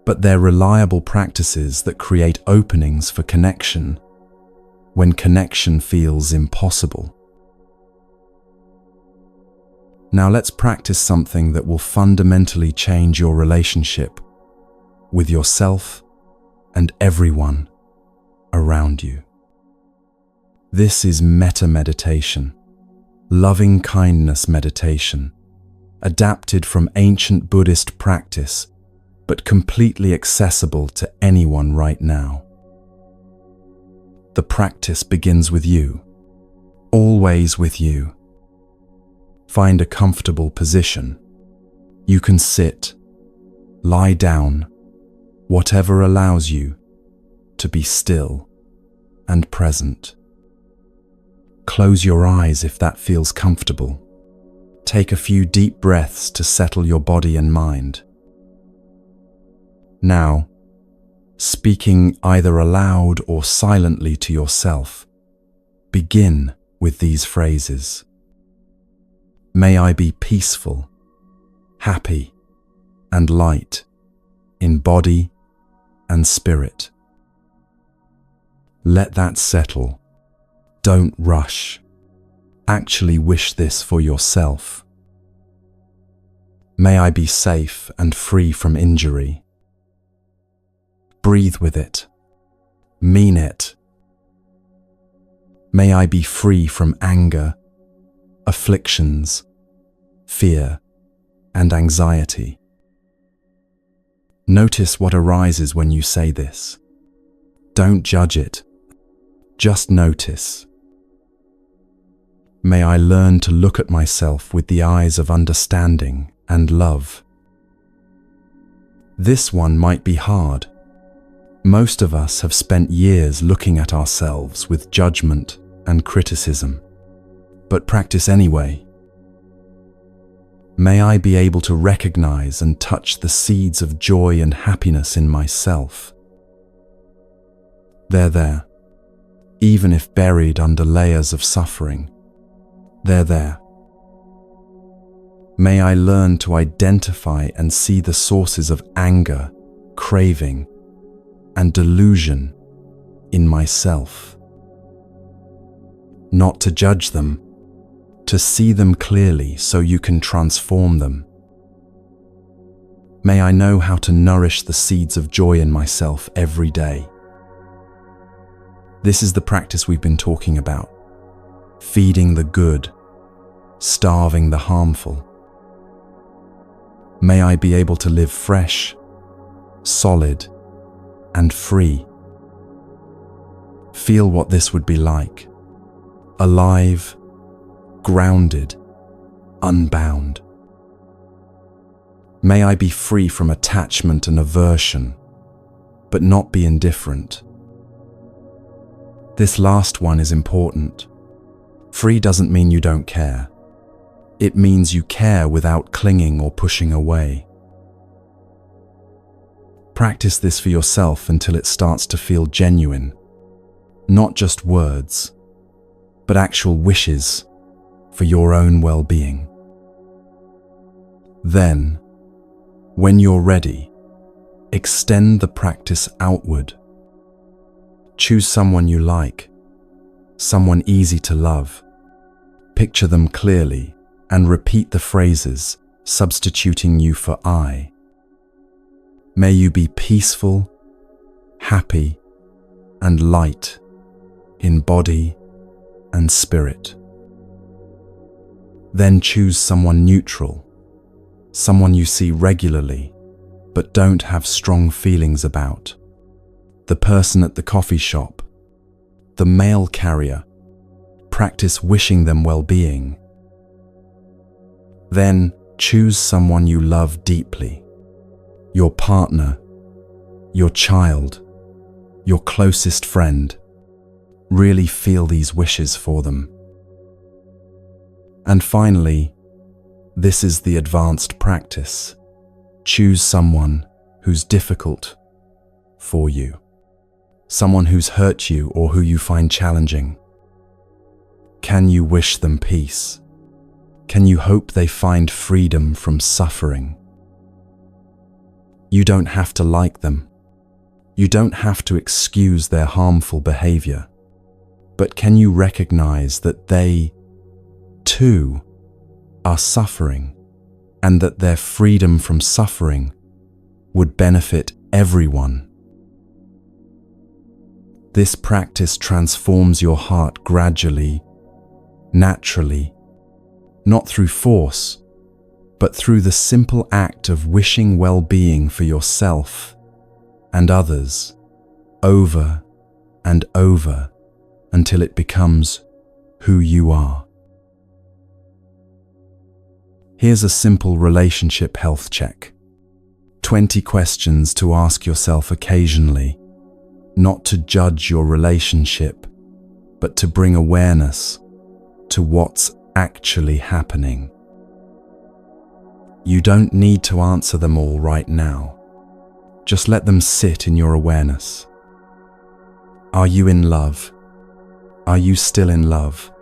but they're reliable practices that create openings for connection when connection feels impossible. Now let's practice something that will fundamentally change your relationship with yourself and everyone around you. This is metta meditation, loving kindness meditation, adapted from ancient Buddhist practice, but completely accessible to anyone right now. The practice begins with you, always with you. Find a comfortable position. You can sit, lie down, whatever allows you to be still and present. Close your eyes if that feels comfortable. Take a few deep breaths to settle your body and mind. Now, speaking either aloud or silently to yourself, begin with these phrases. May I be peaceful, happy, and light in body and spirit. Let that settle. Don't rush. Actually wish this for yourself. May I be safe and free from injury. Breathe with it. Mean it. May I be free from anger, afflictions, fear, and anxiety. Notice what arises when you say this. Don't judge it. Just notice. May I learn to look at myself with the eyes of understanding and love. This one might be hard. Most of us have spent years looking at ourselves with judgment and criticism, but practice anyway. May I be able to recognize and touch the seeds of joy and happiness in myself. They're there, even if buried under layers of suffering. They're there. May I learn to identify and see the sources of anger, craving, and delusion in myself. Not to judge them, to see them clearly so you can transform them. May I know how to nourish the seeds of joy in myself every day. This is the practice we've been talking about. Feeding the good, starving the harmful. May I be able to live fresh, solid, and free. Feel what this would be like. Alive, grounded, unbound. May I be free from attachment and aversion, but not be indifferent. This last one is important. Free doesn't mean you don't care. It means you care without clinging or pushing away. Practice this for yourself until it starts to feel genuine. Not just words, but actual wishes for your own well-being. Then, when you're ready, extend the practice outward. Choose someone you like, someone easy to love. Picture them clearly and repeat the phrases, substituting you for I. May you be peaceful, happy, and light in body and spirit. Then choose someone neutral, someone you see regularly but don't have strong feelings about. The person at the coffee shop, the mail carrier. Practice wishing them well-being. Then choose someone you love deeply. Your partner, your child, your closest friend. Really feel these wishes for them. And finally, this is the advanced practice. Choose someone who's difficult for you. Someone who's hurt you or who you find challenging. Can you wish them peace? Can you hope they find freedom from suffering? You don't have to like them. You don't have to excuse their harmful behavior. But can you recognize that they, too, are suffering, and that their freedom from suffering would benefit everyone? This practice transforms your heart gradually, naturally, not through force, but through the simple act of wishing well-being for yourself and others, over and over, until it becomes who you are. Here's a simple relationship health check. 20 questions to ask yourself occasionally, not to judge your relationship, but to bring awareness to what's actually happening. You don't need to answer them all right now. Just let them sit in your awareness. Are you in love? Are you still in love?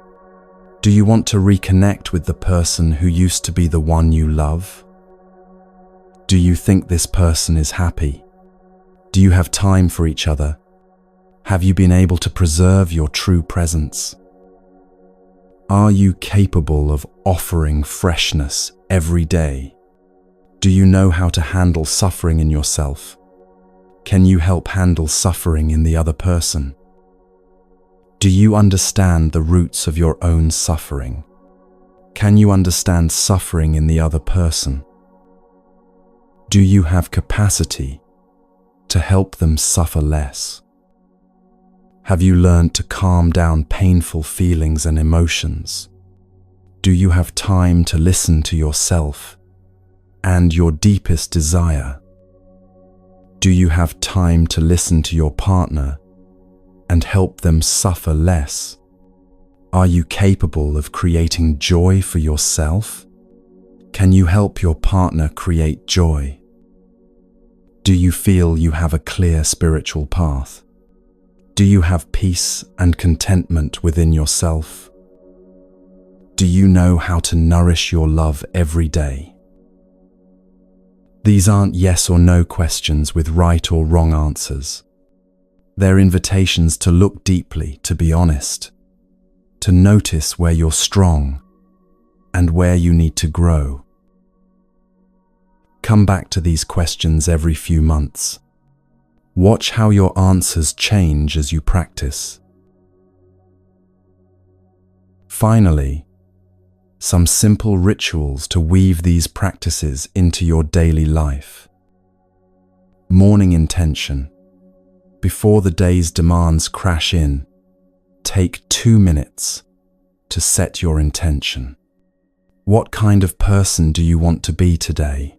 Do you want to reconnect with the person who used to be the one you love? Do you think this person is happy? Do you have time for each other? Have you been able to preserve your true presence? Are you capable of offering freshness every day? Do you know how to handle suffering in yourself? Can you help handle suffering in the other person? Do you understand the roots of your own suffering? Can you understand suffering in the other person? Do you have capacity to help them suffer less? Have you learned to calm down painful feelings and emotions? Do you have time to listen to yourself and your deepest desire? Do you have time to listen to your partner and help them suffer less? Are you capable of creating joy for yourself? Can you help your partner create joy? Do you feel you have a clear spiritual path? Do you have peace and contentment within yourself? Do you know how to nourish your love every day? These aren't yes or no questions with right or wrong answers. They're invitations to look deeply, to be honest, to notice where you're strong and where you need to grow. Come back to these questions every few months. Watch how your answers change as you practice. Finally, some simple rituals to weave these practices into your daily life. Morning intention. Before the day's demands crash in, take 2 minutes to set your intention. What kind of person do you want to be today?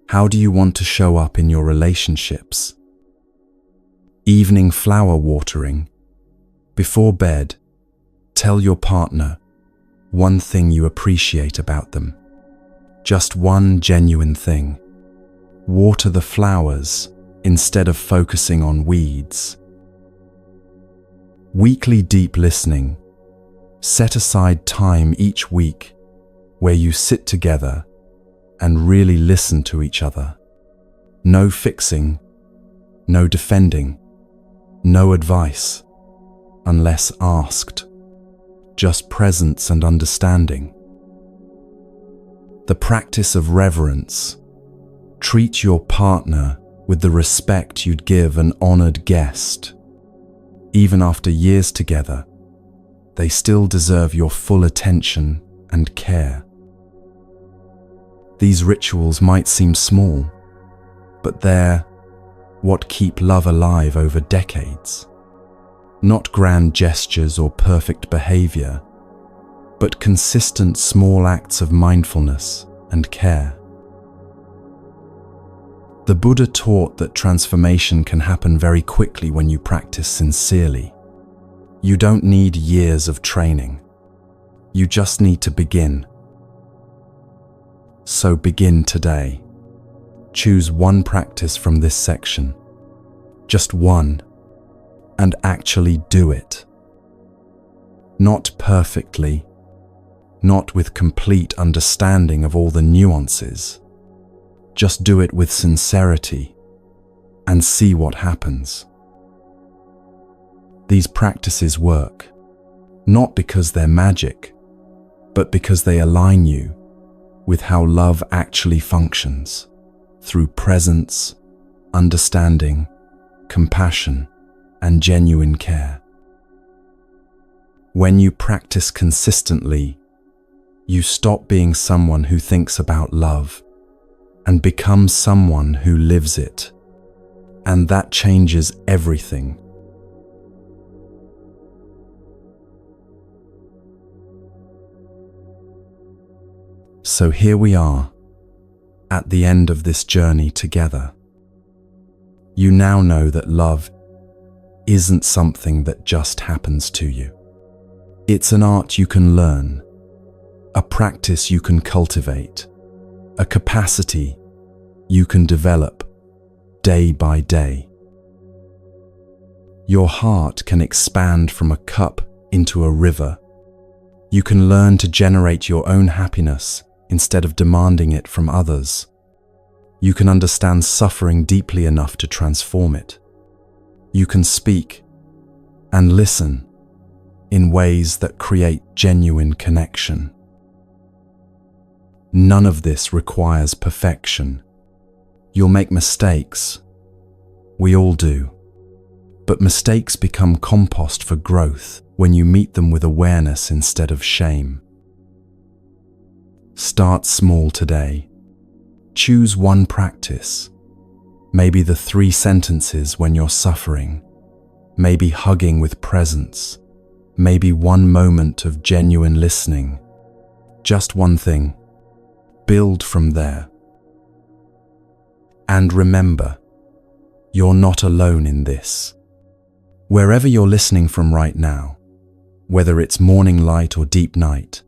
How do you want to show up in your relationships? Evening flower watering. Before bed, tell your partner one thing you appreciate about them. Just one genuine thing. Water the flowers instead of focusing on weeds. Weekly deep listening. Set aside time each week where you sit together and really listen to each other. No fixing, no defending, no advice, unless asked. Just presence and understanding. The practice of reverence. Treat your partner with the respect you'd give an honored guest. Even after years together, they still deserve your full attention and care. These rituals might seem small, but they're what keep love alive over decades. Not grand gestures or perfect behavior, but consistent small acts of mindfulness and care. The Buddha taught that transformation can happen very quickly when you practice sincerely. You don't need years of training. You just need to begin. So begin today. Choose one practice from this section. Just one. And actually do it. Not perfectly, not with complete understanding of all the nuances. Just do it with sincerity and see what happens. These practices work, not because they're magic, but because they align you with how love actually functions, through presence, understanding, compassion, and genuine care. When you practice consistently, you stop being someone who thinks about love and become someone who lives it. And that changes everything. So here we are, at the end of this journey together. You now know that love isn't something that just happens to you. It's an art you can learn, a practice you can cultivate, a capacity you can develop day by day. Your heart can expand from a cup into a river. You can learn to generate your own happiness instead of demanding it from others. You can understand suffering deeply enough to transform it. You can speak and listen in ways that create genuine connection. None of this requires perfection. You'll make mistakes. We all do. But mistakes become compost for growth when you meet them with awareness instead of shame. Start small today. Choose one practice. Maybe the 3 sentences when you're suffering. Maybe hugging with presence. Maybe one moment of genuine listening. Just one thing. Build from there. And remember, you're not alone in this. Wherever you're listening from right now, whether it's morning light or deep night,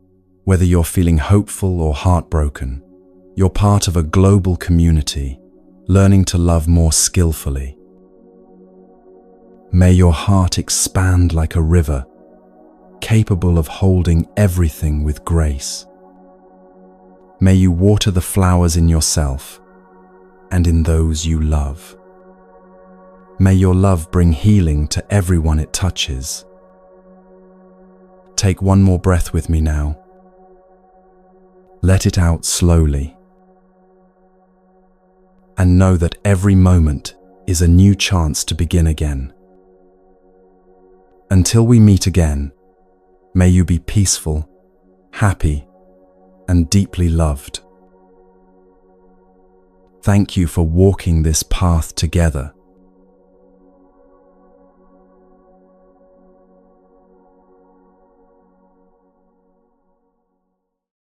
whether you're feeling hopeful or heartbroken, you're part of a global community, learning to love more skillfully. May your heart expand like a river, capable of holding everything with grace. May you water the flowers in yourself and in those you love. May your love bring healing to everyone it touches. Take one more breath with me now. Let it out slowly. And know that every moment is a new chance to begin again. Until we meet again, may you be peaceful, happy, and deeply loved. Thank you for walking this path together.